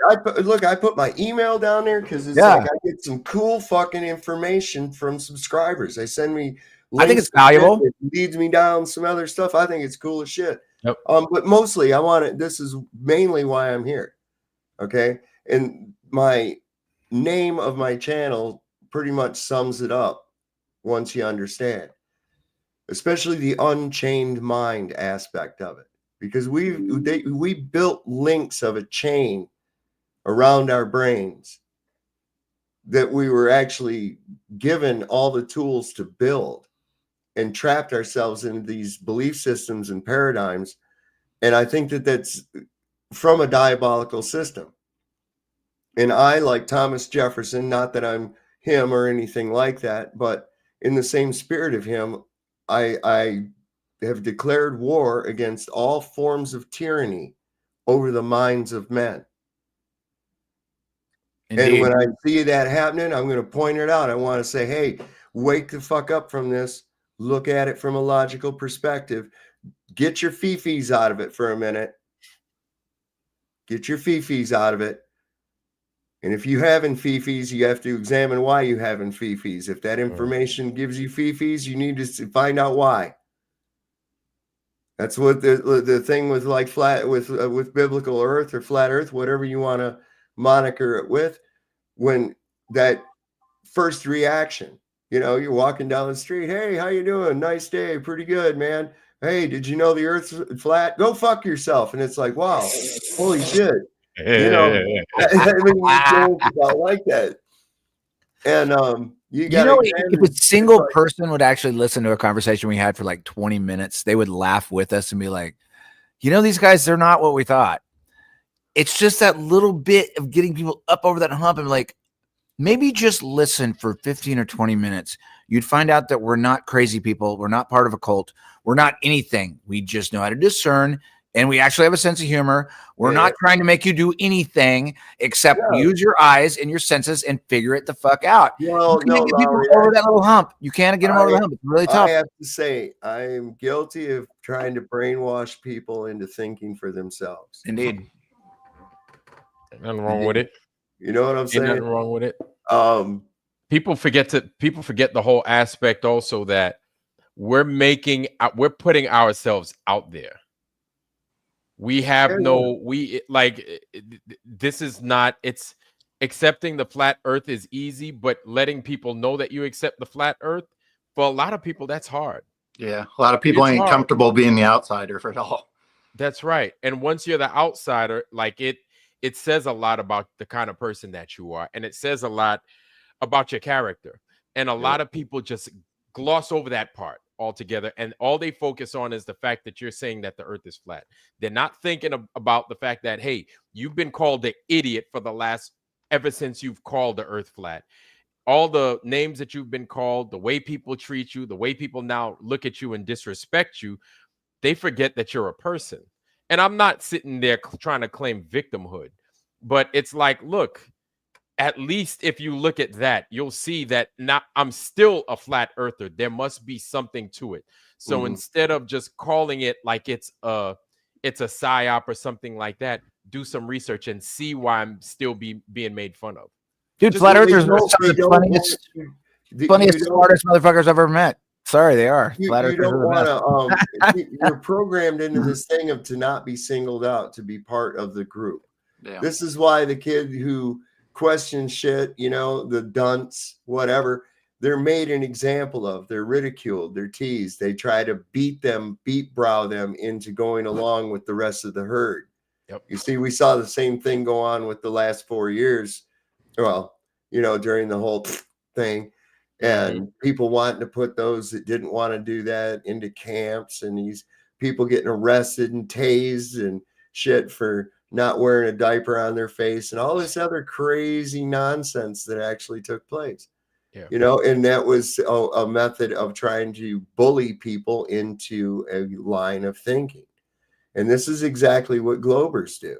I put my email down there because it's like I get some cool fucking information from subscribers. They send me links. I think it's valuable. It leads me down some other stuff. I think it's cool as shit. Yep. But mostly I want it. This is mainly why I'm here. Okay. And my name of my channel pretty much sums it up once you understand, especially the unchained mind aspect of it. Because we built links of a chain around our brains that we were actually given all the tools to build, and trapped ourselves in these belief systems and paradigms. And I think that that's from a diabolical system. And I, like Thomas Jefferson, not that I'm him or anything like that, but in the same spirit of him, I have declared war against all forms of tyranny over the minds of men. Indeed. And when I see that happening, I'm going to point it out. I want to say, hey, wake the fuck up from this. Look at it from a logical perspective. Get your fifis out of it for a minute. Get your fifis out of it. And if you having fifis, you have to examine why you having fifis. If that information gives you fifis, you need to find out why. That's what the thing with like flat with biblical earth or flat earth, whatever you want to moniker it with, when that first reaction, you know, you're walking down the street, hey, how you doing? Nice day, pretty good, man. Hey, did you know the earth's flat? Go fuck yourself. And it's like, wow, holy shit. You know, I mean, it's about like that. And you know, if a single person would actually listen to a conversation we had for like 20 minutes, they would laugh with us and be like, you know, these guys, they're not what we thought. It's just that little bit of getting people up over that hump and like, maybe just listen for 15 or 20 minutes. You'd find out that we're not crazy people. We're not part of a cult. We're not anything. We just know how to discern, and we actually have a sense of humor. We're not trying to make you do anything except use your eyes and your senses and figure it the fuck out. Well, you can't get people over that little hump. You can't get them over the hump. It's really tough. I have to say, I am guilty of trying to brainwash people into thinking for themselves. Indeed. Nothing wrong with it. You know what I'm saying? Nothing wrong with it. People forget the whole aspect also that we're putting ourselves out there. We have this is not, it's accepting the flat earth is easy, but letting people know that you accept the flat earth, for a lot of people, that's hard. Yeah. A lot of people ain't comfortable being the outsider for it all. That's right. And once you're the outsider, like it says a lot about the kind of person that you are. And it says a lot about your character. And a lot of people just gloss over that part altogether. And all they focus on is the fact that you're saying that the earth is flat. They're not thinking about the fact that, hey, you've been called the idiot for ever since you've called the earth flat. All the names that you've been called, the way people treat you, the way people now look at you and disrespect you, they forget that you're a person. And I'm not sitting there trying to claim victimhood, but it's like, look, at least if you look at that, you'll see that I'm still a flat earther. There must be something to it. So instead of just calling it like it's a psyop or something like that, do some research and see why I'm still being made fun of. Dude, flat earthers are some of the funniest, smartest motherfuckers I've ever met. Sorry, they are. You don't want to. You're programmed into this thing of to not be singled out, to be part of the group. Yeah. This is why the kid who questions shit, you know, the dunce, whatever, they're made an example of. They're ridiculed. They're teased. They try to beat brow them into going along with the rest of the herd. Yep. You see, we saw the same thing go on with the last 4 years. Well, you know, during the whole thing. And people wanting to put those that didn't want to do that into camps, and these people getting arrested and tased and shit for not wearing a diaper on their face, and all this other crazy nonsense that actually took place. Yeah. You know, and that was a method of trying to bully people into a line of thinking. And this is exactly what Globers do.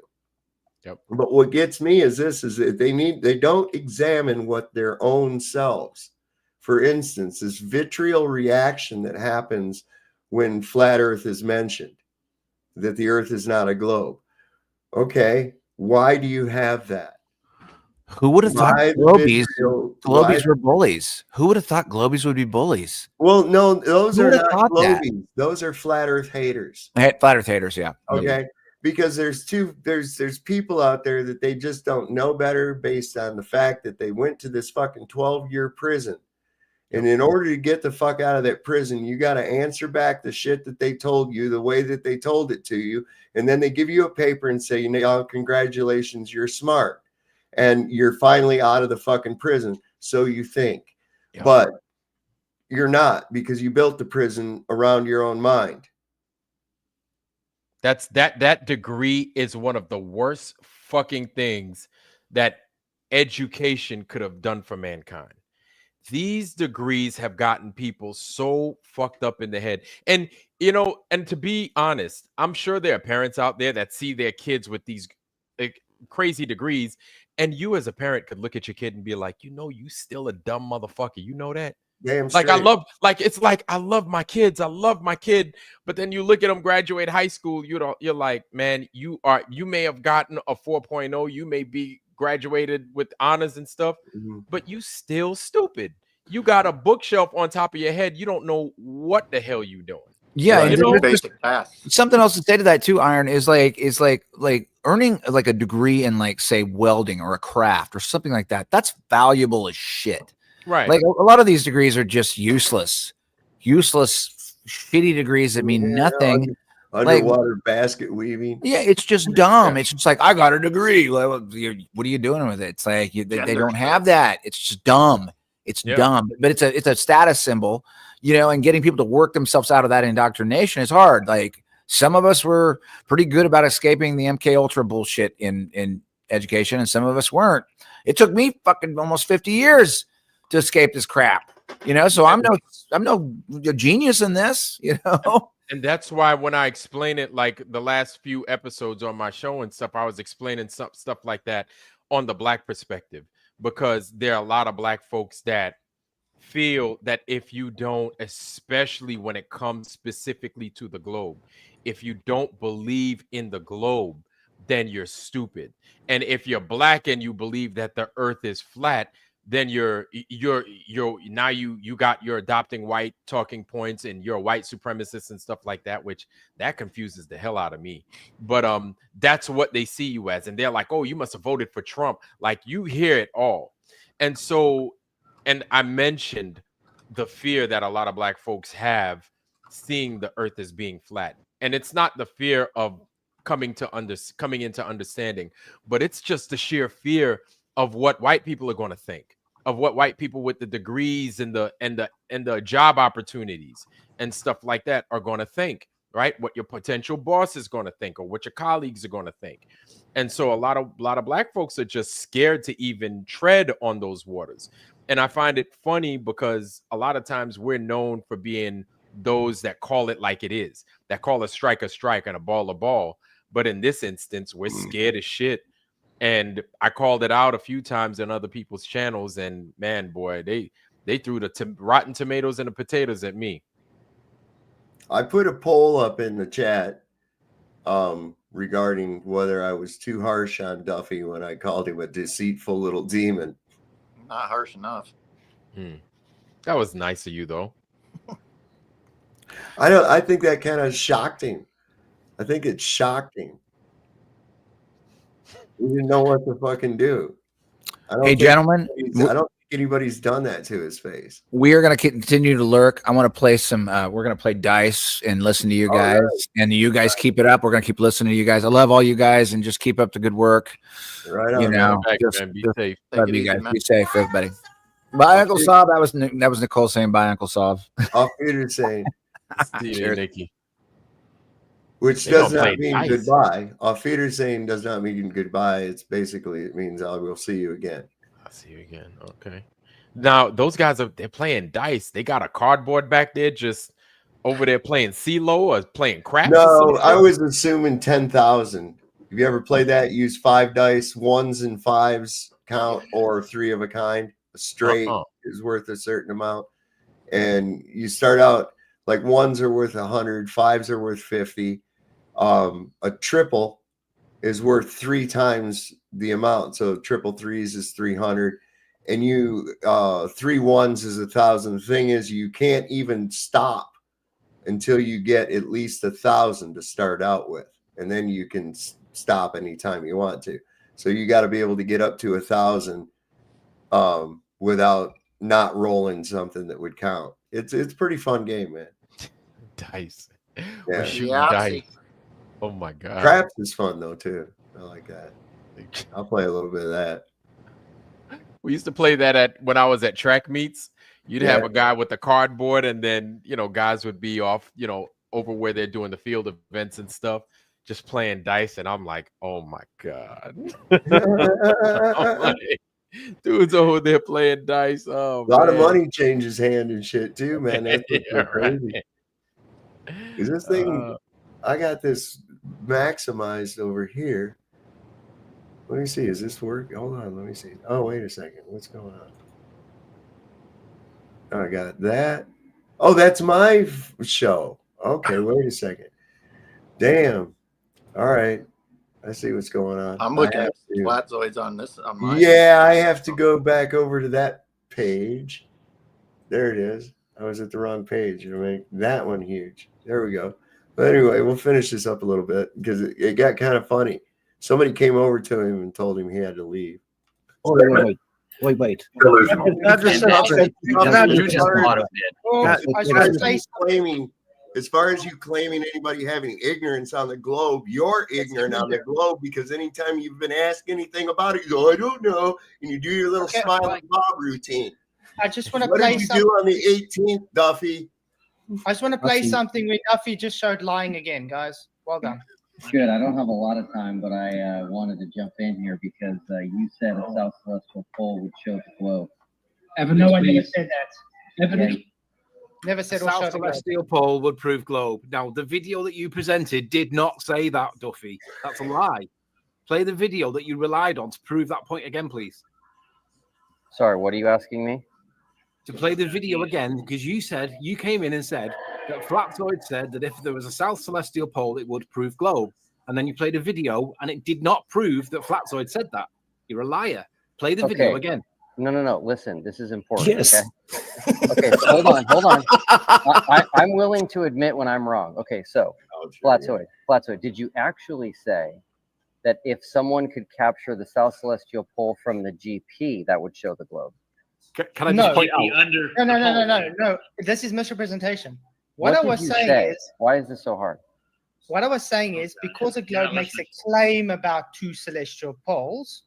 Yep. But what gets me is this, is that they don't examine what their own selves. For instance, this vitriol reaction that happens when flat earth is mentioned, that the earth is not a globe. Okay, why do you have that? Who would have thought globies were bullies? Who would have thought globies would be bullies? Well, no, those are not globies. Those are flat earth haters. Flat earth haters, yeah. Okay. Because there's people out there that they just don't know better based on the fact that they went to this fucking 12-year prison. And in order to get the fuck out of that prison, you got to answer back the shit that they told you the way that they told it to you. And then they give you a paper and say, oh, congratulations, you're smart. And you're finally out of the fucking prison. So you think. Yep. But you're not, because you built the prison around your own mind. That degree is one of the worst fucking things that education could have done for mankind. These degrees have gotten people so fucked up in the head. And, you know, and to be honest, I'm sure there are parents out there that see their kids with these crazy degrees. And you as a parent could look at your kid and be like, you know, you still a dumb motherfucker. You know that? Damn like straight. I love my kids. I love my kid. But then you look at them graduate high school, you're like, man, you may have gotten a 4.0. You may be graduated with honors and stuff, but you still stupid. You got a bookshelf on top of your head. You don't know what the hell you doing. Yeah, right? and basic something else to say to that too, Iron, is like earning like a degree in, like, say, welding or a craft or something like that. That's valuable as shit. Right. Like a lot of these degrees are just useless, shitty degrees that mean nothing. Underwater basket weaving. Yeah, it's just dumb. It's just like, I got a degree. What are you doing with it? It's like they don't have that. It's just dumb. It's dumb, but it's a status symbol, you know. And getting people to work themselves out of that indoctrination is hard. Like, some of us were pretty good about escaping the MK Ultra bullshit in education, and some of us weren't. It took me fucking almost 50 years to escape this crap, you know. So I'm no genius in this, you know. And that's why when I explain it, like the last few episodes on my show and stuff, I was explaining some stuff like that on the Black perspective, because there are a lot of Black folks that feel that if you don't, especially when it comes specifically to the globe, if you don't believe in the globe, then you're stupid. And if you're Black and you believe that the earth is flat, then you're now you got your adopting white talking points and you're a white supremacist and stuff like that, which that confuses the hell out of me. But that's what they see you as, and they're like, oh, you must have voted for Trump. Like, you hear it all. And so, and I mentioned the fear that a lot of Black folks have seeing the earth as being flat, and it's not the fear of coming into understanding, but it's just the sheer fear of what white people are going to think, of what white people with the degrees and the job opportunities and stuff like that are going to think, right? What your potential boss is going to think, or what your colleagues are going to think. And so a lot of Black folks are just scared to even tread on those waters. And I find it funny because a lot of times we're known for being those that call it like it is, that call a strike and a ball. But in this instance, we're scared as shit. And I called it out a few times on other people's channels, and man, boy, they threw the rotten tomatoes and the potatoes at me. I put a poll up in the chat regarding whether I was too harsh on Duffy when I called him a deceitful little demon. Not harsh enough. That was nice of you, though. I think that kind of shocked him. I think it shocked him. He didn't know what to fucking do. Hey, gentlemen, I don't think anybody's done that to his face. We are going to continue to lurk. I want to play some. We're going to play dice and listen to you guys, and you guys keep it up. We're going to keep listening to you guys. I love all you guys, and just keep up the good work. Right on, you know, man. Be safe. Love you guys. Be safe, everybody. Bye, Uncle Saab. That was Nicole saying bye, Uncle Saab. Auf Wiedersehen. See you, Nikki. Which does not mean goodbye. Auf Wiedersehen does not mean goodbye. It's basically, it means I will see you again. I'll see you again. Okay. Now, those guys, they're playing dice. They got a cardboard back there just over there playing CeeLo or playing craps. No, I was assuming 10,000. Have you ever played that? Use 5 dice, 1s and 5s count, or 3 of a kind. A straight is worth a certain amount. And you start out like 1s are worth 100, 5s are worth 50. A triple is worth 3 times the amount. So triple 3s is 300. And you 3 1s is 1,000. The thing is, you can't even stop until you get at least 1,000 to start out with, and then you can stop anytime you want to. So you got to be able to get up to 1,000 without not rolling something that would count. It's a pretty fun game, man. Dice. Yeah. We're shooting dice. Oh my god. Craps is fun though too. I like that. I'll play a little bit of that. We used to play that when I was at track meets. You'd have a guy with the cardboard, and then guys would be off, over where they're doing the field events and stuff, just playing dice. And I'm like, oh my god, dudes over there playing dice. Oh, a lot of money changes hand and shit too, man. That's what's so crazy. Is this thing? I got this maximized over here. Let me see. Is this work? Hold on. Let me see. Oh, wait a second. What's going on? I got that. Oh, that's my show. Okay, wait a second. Damn. All right. I see what's going on. I'm looking at Flatzoids on this. On mine. Yeah, I have to go back over to that page. There it is. I was at the wrong page. You make that one huge. There we go. But anyway, we'll finish this up a little bit because it got kind of funny. Somebody came over to him and told him he had to leave. Oh, wait. As far as you claiming anybody having ignorance on the globe, you're ignorant on the globe because anytime you've been asked anything about it, you go, I don't know, and you do your little smiling Bob routine. I just want to what play did you something. do on the 18th, Duffy? I just want to play something where Duffy just showed lying again, guys. Well done. Good. I don't have a lot of time, but I wanted to jump in here because you said a South Celestial Pole would show the globe. No, I never said that. Evidence. Never said the South Celestial Pole would prove globe. Now, the video that you presented did not say that, Duffy. That's a lie. Play the video that you relied on to prove that point again, please. Sorry, what are you asking me? To play the video again, because you came in and said that Flatzoid said that if there was a South Celestial Pole, it would prove globe. And then you played a video and it did not prove that Flatzoid said that. You're a liar. Play the video again. No. Listen, this is important. Yes. Okay, hold on. I'm willing to admit when I'm wrong. Okay, so Flatzoid, did you actually say that if someone could capture the South Celestial Pole from the GP, that would show the globe? Can I just point out? No. This is misrepresentation. What I was saying is, why is this so hard? What I was saying is because a globe makes a claim about 2 celestial poles,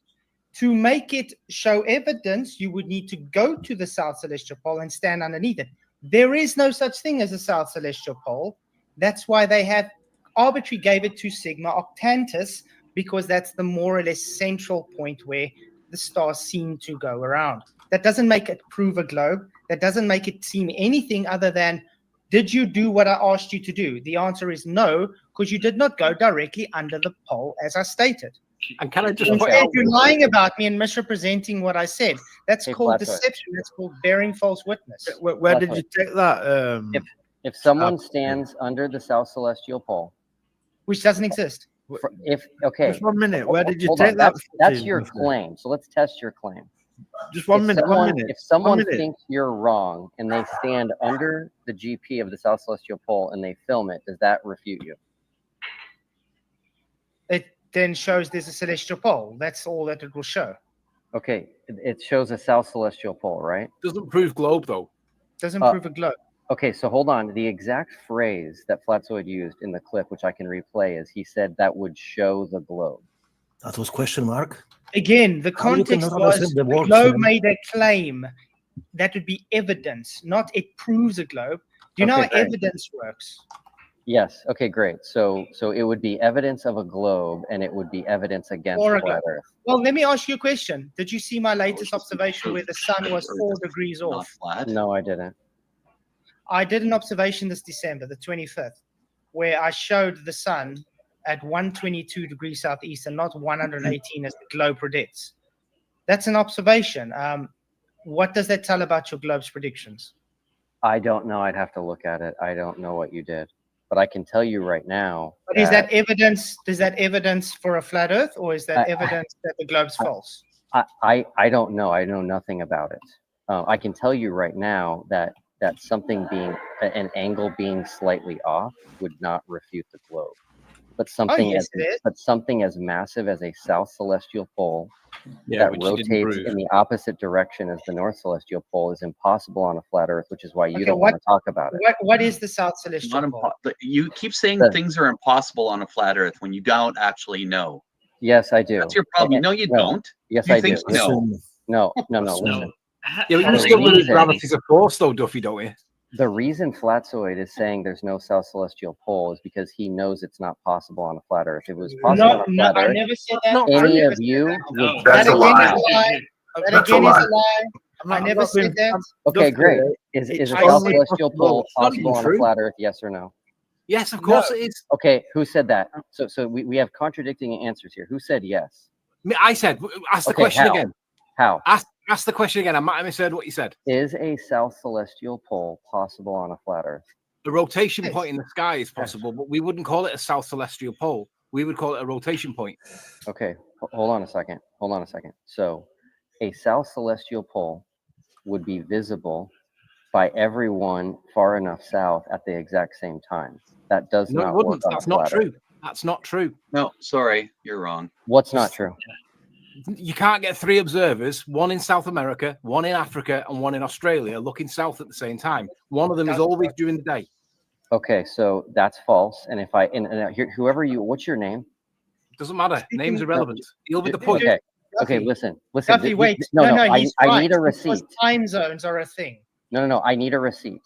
to make it show evidence, you would need to go to the South Celestial Pole and stand underneath it. There is no such thing as a South Celestial Pole. That's why they have arbitrarily gave it to Sigma Octantis, because that's the more or less central point where the stars seem to go around. That doesn't make it prove a globe. That doesn't make it seem anything other than, did you do what I asked you to do? The answer is no, because you did not go directly under the pole, as I stated. And can I just point out, you're lying about me and misrepresenting what I said. That's called deception. That's called bearing false witness. Where did you take that? If someone stands under the South Celestial Pole, which doesn't exist. Just 1 minute. Where did you take that? That's your claim. So let's test your claim. Just 1 minute. 1 minute. If someone thinks you're wrong and they stand under the GP of the South Celestial Pole and they film it, does that refute you? It then shows there's a celestial pole. That's all that it will show. Okay, it shows a South Celestial Pole, right? Doesn't prove globe, though. Doesn't prove a globe. Okay, so hold on. The exact phrase that Flatzoid used in the clip, which I can replay, is he said that would show the globe. That was question mark. Again, the context was the globe made a claim. That would be evidence, not it proves a globe. Do you know how evidence works? Yes. Okay, great. So it would be evidence of a globe, and it would be evidence against Or a flat globe. Earth. Well, let me ask you a question. Did you see my latest observation where the sun was 4 degrees off? No, I didn't. I did an observation this December, the 25th, where I showed the sun at 122 degrees southeast and not 118 as the globe predicts. That's an observation. What does that tell about your globe's predictions? I don't know. I'd have to look at it. I don't know what you did, but I can tell you right now. But is that evidence? Is that evidence for a flat Earth, or is that evidence that the globe's false? I don't know. I know nothing about it. I can tell you right now that something being an angle being slightly off would not refute the globe. But something something as massive as a south celestial pole that rotates in the opposite direction as the north celestial pole is impossible on a flat Earth, which is why you don't want to talk about it. What is the south celestial pole? You keep saying things are impossible on a flat Earth when you don't actually know. Yes, I do. That's your problem. No, you don't. Yes, you I think do. No. Listen. Yeah, but you still believe gravity's a force, though, Duffy, don't you? The reason Flatzoid is saying there's no south celestial pole is because he knows it's not possible on a flat Earth. If it was possible on a flat Earth, I never said that. any of you would. That again is a lie. That again is a lie. I never said that. Okay, great. Is a south celestial pole possible on a flat Earth? Yes or no? Yes, of course it is. Okay, who said that? So we have contradicting answers here. Who said yes? I said, ask the question again. How? Ask the question again. I might have misheard what you said. Is a south celestial pole possible on a flat Earth? A rotation point in the sky is possible, but we wouldn't call it a south celestial pole. We would call it a rotation point. Okay, hold on a second. So a south celestial pole would be visible by everyone far enough south at the exact same time. That does not work. That's not true. That's not true. No, sorry, you're wrong. What's not true? You can't get 3 observers, one in South America, one in Africa, and one in Australia, looking south at the same time. One of them is always during the day. Okay, so that's false. And if whoever you, what's your name? Doesn't matter. Name's irrelevant. You'll be the point. Okay, listen. Duffy, wait. No, I need a because receipt. Time zones are a thing. No, I need a receipt.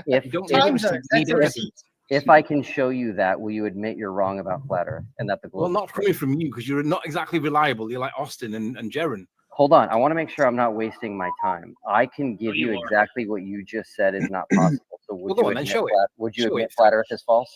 Time zones, that's a receipt. If I can show you that, will you admit you're wrong about flat Earth and that the globe? Well, not coming from you because you're not exactly reliable. You're like Austin and Jaron. Hold on. I want to make sure I'm not wasting my time. I can give you exactly what you just said is not possible. So would you admit flat Earth is false?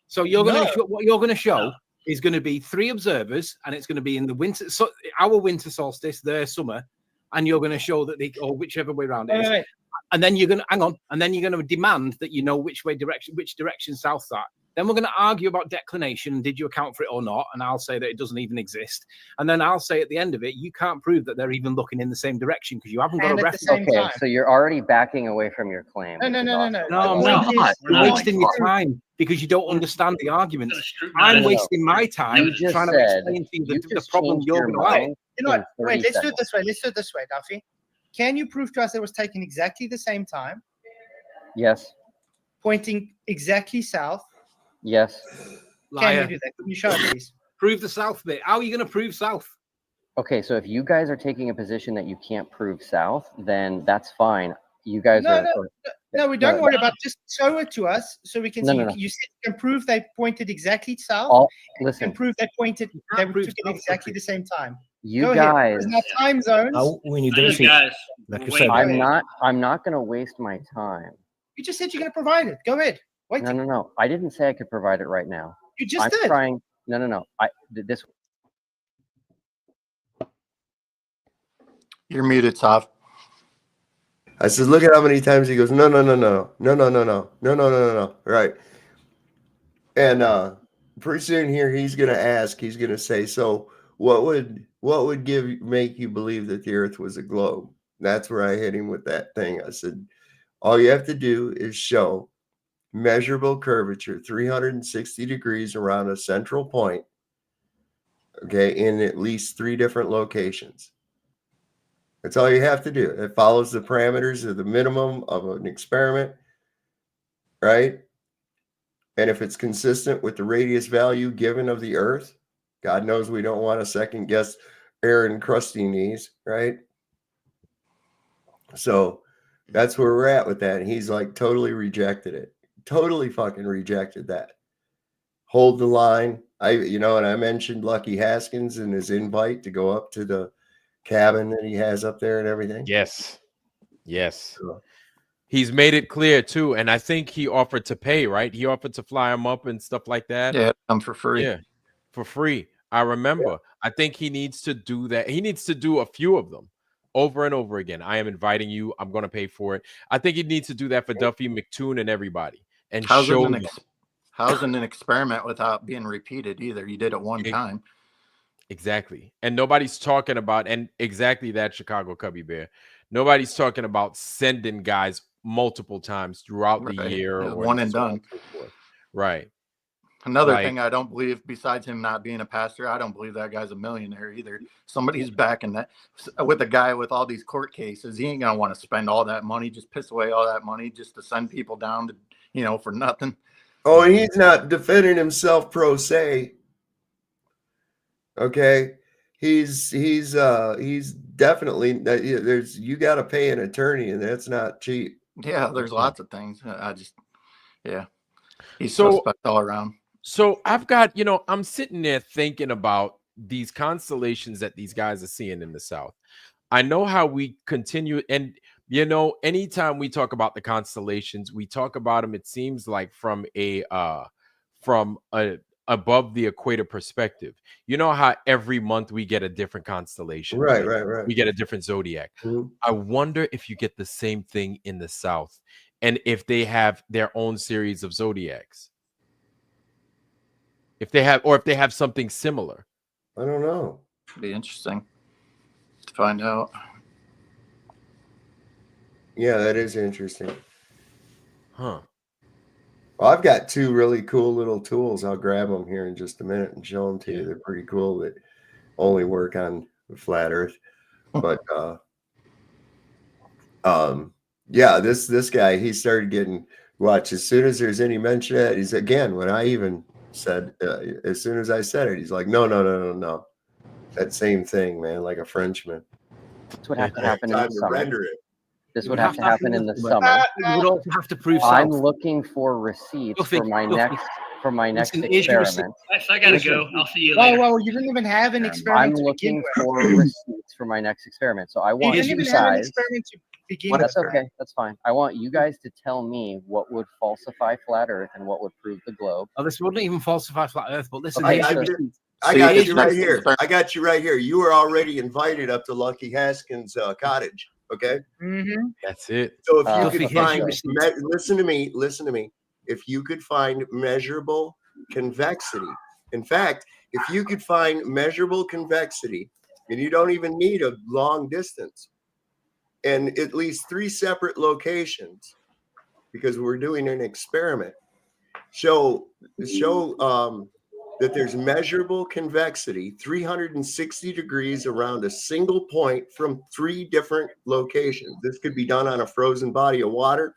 So you're going to what you're going to show is going to be 3 observers, and it's going to be in the winter, so our winter solstice, their summer, and you're going to show that or whichever way around it is. Right. And then you're going to hang on, and then you're going to demand that you know which direction south's at. Then we're going to argue about declination. Did you account for it or not? And I'll say that it doesn't even exist. And then I'll say at the end of it, you can't prove that they're even looking in the same direction because you haven't got a reference. Okay, so you're already backing away from your claim. No, I'm not. You're wasting your time because you don't understand the argument. I'm wasting my time trying to explain to you the problem you're going to have. You know what? Wait, let's do it this way. Duffy. Can you prove to us that it was taken exactly the same time? Yes. Pointing exactly south? Yes. Can you do that? Can you show it, please? Prove the south bit. How are you going to prove south? Okay, so if you guys are taking a position that you can't prove south, then that's fine. You guys No, we don't worry about it. Just show it to us so we can see. You said you can prove they pointed exactly south. Listen. You can prove they took it exactly the same time. You guys. There's no time zones. We need the receipt. Like you said. I'm not going to waste my time. You just said you're going to provide it. Go ahead. Wait. No. I didn't say I could provide it right now. You just did. No. This. You're muted, Sav. I said, look at how many times he goes, no. Right. And pretty soon here, he's going to say, so what would make you believe that the earth was a globe? That's where I hit him with that thing. I said, all you have to do is show measurable curvature, 360 degrees around a central point, okay, in at least 3 different locations. That's all you have to do. It follows the parameters of the minimum of an experiment, right? And if it's consistent with the radius value given of the Earth, God knows we don't want to second guess Aaron Krusty Knees, right? So that's where we're at with that. And he's like totally rejected it. totally fucking rejected that. Hold the line. And I mentioned Lucky Haskins and his invite to go up to the cabin that he has up there and everything. Yes. He's made it clear too, and I think he offered to pay, right? He offered to fly him up and stuff like that. Yeah, come for free. Yeah, for free. I remember. Yeah. I think he needs to do that. He needs to do a few of them over and over again. I am inviting you. I'm going to pay for it. I think he needs to do that for Duffy, McToon, and everybody. And how's an experiment without being repeated either? You did it one time. Exactly. And nobody's talking about, and exactly that, Chicago Cubby Bear. Nobody's talking about sending guys multiple times throughout the year. Or one and done. Right. Another thing I don't believe, besides him not being a pastor, I don't believe that guy's a millionaire either. Somebody's backing that with a guy with all these court cases. He ain't going to want to spend all that money, just piss away all that money just to send people down to, for nothing. Oh, and he's not defending himself pro se. Okay. He's definitely, you got to pay an attorney, and that's not cheap. Yeah, there's lots of things. He's suspect all around. So I've got, I'm sitting there thinking about these constellations that these guys are seeing in the South. I know how we continue, and anytime we talk about the constellations, we talk about them, it seems like from a above the equator perspective. You know how every month we get a different constellation, right. We get a different zodiac. Mm-hmm. I wonder if you get the same thing in the South, and if they have their own series of zodiacs. If they have something similar. I don't know. Be interesting to find out. Yeah, that is interesting. Huh. Well, I've got two really cool little tools. I'll grab them here in just a minute and show them to you. They're pretty cool that only work on the flat Earth. But this guy, he started getting as soon as there's any mention of it, he's again, when I even said, as soon as I said it, he's like, no. That same thing, man, like a Frenchman. That's what has to happen in the summer. This would have to happen in the You summer. would also have to prove I'm self. looking for receipts for my next Listen, here's your receipt. experiment. I gotta go. I'll see you later. Well, you didn't even have an experiment. I'm looking for receipts for my next experiment. So I want You you didn't even have an guys. experiment to begin with. That's okay. That's fine. I want you guys to tell me what would falsify flat Earth and what would prove the globe. Oh, this wouldn't even falsify flat Earth, but listen, Okay, I got you right here. I got you right here. You were already invited up to Lucky Haskins' cottage. Okay. Mm-hmm. That's it. So if you could find, listen to me. If you could find measurable convexity, in fact, if you could find measurable convexity, and you don't even need a long distance, and at least 3 separate locations, because we're doing an experiment, show that there's measurable convexity 360 degrees around a single point from 3 different locations. This could be done on a frozen body of water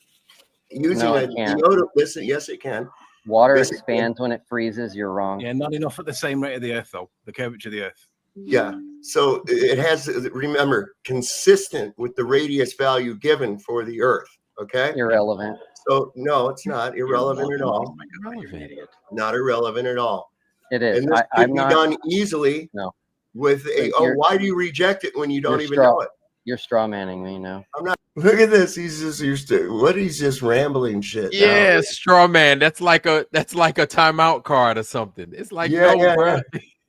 using a deodorant. Listen, yes, it can. Water expands when it freezes. You're wrong. Yeah, not enough at the same rate of the Earth, though. The curvature of the Earth. Yeah. So it has, remember, consistent with the radius value given for the Earth. Okay. Irrelevant. So no, it's not irrelevant at all. Not irrelevant at all. It is. And this could be done easily. No. With a why do you reject it when you don't even know it? You're straw manning me now. I'm not. Look at this. He's just used to what? He's just rambling shit. Yeah, straw man. That's like a timeout card or something. It's like bro.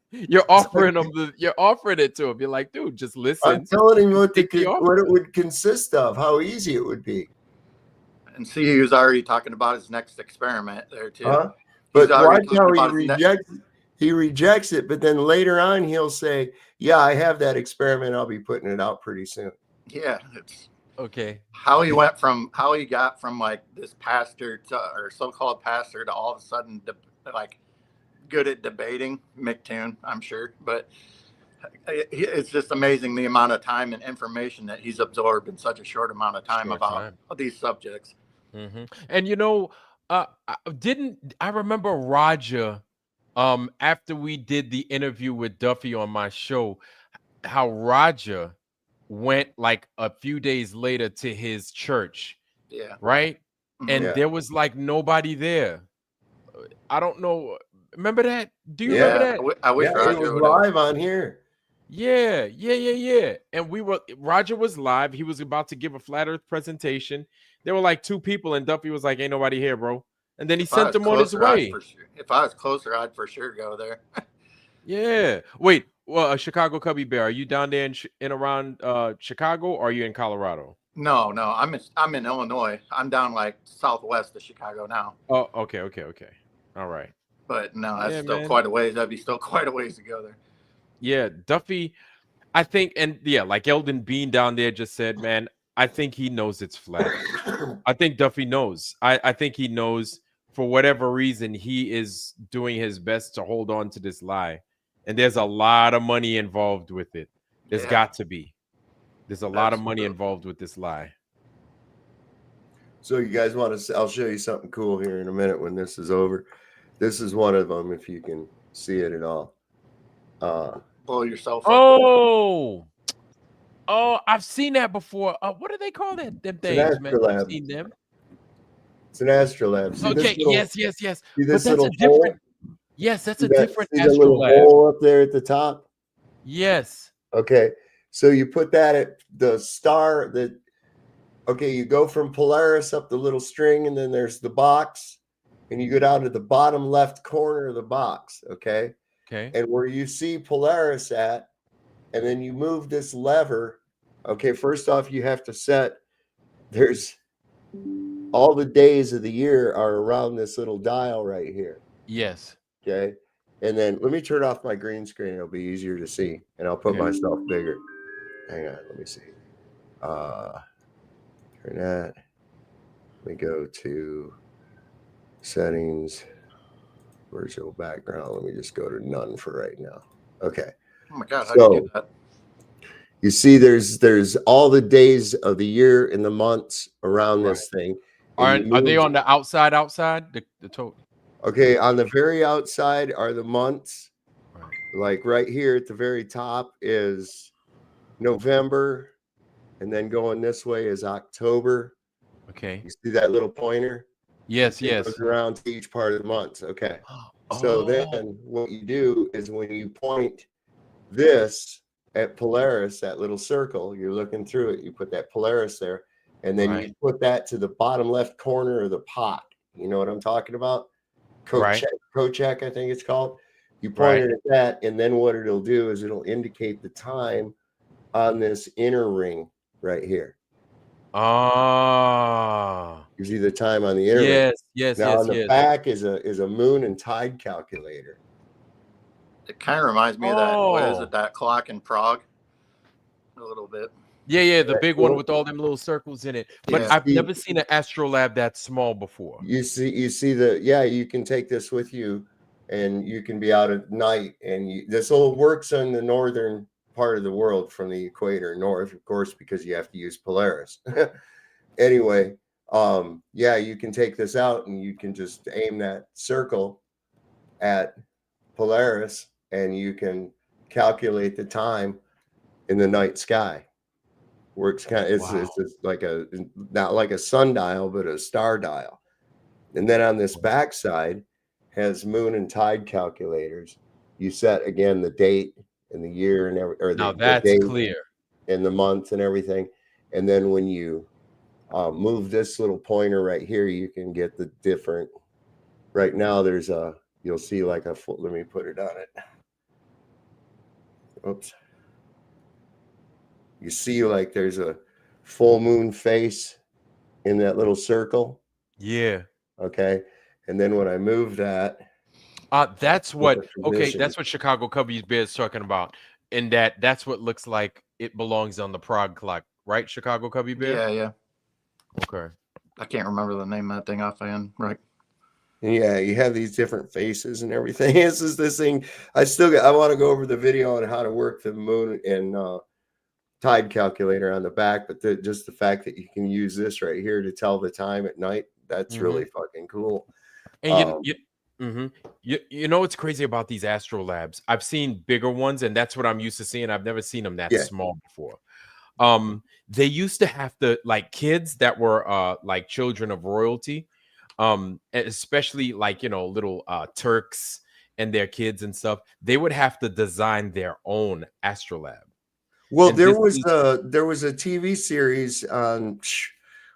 You're offering you're offering it to him. You're like, dude, just listen. I'm telling him what it would consist of, how easy it would be. And see, he was already talking about his next experiment there too. But watch how he rejects it, but then later on he'll say, yeah, I have that experiment. I'll be putting it out pretty soon. Yeah, it's okay. How he got from like this pastor or so-called pastor to all of a sudden like good at debating McToon, I'm sure, but it's just amazing the amount of time and information that he's absorbed in such a short amount of time about these subjects. Mm-hmm. And I remember Roger, after we did the interview with Duffy on my show, how Roger went like a few days later to his church. Yeah. Right. and there was like nobody there. I don't know. Remember that? Do you remember that? I wish Roger it was would live on here. Yeah. And Roger was live. He was about to give a flat Earth presentation. There were like 2 people, and Duffy was like, "Ain't nobody here, bro." And then he sent them on his way. If I was closer, I'd for sure go there. Yeah. Wait. Well, Chicago Cubby Bear, are you down there in around Chicago, or are you in Colorado? No, I'm in Illinois. I'm down like southwest of Chicago now. Oh, okay. All right. But no, that's still quite a ways. That'd be still quite a ways to go there. Yeah, Duffy, I think, and yeah, like Eldon Bean down there just said, man, I think he knows it's flat. I think Duffy knows. I think he knows for whatever reason he is doing his best to hold on to this lie. And there's a lot of money involved with it. There's got to be. There's a lot of money involved with this lie. So you guys want to? I'll show you something cool here in a minute when this is over. This is one of them, if you can see it at all. Blow yourself up. Oh, I've seen that before. What do they call that? Them things, man. I've seen them. It's an astrolabe. See okay. Yes. See But this that's little a different. hole? Yes, that's a See different see the little astrolabe. hole up there at the top? Yes. Okay. So you put that at the star that. Okay, you go from Polaris up the little string, and then there's the box, and you go down to the bottom left corner of the box. Okay. Okay. And where you see Polaris at, and then you move this lever. Okay, first off, you have to set. There's all the days of the year are around this little dial right here. Yes. Okay. And then let me turn off my green screen. It'll be easier to see, and I'll put myself bigger. Hang on. Let me see. Turn that. Let me go to settings, virtual background. Let me just go to none for right now. Okay. Oh my God, how do you do that? You see, there's all the days of the year and the months around this thing. Are they on the outside? The total. Okay, on the very outside are the months. Like right here at the very top is November, and then going this way is October. Okay. You see that little pointer? Yes. It goes around to each part of the month. Okay. So then what you do is when you point this at Polaris, that little circle, you're looking through it, you put that Polaris there, and then you put that to the bottom left corner of the pot. You know what I'm talking about? Kochek, I think it's called. You point it at that, and then what it'll do is it'll indicate the time on this inner ring right here. You see the time on the inner ring. Now on the back is a moon and tide calculator. It kind of reminds me of that. What is it? That clock in Prague? A little bit. Yeah, the big one with all them little circles in it. But I've never seen an astrolabe that small before. You see you can take this with you, and you can be out at night, and this all works on the northern part of the world from the equator north, of course, because you have to use Polaris. Anyway, you can take this out, and you can just aim that circle at Polaris, and you can calculate the time in the night sky. Works it's just like not like a sundial, but a star dial. And then on this back side has moon and tide calculators. You set again the date and the year and that's the date clear, and the month and everything. And then when you move this little pointer right here, you can get the different. Right now, you'll see like let me put it on it. Oops. You see like there's a full moon face in that little circle. Yeah. Okay. And then when I move that. That's what Chicago Cubby Bear is talking about. And that's what looks like it belongs on the Prague clock, right? Chicago Cubby Bear? Yeah. Okay. I can't remember the name of that thing offhand. Right. Yeah, you have these different faces and everything. This thing. I want to go over the video on how to work the moon and tide calculator on the back, but just the fact that you can use this right here to tell the time at night, that's really fucking cool. And you know what's crazy about these astrolabes? I've seen bigger ones, and that's what I'm used to seeing. I've never seen them that small before. They used to have to, like, kids that were like children of royalty, especially like, you know, little Turks and their kids and stuff, they would have to design their own astrolabe. Well, And there was a TV series on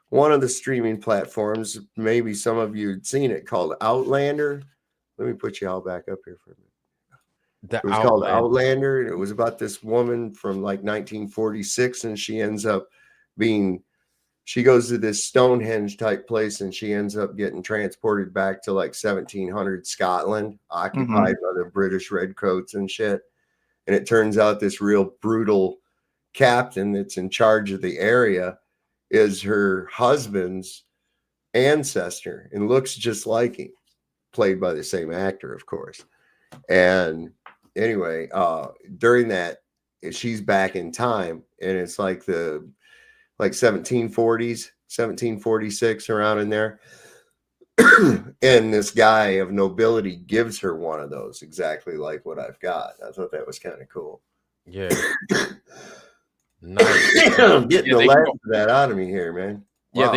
one of the streaming platforms. Maybe some of you had seen it, called Outlander. Let me put you all back up here for a minute. It was called Outlander, and it was about this woman from like 1946, and she ends up she goes to this Stonehenge type place, and she ends up getting transported back to like 1700 Scotland, occupied by the British redcoats and shit. And it turns out this real brutal captain that's in charge of the area is her husband's ancestor and looks just like him, played by the same actor, of course. And anyway, during that, she's back in time, and it's like the 1740s, 1746, around in there. And this guy of nobility gives her one of those, exactly like what I've got. I thought that was kind of cool. Yeah. Nice. I'm getting the last of that out of me here, man. Yeah, Wow.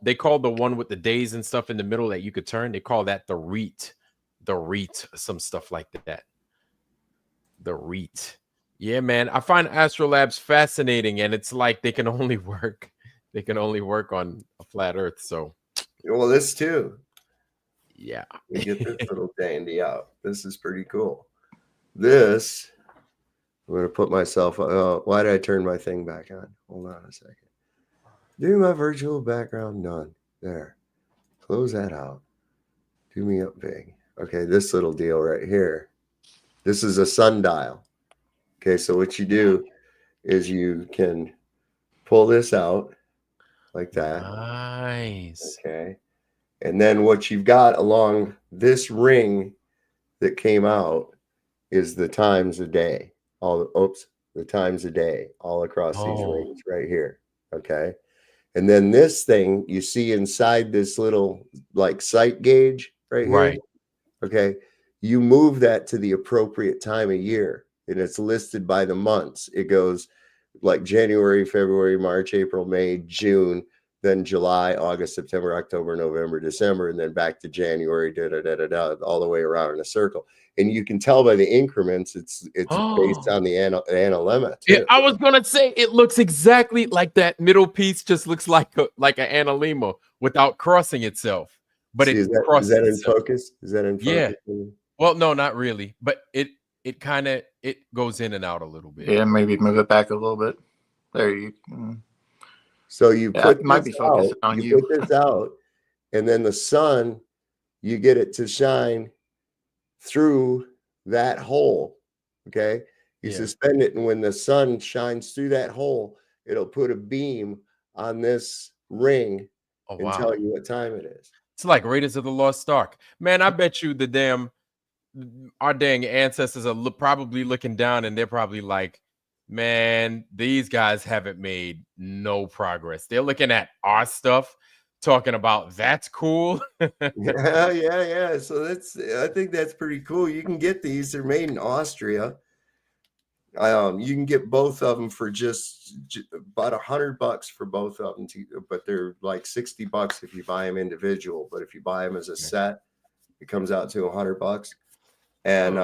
they called the one with the days and stuff in the middle that you could turn, they call that the reet. The reet, some stuff like that. The reet. Yeah, man. I find astrolabes fascinating, and it's like they can only work on a flat earth. So well, this too. Yeah. We get this little dandy out. This is pretty cool. This, I'm going to put myself, why did I turn my thing back on? Hold on a second. Do my virtual background none. There. Close that out. Do me up big. Okay, this little deal right here. This is a sundial. Okay, so what you do is you can pull this out like that. Nice. Okay. And then what you've got along this ring that came out is the times a day. The times a day all across these rings right here. Okay. And then this thing you see inside this little like sight gauge right here. Right. Okay. You move that to the appropriate time of year, and it's listed by the months. It goes like January, February, March, April, May, June, then July, August, September, October, November, December, and then back to January, all the way around in a circle. And you can tell by the increments, it's based on the analemma too. Yeah, I was gonna say it looks exactly like that middle piece, just looks like an analemma without crossing itself. But See, it crosses is that in itself. focus? Is that in Yeah. focus? Well, no, not really. But it kind of goes in and out a little bit. Yeah, maybe move it back a little bit. There you go. So you put might this be focused out, on you put this out, and then the sun, you get it to shine through that hole. Okay. You suspend it, and when the sun shines through that hole, it'll put a beam on this ring and tell you what time it is. It's like Raiders of the Lost Ark. Man, I bet you our dang ancestors are probably looking down, and they're probably like, man, these guys haven't made no progress. They're looking at our stuff, talking about that's cool. Yeah. So I think that's pretty cool. You can get these. They're made in Austria. You can get both of them for just about $100 for both of them, but they're like $60 if you buy them individual. But if you buy them as a set, it comes out to $100. And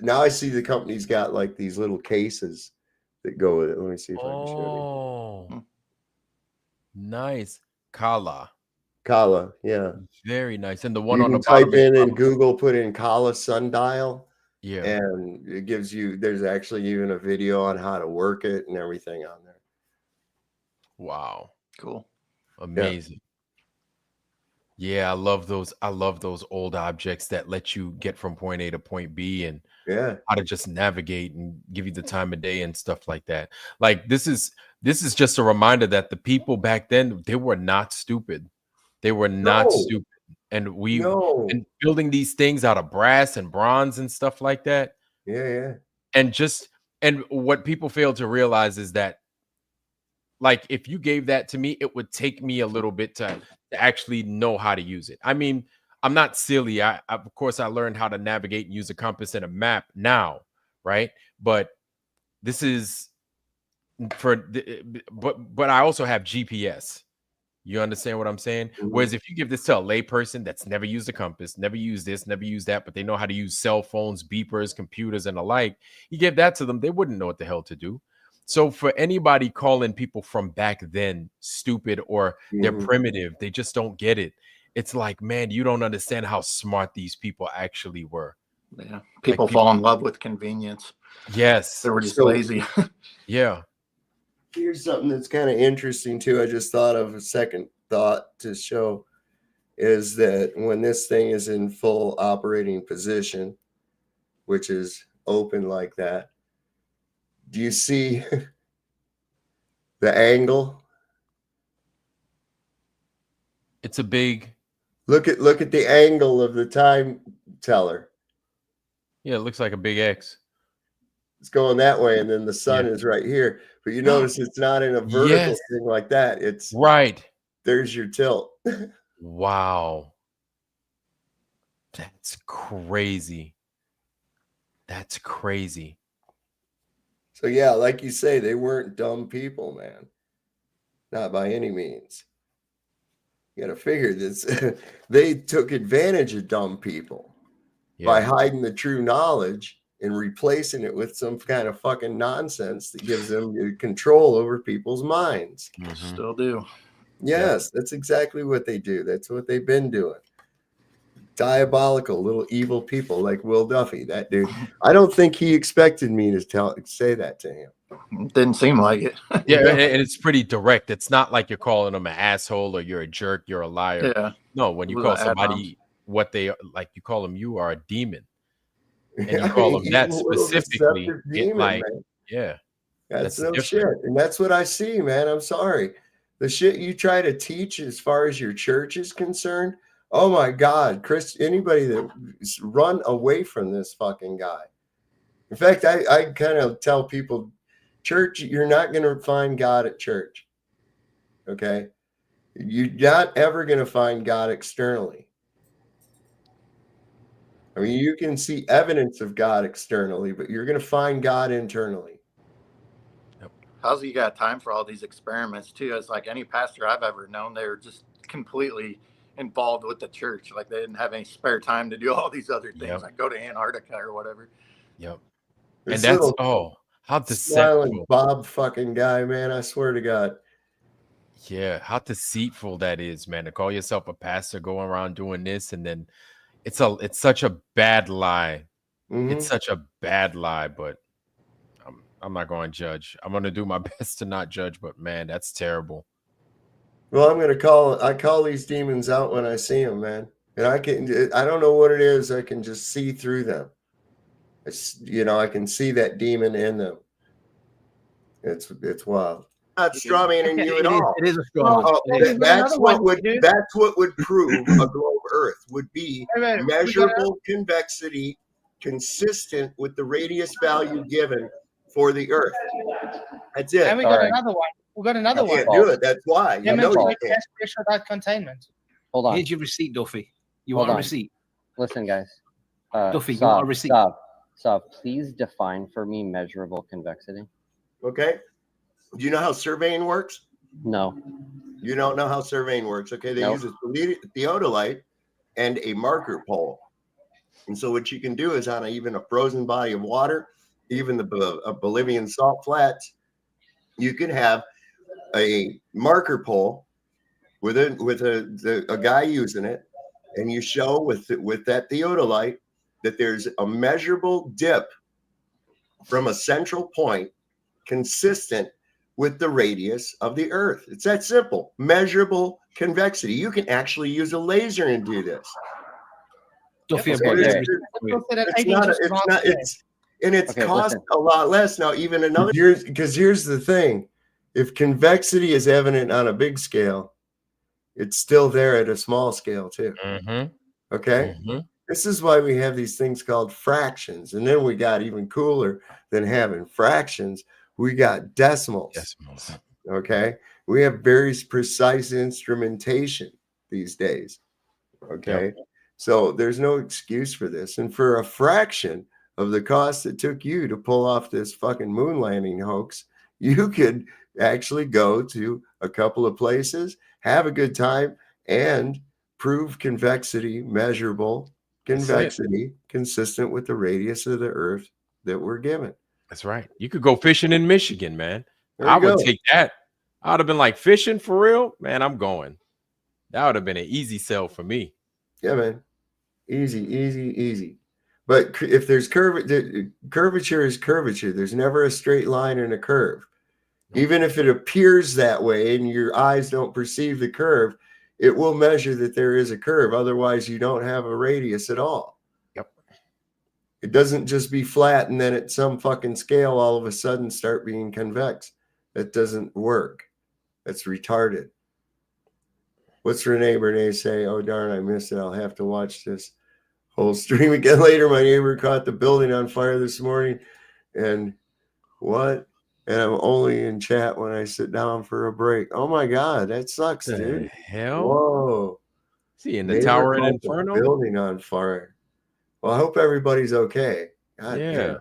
now I see the company's got like these little cases that go with it. Let me see if I can show you. Nice. Kala, yeah. Very nice. And the one you on can the bottom type in Google, put in Kala sundial. Yeah. And it gives you, there's actually even a video on how to work it and everything on there. Wow. Cool. Amazing. Yeah, I love those old objects that let you get from point A to point B, and how to just navigate and give you the time of day and stuff like that. Like this is just a reminder that the people back then, they were not stupid. They were not stupid. And and building these things out of brass and bronze and stuff like that. Yeah. And what people fail to realize is that, like, if you gave that to me, it would take me a little bit to actually know how to use it. I mean, I'm not silly. Of course, I learned how to navigate and use a compass and a map now, right? But this is but I also have GPS. You understand what I'm saying? Whereas if you give this to a layperson that's never used a compass, never used this, never used that, but they know how to use cell phones, beepers, computers, and the like, you give that to them, they wouldn't know what the hell to do. So for anybody calling people from back then stupid or they're primitive, they just don't get it. It's like, man, you don't understand how smart these people actually were. Yeah, people fall in love with convenience. Yes, they were just lazy. Yeah. Here's something that's kind of interesting too. I just thought of a second thought to show is that when this thing is in full operating position, which is open like that, do you see the angle? It's a big look at the angle of the time teller. Yeah, it looks like a big X. It's going that way, and then the sun is right here. But you notice it's not in a vertical thing like that. It's right. There's your tilt. Wow. That's crazy. That's crazy. So yeah, like you say, they weren't dumb people, man. Not by any means. You got to figure this. They took advantage of dumb people by hiding the true knowledge and replacing it with some kind of fucking nonsense that gives them control over people's minds. Still do. Yes, that's exactly what they do. That's what they've been doing. Diabolical little evil people like Will Duffy. That dude. I don't think he expected me to say that to him. Didn't seem like it. Yeah, and it's pretty direct. It's not like you're calling them an asshole or you're a jerk, you're a liar. Yeah. No, when you call somebody what they like, you call them, you are a demon, and you call them that specifically. Demon, that's no shit, and that's what I see, man. I'm sorry, the shit you try to teach as far as your church is concerned. Oh my God, Chris! Anybody that run away from this fucking guy. In fact, I kind of tell people, church, you're not going to find God at church. Okay, you're not ever going to find God externally. I mean, you can see evidence of God externally, but you're going to find God internally. How's he got time for all these experiments too? It's like any pastor I've ever known, they were just completely involved with the church. Like they didn't have any spare time to do all these other things, like go to Antarctica or whatever. Yep. This and that's smiling how deceitful Bob fucking guy, man. I swear to God. Yeah, how deceitful that is, man. To call yourself a pastor, going around doing this, and then it's such a bad lie. It's such a bad lie, but I'm not going to judge. I'm going to do my best to not judge, but man, that's terrible. Well, I call these demons out when I see them, man. And I don't know what it is. I can just see through them. I can see that demon in them. It's wild. Not strawmanning you at all. It is a straw man. That's what would prove a globe Earth would be measurable convexity consistent with the radius value given for the Earth. That's it. And we got another one. We got another one. Can't do it. That's why. You know you can't. Test pressure without containment. Hold on. Here's your receipt, Duffy. You want a receipt? Listen, guys. Duffy, you want a receipt? Stop. Please define for me measurable convexity. Okay. Do you know how surveying works? No. You don't know how surveying works. Okay. They use a theodolite and a marker pole. And so what you can do is on even a frozen body of water, even a Bolivian salt flats, you can have a marker pole with a guy using it, and you show with that theodolite that there's a measurable dip from a central point consistent with the radius of the Earth. It's that simple. Measurable convexity. You can actually use a laser and do this. It's cost a lot less now. Even another because here's the thing: if convexity is evident on a big scale, it's still there at a small scale too. Okay. This is why we have these things called fractions, and then we got even cooler than having fractions. We got decimals. Okay. We have very precise instrumentation these days. Okay. So there's no excuse for this. And for a fraction of the cost it took you to pull off this fucking moon landing hoax, you could actually go to a couple of places, have a good time, and prove convexity, measurable convexity, consistent with the radius of the Earth that we're given. That's right. You could go fishing in Michigan, man. There I you would go. take that. I would have been like, fishing for real? Man, I'm going. That would have been an easy sell for me. Yeah, man. Easy. But if there's curvature is curvature. There's never a straight line in a curve. Even if it appears that way and your eyes don't perceive the curve, it will measure that there is a curve. Otherwise, you don't have a radius at all. Yep. It doesn't just be flat and then at some fucking scale all of a sudden start being convex. That doesn't work. That's retarded. What's Renee say? Oh, darn, I missed it. I'll have to watch this whole stream again later. My neighbor caught the building on fire this morning. And what? And I'm only in chat when I sit down for a break. Oh, my God. That sucks, dude. Hell? Whoa. See, in the Neighbor tower in caught the Inferno? building on fire. Well, I hope everybody's okay. God Yeah. damn.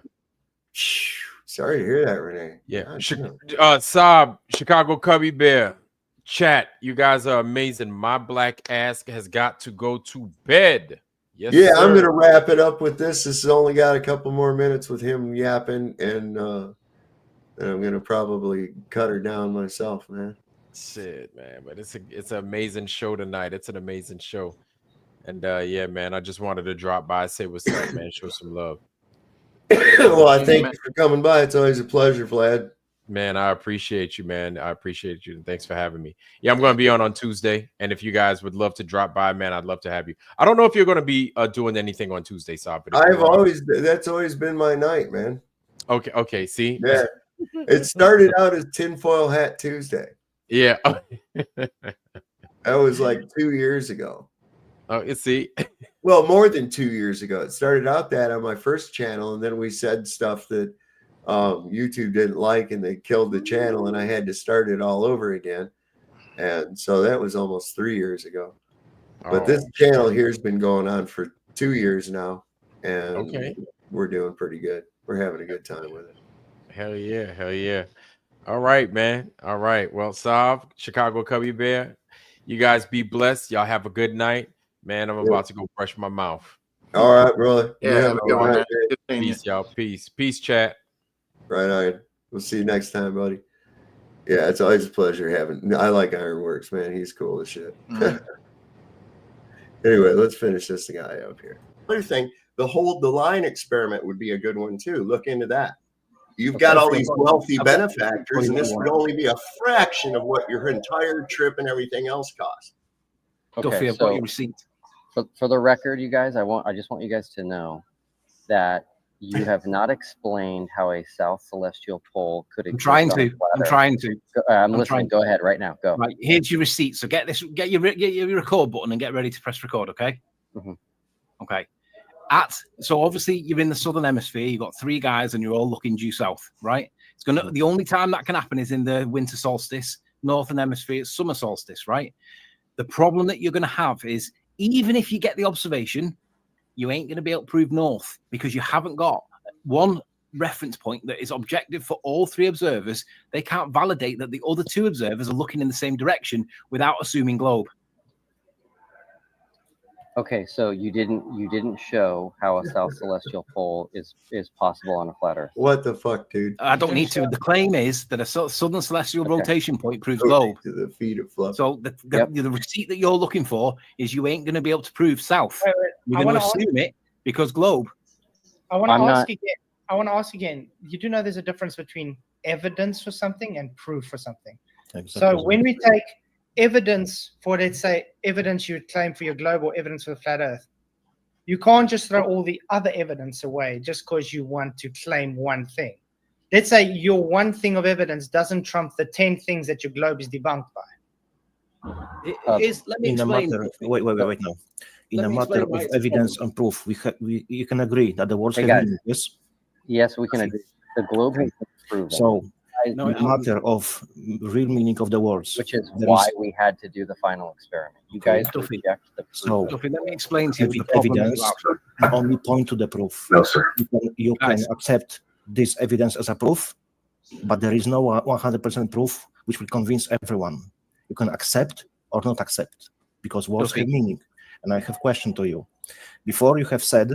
Sorry to hear that, Renee. Yeah. God damn. Saab, Chicago Cubby Bear. Chat, you guys are amazing. My black ass has got to go to bed. Yes, Yeah, sir. I'm going to wrap it up with this. This has only got a couple more minutes with him yapping, and I'm going to probably cut her down myself, man. Shit, man. But it's an amazing show tonight. It's an amazing show. And yeah, man, I just wanted to drop by, say what's up, man. Show some love. Well, I thank you for coming by. It's always a pleasure, Vlad. Man, I appreciate you, man. I appreciate you. And thanks for having me. Yeah, I'm going to be on Tuesday. And if you guys would love to drop by, man, I'd love to have you. I don't know if you're going to be doing anything on Tuesday, Saab. That's always been my night, man. Okay. See? Yeah. It started out as Tinfoil Hat Tuesday. Yeah. That was like 2 years ago. Oh, see. Well, more than 2 years ago. It started out that on my first channel, and then we said stuff that YouTube didn't like, and they killed the channel, and I had to start it all over again. And so that was almost 3 years ago. But this channel here has been going on for 2 years now, and we're doing pretty good. We're having a good time with it. Hell yeah. All right, man. All right. Well, Sav, Chicago Cubby Bear, you guys be blessed. Y'all have a good night. Man, I'm about to go brush my mouth. All right, brother. Yeah, have a good one. Peace, y'all. Peace, chat. Right on. We'll see you next time, buddy. Yeah, it's always a pleasure having. I like Ironworks, man. He's cool as shit. Anyway, let's finish this guy up here. Another thing, the hold the line experiment would be a good one too. Look into that. You've got all these wealthy benefactors, and this would only be a fraction of what your entire trip and everything else cost. Duffy, I've got your receipt. For the record, you guys, I just want you guys to know that you have not explained how a south celestial pole could exist. I'm trying to. I'm listening. Go ahead right now. Go. Right, here's your receipt. So get your record button and get ready to press record. Okay. Mm-hmm. Okay. So obviously you're in the southern hemisphere. You've got 3 guys, and you're all looking due south. Right. The only time that can happen is in the winter solstice. Northern hemisphere, it's summer solstice. Right. The problem that you're going to have is, even if you get the observation, you ain't going to be able to prove north, because you haven't got one reference point that is objective for all 3 observers. They can't validate that the other 2 observers are looking in the same direction without assuming globe. Okay, so you didn't show how a south celestial pole is possible on a flat Earth. What the fuck, dude? I don't need to. The claim is that a southern celestial rotation point proves globe. To the feet of fluff. So the receipt that you're looking for is you ain't going to be able to prove south. You're going to assume it because globe. I want to ask again. You do know there's a difference between evidence for something and proof for something. Exactly. So when we take evidence for, let's say, evidence you would claim for your globe or evidence for the flat Earth, you can't just throw all the other evidence away just because you want to claim one thing. Let's say your one thing of evidence doesn't trump the 10 things that your globe is debunked by. Let me explain. Wait now. In a matter of evidence and proof, you can agree that the words have meaning, yes? Yes, we can agree. The globe has been proven. So, in a matter of real meaning of the words, which is why we had to do the final experiment. You guys reject the proof. So, let me explain to you the evidence only point to the proof. No, sir. You can accept this evidence as a proof, but there is no 100% proof which will convince everyone. You can accept or not accept, because words have meaning. And I have a question to you. Before, you have said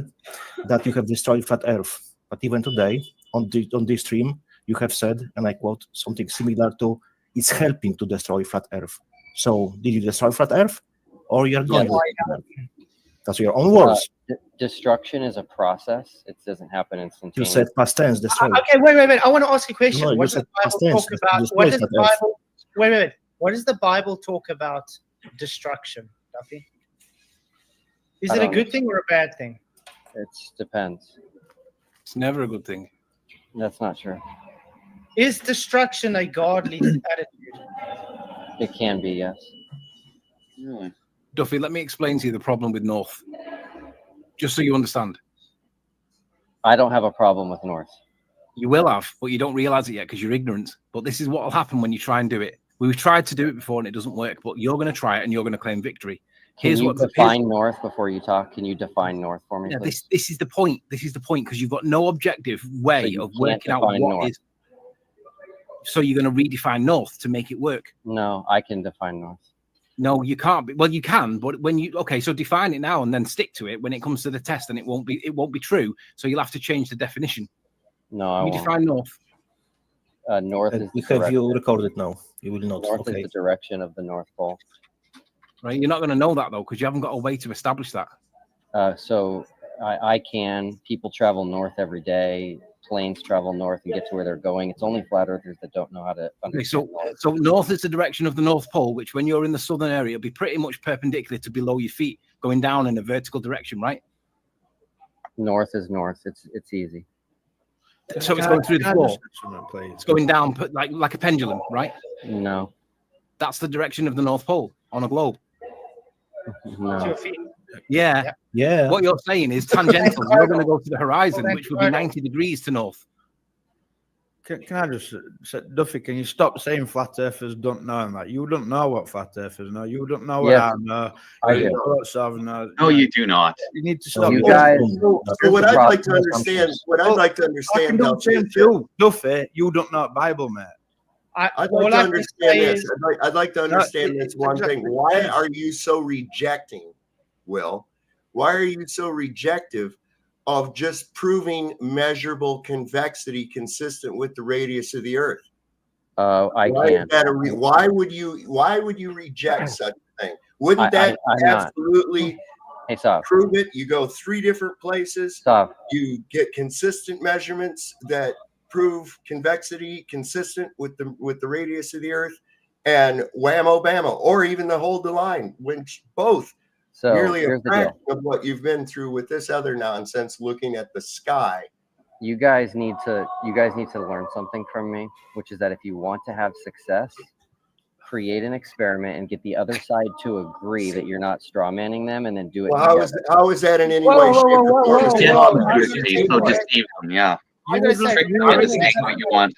that you have destroyed flat Earth, but even today on this stream, you have said, and I quote, something similar to, it's helping to destroy flat Earth. So did you destroy flat Earth, or you are going to? That's your own words. Destruction is a process. It doesn't happen instantaneously. You said past tense, destroy. Okay, wait. I want to ask a question. No, What does the Bible talk about? What does the Bible? Wait. What does the Bible talk about destruction, Duffy? Is it a good thing or a bad thing? It depends. It's never a good thing. That's not true. Is destruction a godly attitude? It can be, yes. Really? Duffy, let me explain to you the problem with North, just so you understand. I don't have a problem with North. You will have, but you don't realize it yet because you're ignorant. But this is what will happen when you try and do it. We've tried to do it before and it doesn't work, but you're going to try it and you're going to claim victory. Can you define North before you talk? Can you define North for me? Yeah, this is the point. This is the point, because you've got no objective way of working out what is. So you're going to redefine North to make it work. No, I can define North. No, you can't. Well, you can, but when you so define it now and then stick to it when it comes to the test, and it won't be true. So you'll have to change the definition. No, I won't. Define North. North is we have you recorded now. You will not. North is the direction of the North Pole. Right, you're not going to know that though, because you haven't got a way to establish that. So I can. People travel north every day. Planes travel north and get to where they're going. It's only flat earthers that don't know how to understand. Okay, so north is the direction of the North Pole, which when you're in the southern area, it'll be pretty much perpendicular to below your feet, going down in a vertical direction, right? North is north. It's easy. So it's going through the floor. It's going down like a pendulum, right? No. That's the direction of the North Pole on a globe. No. Yeah. What you're saying is tangential. You're going to go to the horizon, which will be 90 degrees to north. Can I just say, Duffy, can you stop saying flat earthers don't know that? You don't know what flat earthers know. You don't know what I know. I do. No, you do not. You need to stop. You guys, so what I'd like to understand, Duffy, you don't know Bible, mate. I'd like to understand this. I'd like to understand this one thing. Why are you so rejecting, Will? Why are you so rejective of just proving measurable convexity consistent with the radius of the Earth? I can't. Why would you reject such a thing? Wouldn't that absolutely prove it? You go 3 different places. You get consistent measurements that prove convexity consistent with the radius of the Earth, and whammo bammo, or even the hold the line, which both merely a fraction of what you've been through with this other nonsense looking at the sky. You guys need to learn something from me, which is that if you want to have success, create an experiment and get the other side to agree that you're not straw manning them, and then do it. Well, how is that in any way, shape, or form? So deceive them, yeah. I'm going to say, what you want.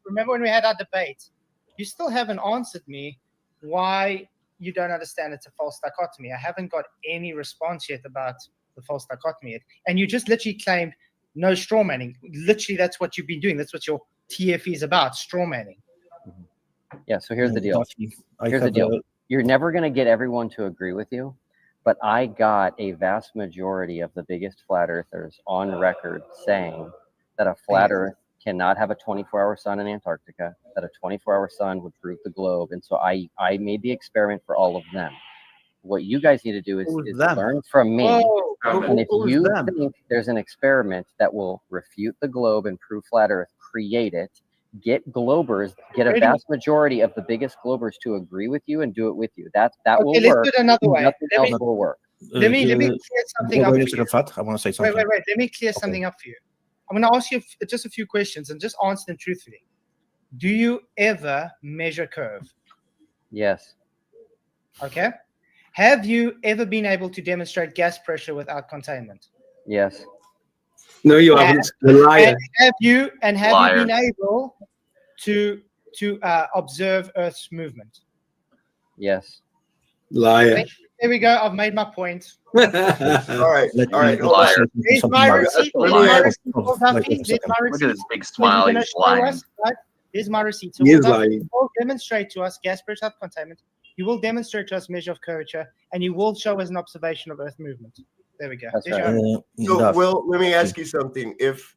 Remember when we had our debate? You still haven't answered me why you don't understand it's a false dichotomy. I haven't got any response yet about the false dichotomy yet. And you just literally claimed no straw manning. Literally, that's what you've been doing. That's what your TFE is about, straw manning. Yeah, so here's the deal. Here's the deal. You're never going to get everyone to agree with you, but I got a vast majority of the biggest flat earthers on record saying that a flat earth cannot have a 24-hour sun in Antarctica, that a 24-hour sun would prove the globe. And so I made the experiment for all of them. What you guys need to do is learn from me. And if you think there's an experiment that will refute the globe and prove flat earth, create it. Get globers, get a vast majority of the biggest globers to agree with you and do it with you. That will work. Let's do it another way. Nothing else will work. Let me clear something up for you. I want to say something. Wait. Let me clear something up for you. I'm going to ask you just a few questions and just answer them truthfully. Do you ever measure curve? Yes. Okay. Have you ever been able to demonstrate gas pressure without containment? Yes. No, you haven't. The liar. Have you been able to observe Earth's movement? Yes. Liar. There we go. I've made my point. All right. Here's my receipt. Look at Look his big smile. He's lying. Here's my receipt. So He is Duffy, lying. you will demonstrate to us gas pressure containment. You will demonstrate to us measure of curvature, and you will show us an observation of Earth movement. There we go. That's There's right. your- So, Will, let me ask you something. If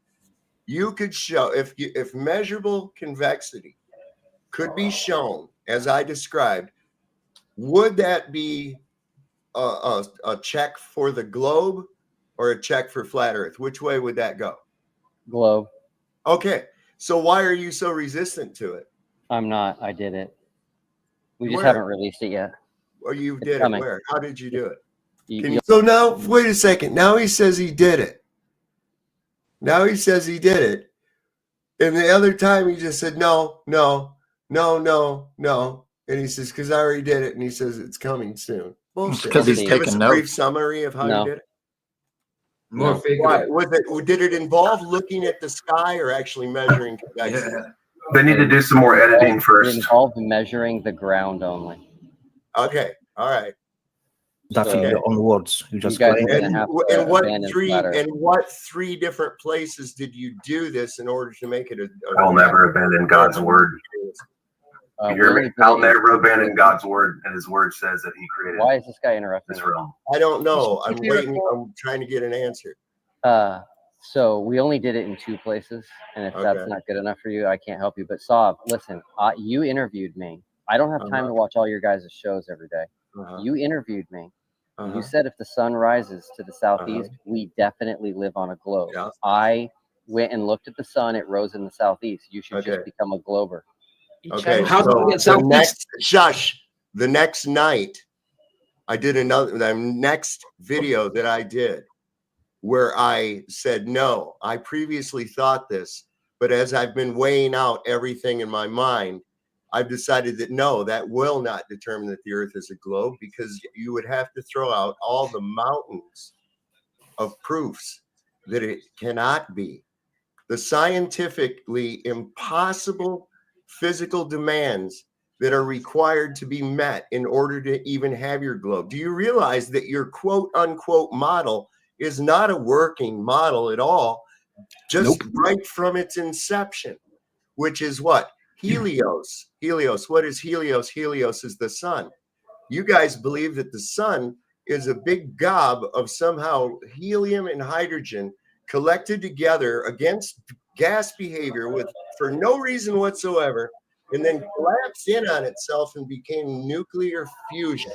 you could show, if measurable convexity could be shown as I described, would that be a check for the globe or a check for flat Earth? Which way would that go? Globe. Okay. So why are you so resistant to it? I'm not. I did it. We just Where? haven't released it yet. Or you It's did coming. it? Where? How did you do it? You- So now, wait a second. Now he says he did it. Now he says he did it. And the other time he just said, no. And he says, because I already did it. And he says, it's coming soon. Bullshit. Because he's Give us taking a brief notes. summary of how No. you did it. More Why? figure. Did it involve looking at the sky or actually measuring convexity? They need to do some more editing It first. involved measuring the ground only. Okay. All right. Duffy, So- your own words. You just guys claim. are gonna have to And what abandon three flat Earth. and what three different places did you do this in order to make it a I'll never abandon God's word. You hear me? I'll never abandon God's word, and His word says that He created Why is this guy interrupting? this realm. I don't know. I'm waiting. I'm trying to get an answer. So we only did it in 2 places, and if that's Okay. not good enough for you, I can't help you. But Saab, listen, you interviewed me. I don't have time to watch all your guys' shows every day. You interviewed me. You said if the sun rises to the southeast, we definitely live on a globe. Yeah. I went and looked at the sun. It rose in the southeast. You should just become a glober. Okay. How do we get So southeast? the next night, I did the next video that I did where I said, no, I previously thought this, but as I've been weighing out everything in my mind, I've decided that no, that will not determine that the Earth is a globe, because you would have to throw out all the mountains of proofs that it cannot be. The scientifically impossible physical demands that are required to be met in order to even have your globe. Do you realize that your quote unquote model is not a working model at all, just right from its inception, which is what? Helios. Helios. What is Helios? Helios is the sun. You guys believe that the sun is a big gob of somehow helium and hydrogen collected together against gas behavior for no reason whatsoever, and then collapsed in on itself and became nuclear fusion.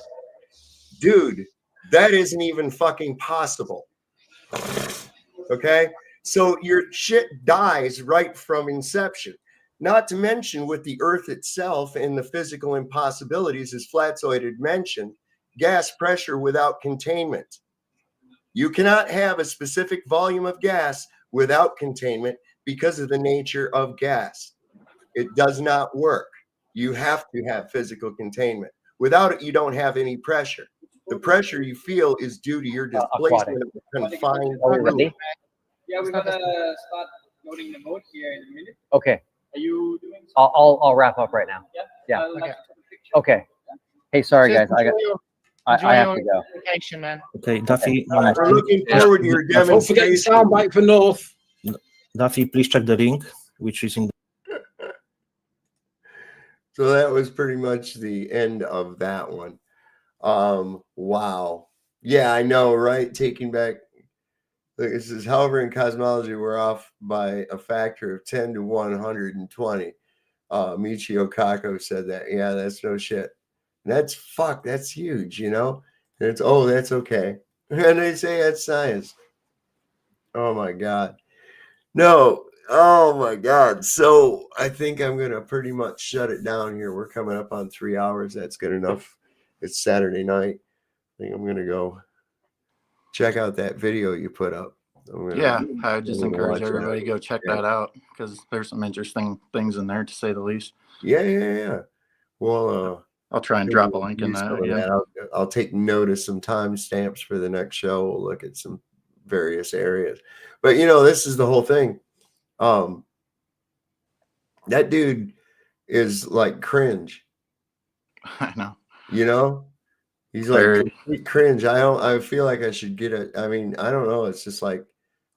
Dude, that isn't even fucking possible. Okay? So your shit dies right from inception. Not to mention with the Earth itself and the physical impossibilities, as Flatzoid had mentioned, gas pressure without containment. You cannot have a specific volume of gas without containment because of the nature of gas. It does not work. You have to have physical containment. Without it, you don't have any pressure. The pressure you feel is due to your displacement of the confined fluid. Yeah, we're gonna start loading the mode here in a minute. Okay. Are you doing? I'll wrap up right now. Yeah. Okay. Hey, sorry guys. I have to go. Vacation, man. Okay, Duffy. We're looking forward to your Don't forget the demonstration. soundbite for North. Duffy, please check the link, which is in. So that was pretty much the end of that one. Wow. Yeah, I know, right? Taking back. Look, it says, however, in cosmology, we're off by a factor of 10 to 120. Michio Kaku said that. Yeah, that's no shit. And that's huge, you know? And it's, oh, that's okay. And they say that's science. Oh my God. No. Oh my God. So I think I'm going to pretty much shut it down here. We're coming up on 3 hours. That's good enough. It's Saturday night. I think I'm going to go check out that video you put up. Yeah, I just encourage watch everybody to go check that out because there's some interesting things in there, to say the least. Yeah. Well, I'll try and drop a link in that. Yeah. I'll take note of some timestamps for the next show. We'll look at some various areas. But this is the whole thing. That dude is like cringe. I know. He's like complete cringe. I feel like I should get it. I mean, I don't know. It's just like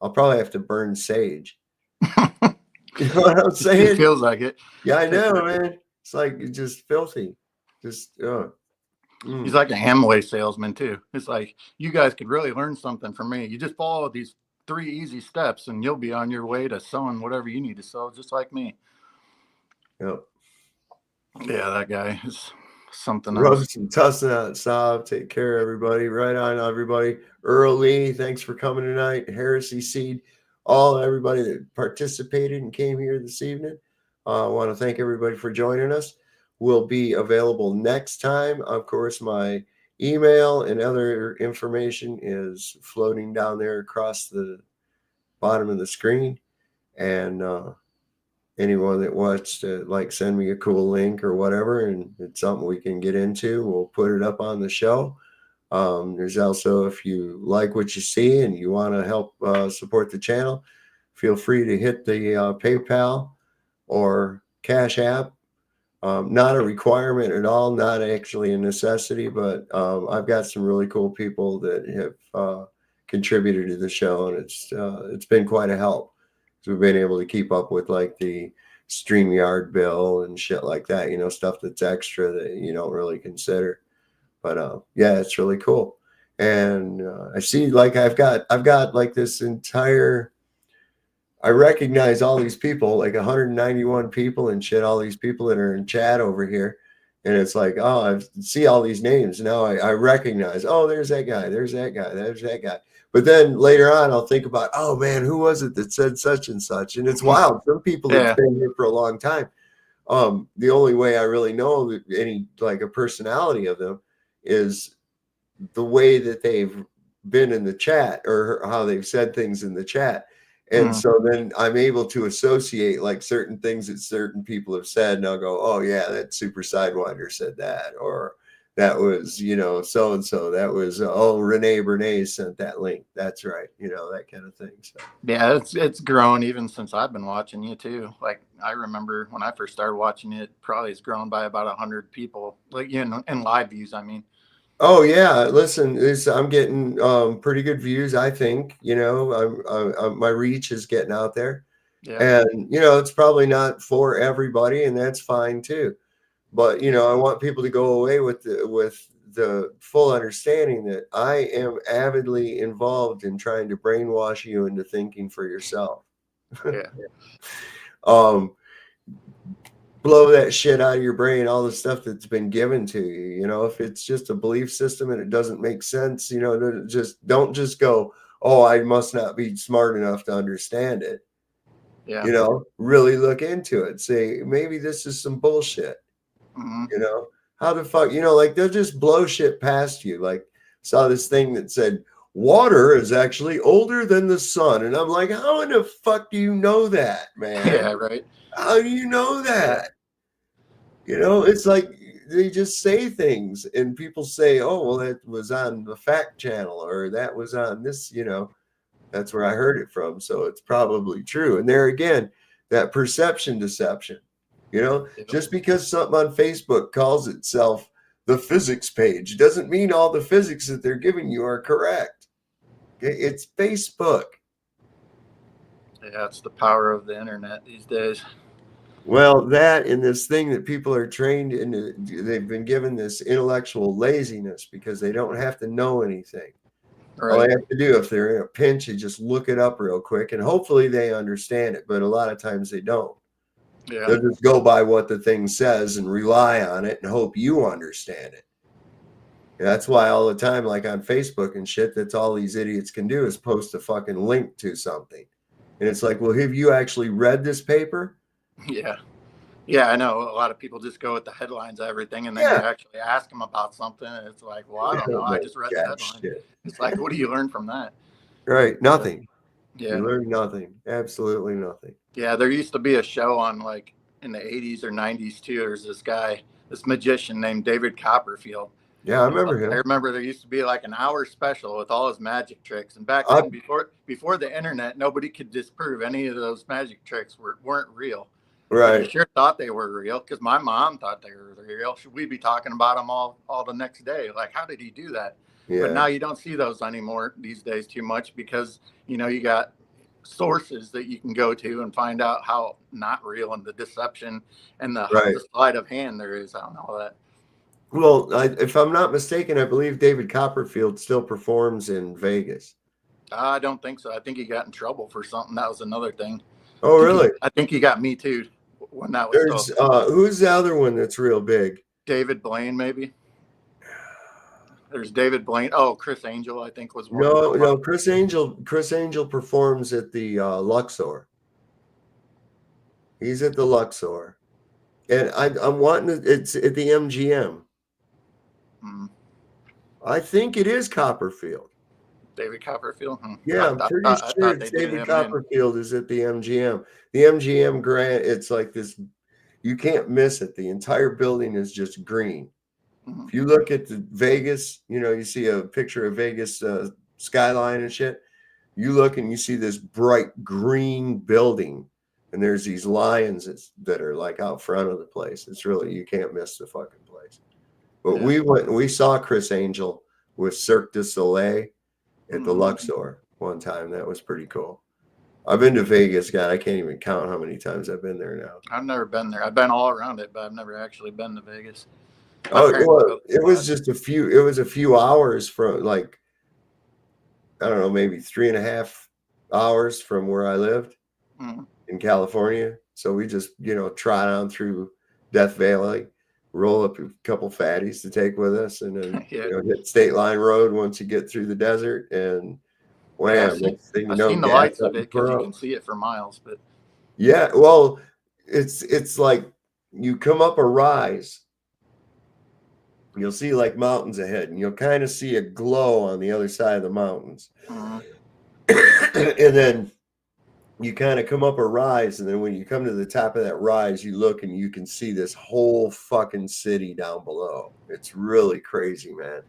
I'll probably have to burn sage. You know what I'm saying? It feels like it. Yeah, I know, man. It's like it's just filthy. Just He's like an Amway salesman too. It's like, you guys could really learn something from me. You just follow these 3 easy steps and you'll be on your way to selling whatever you need to sell, just like me. Yep. Yeah, that guy is something Rub else. some tussin out, Saab. Take care, everybody. Right on, everybody. Earl Lee, thanks for coming tonight. Heresy Seed, everybody that participated and came here this evening. I want to thank everybody for joining us. We'll be available next time. Of course, my email and other information is floating down there across the bottom of the screen. And anyone that wants to send me a cool link or whatever, and it's something we can get into, we'll put it up on the show. There's also, if you like what you see and you want to help support the channel, feel free to hit the PayPal or Cash App. Not a requirement at all, not actually a necessity, but I've got some really cool people that have contributed to the show, and it's been quite a help. So we've been able to keep up with the StreamYard bill and shit like that, stuff that's extra that you don't really consider. But yeah, it's really cool. And I see I've got this entire, I recognize all these people, 191 people and shit, all these people that are in chat over here. And it's like, oh, I see all these names. Now I recognize, oh, there's that guy, there's that guy, there's that guy. But then later on, I'll think about, oh, man, who was it that said such and such? And it's wild. Some people have been here for a long time. The only way I really know any, a personality of them is the way that they've been in the chat or how they've said things in the chat. And so then I'm able to associate certain things that certain people have said, and I'll go, oh yeah, that Super Sidewinder said that, or that was, so and so. That was Renee Bernays sent that link. That's right, that kind of thing. So yeah, it's grown even since I've been watching you too. I remember when I first started watching it, probably has grown by about 100 people, in live views. I mean. Oh yeah, listen, I'm getting pretty good views. I think my reach is getting out there, and it's probably not for everybody, and that's fine too. But I want people to go away with the full understanding that I am avidly involved in trying to brainwash you into thinking for yourself. Blow that shit out of your brain, all the stuff that's been given to you. If it's just a belief system and it doesn't make sense, don't just go, oh, I must not be smart enough to understand it. Really look into it. Say, maybe this is some bullshit. How the fuck, they'll just blow shit past you. Saw this thing that said water is actually older than the sun, and I'm like, how in the fuck do you know that, man? Yeah, right. How do you know that? It's like they just say things and people say, oh, well, that was on the fact channel, or that was on this, that's where I heard it from. So it's probably true. And there again, that perception deception, just because something on Facebook calls itself the physics page doesn't mean all the physics that they're giving you are correct. Okay? It's Facebook. Yeah, it's the power of the internet these days. Well, that and this thing that people are trained in, they've been given this intellectual laziness because they don't have to know anything. Right. All they have to do, if they're in a pinch, is just look it up real quick, and hopefully they understand it. But a lot of times they don't. Yeah. They'll just go by what the thing says and rely on it and hope you understand it. And that's why all the time, on Facebook and shit, that's all these idiots can do is post a fucking link to something. And it's like, well, have you actually read this paper? Yeah, I know. A lot of people just go with the headlines of everything, and then you actually ask them about something, and it's like, well, I don't know. I just read the headline. Shit. It's like, what do you learn from that? Right. Nothing. Yeah. You learn nothing. Absolutely nothing. Yeah, there used to be a show on in the 80s or 90s too. There's this guy, this magician named David Copperfield. Yeah, I remember him. I remember there used to be an hour special with all his magic tricks. And back then, before the internet, nobody could disprove any of those magic tricks weren't real. Right. I sure thought they were real because my mom thought they were real. Should we be talking about them all the next day? Like, how did he do that? Yeah. But now you don't see those anymore these days too much because, you know, you got sources that you can go to and find out how not real and the deception and the sleight of hand there is on all that. Well, if I'm not mistaken, I believe David Copperfield still performs in Vegas. I don't think so. I think he got in trouble for something. That was another thing. Oh, really? I think he got me too when that was There's still. who's the other one that's real big? David Blaine, maybe. There's David Blaine. Oh, Chris Angel, I think was one. No, Chris Angel performs at the Luxor. He's at the Luxor, and I'm wanting it's at the MGM. I think it is Copperfield. David Copperfield. Yeah, I'm pretty sure it's David Copperfield is at the MGM. The MGM Grand, it's like this, you can't miss it. The entire building is just green. If you look at the Vegas, you know, you see a picture of Vegas skyline and shit. You look and you see this bright green building, and there's these lions that are like out front of the place. It's really, you can't miss the fucking place. But we saw Chris Angel with Cirque du Soleil at the Luxor one time. That was pretty cool. I've been to Vegas, God, I can't even count how many times I've been there now. I've never been there. I've been all around it, but I've never actually been to Vegas. Oh, well, it was just a few hours from, like, I don't know, maybe 3.5 hours from where I lived in California. So we just, you know, trot on through Death Valley, roll up a couple fatties to take with us, and then you know, hit State Line Road once you get through the desert, and wham! I've seen the lights of it because you can see it for miles. But yeah, well, it's like you come up a rise, you'll see like mountains ahead, and you'll kind of see a glow on the other side of the mountains, and then you kind of come up a rise, and then when you come to the top of that rise, you look and you can see this whole fucking city down below. It's really crazy, man.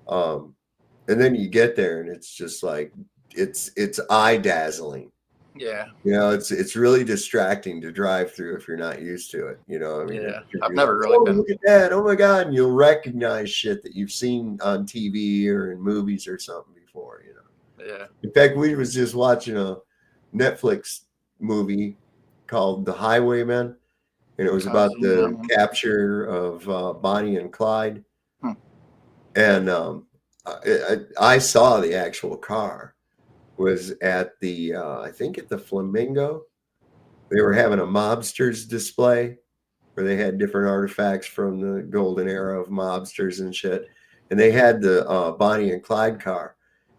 And then you get there, and it's just like it's eye dazzling. Yeah, you know, it's really distracting to drive through if you're not used to it. You know, I mean, I've never really been. Look at that! Oh my god! And you'll recognize shit that you've seen on TV or in movies or something before. You know. Yeah. In fact, we was just watching a Netflix movie called The Highwaymen, and it was about the capture of Bonnie and Clyde. And I saw the actual car. Was at the I think at the Flamingo. They were having a mobsters display where they had different artifacts from the golden era of mobsters and shit, and they had the Bonnie and Clyde car.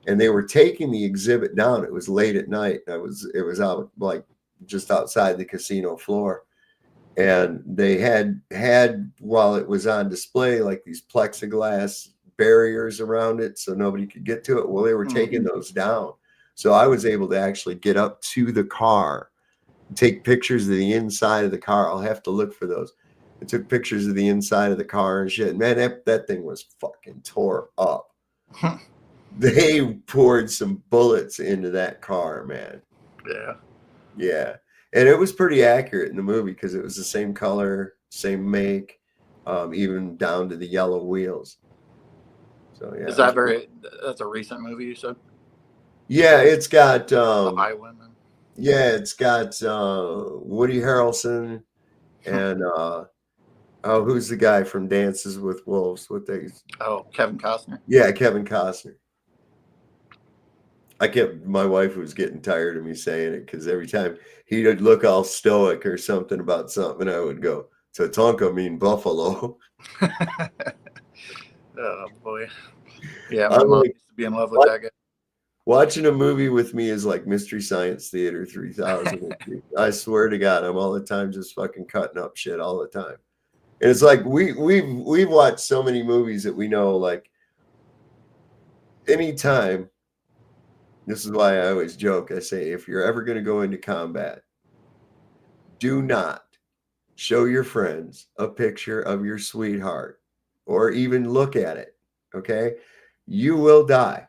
And they were taking the exhibit down. It was late at night. It was out like just outside the casino floor. And they had while it was on display, like these plexiglass barriers around it so nobody could get to it. Well, they were taking those down. So I was able to actually get up to the car, take pictures of the inside of the car. I'll have to look for those. I took pictures of the inside of the car and shit. Man, that thing was fucking tore up. They poured some bullets into that car, man. Yeah. Yeah. And it was pretty accurate in the movie because it was the same color, same make, even down to the yellow wheels. So yeah. Is that that's a recent movie you said? Yeah, it's got The Highwaymen. Yeah, it's got Woody Harrelson and who's the guy from Dances with Wolves? Kevin Costner. Yeah, Kevin Costner. My wife was getting tired of me saying it because every time he'd look all stoic or something about something, I would go, Tatanka mean buffalo. Oh boy. Yeah, my mom used to be in love with that guy. Watching a movie with me is like Mystery Science Theater 3000. I swear to God, I'm all the time just fucking cutting up shit all the time. And it's like we've watched so many movies that we know, like anytime. This is why I always joke. I say, if you're ever going to go into combat, do not show your friends a picture of your sweetheart or even look at it. Okay? You will die.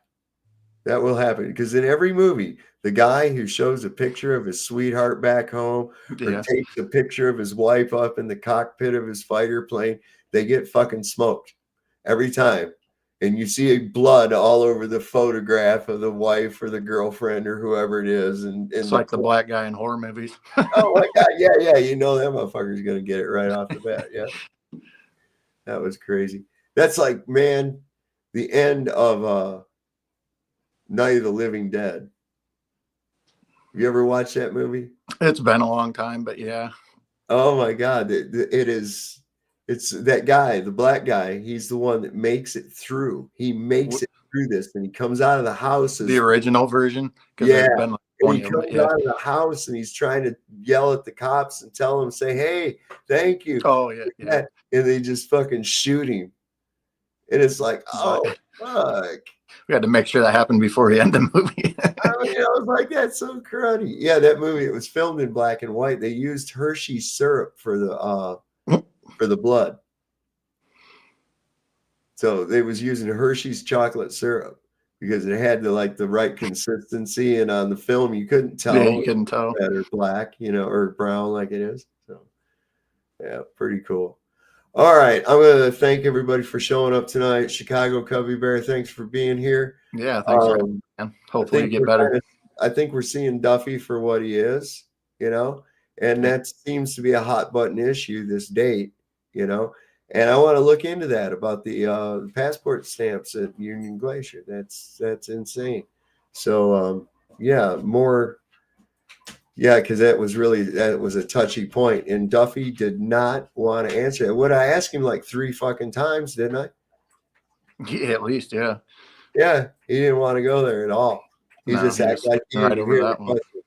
That will happen because in every movie, The guy who shows a picture of his sweetheart back home or takes a picture of his wife up in the cockpit of his fighter plane, they get fucking smoked every time. And you see blood all over the photograph of the wife or the girlfriend or whoever it is. And it's like the black guy in horror movies. Oh my God. Yeah. You know that motherfucker's going to get it right off the bat. Yeah. That was crazy. That's like, man, the end of Night of the Living Dead. You ever watch that movie? It's been a long time, but yeah. Oh my God. It is. It's that guy, the black guy. He's the one that makes it through. He makes it through this, and he comes out of the house. The original version? Yeah. And he comes out of the house, and he's trying to yell at the cops and tell them, say, hey, thank you. Oh, yeah. And they just fucking shoot him. And it's like, oh, fuck. We had to make sure that happened before we end the movie. I was like, that's so cruddy. Yeah, that movie, it was filmed in black and white. They used Hershey syrup for the blood. So they was using Hershey's chocolate syrup because it had the right consistency, and on the film you couldn't tell. Yeah, you couldn't tell. Red or black, or brown like it is. So yeah, pretty cool. All right, I'm going to thank everybody for showing up tonight. Chicago Cubby Bear, thanks for being here. Yeah, thanks for having me. Hopefully you get better. I think we're seeing Duffy for what he is, and that seems to be a hot button issue this date, and I want to look into that about the passport stamps at Union Glacier. That's insane. So more. Yeah, because that was a touchy point, and Duffy did not want to answer it. Would I ask him like 3 fucking times, didn't I? Yeah, at least, yeah. Yeah, he didn't want to go there at all. He just acted like he didn't hear the question.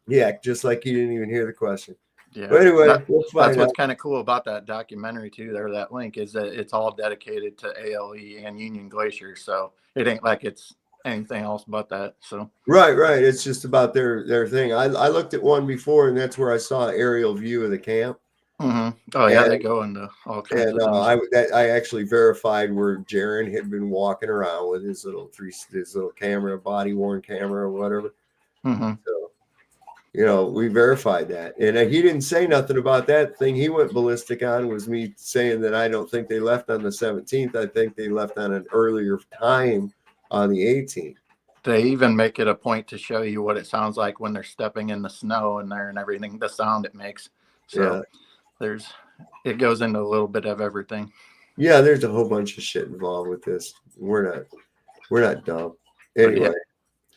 Yeah, just like he didn't even hear the question. Yeah. But anyway, we'll find that's what's out. kind of cool about that documentary too. There, that link is that it's all dedicated to ALE and Union Glacier, so it ain't like it's anything else but that. So Right. It's just about their thing. I looked at one before, and that's where I saw an aerial view of the camp. Mm-hmm. Oh yeah, they go into all kinds of things. I actually verified where Jaron had been walking around with his little camera, body worn camera or whatever. Mm-hmm. So, we verified that, and he didn't say nothing about that thing. He went ballistic on was me saying that I don't think they left on the 17th. I think they left on an earlier time on the 18th. They even make it a point to show you what it sounds like when they're stepping in the snow and everything, the sound it makes. So it goes into a little bit of everything. Yeah, there's a whole bunch of shit involved with this. We're not dumb. Anyway,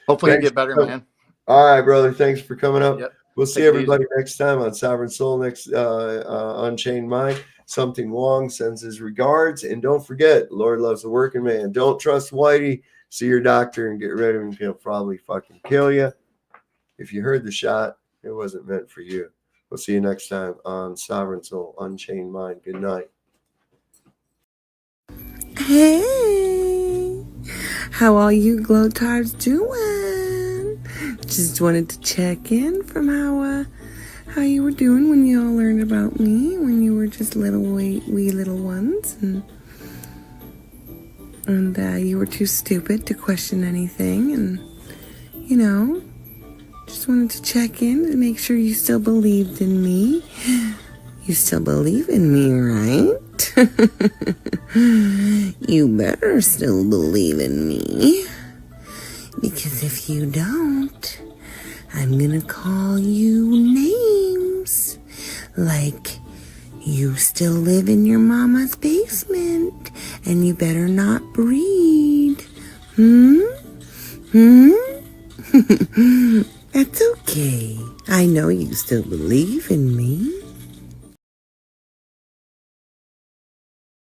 hopefully you get better, man. All right, brother. Thanks for coming up. Yep. We'll see everybody next time on Sovereign Soul, next Unchained Mind. Something Wong sends his regards. And don't forget, Lord loves the working man. Don't trust Whitey. See your doctor and get rid of him. He'll probably fucking kill you. If you heard the shot, it wasn't meant for you. We'll see you next time on Sovereign Soul, Unchained Mind. Good night. Hey, how are you glow-tards doing? Just wanted to check in from how you were doing when you all learned about me, when you were just little wee little ones, and you were too stupid to question anything, and just wanted to check in and make sure you still believed in me. You still believe in me, right? You better still believe in me. Because if you don't, I'm gonna call you names. Like, you still live in your mama's basement, and you better not breed. That's okay. I know you still believe in me.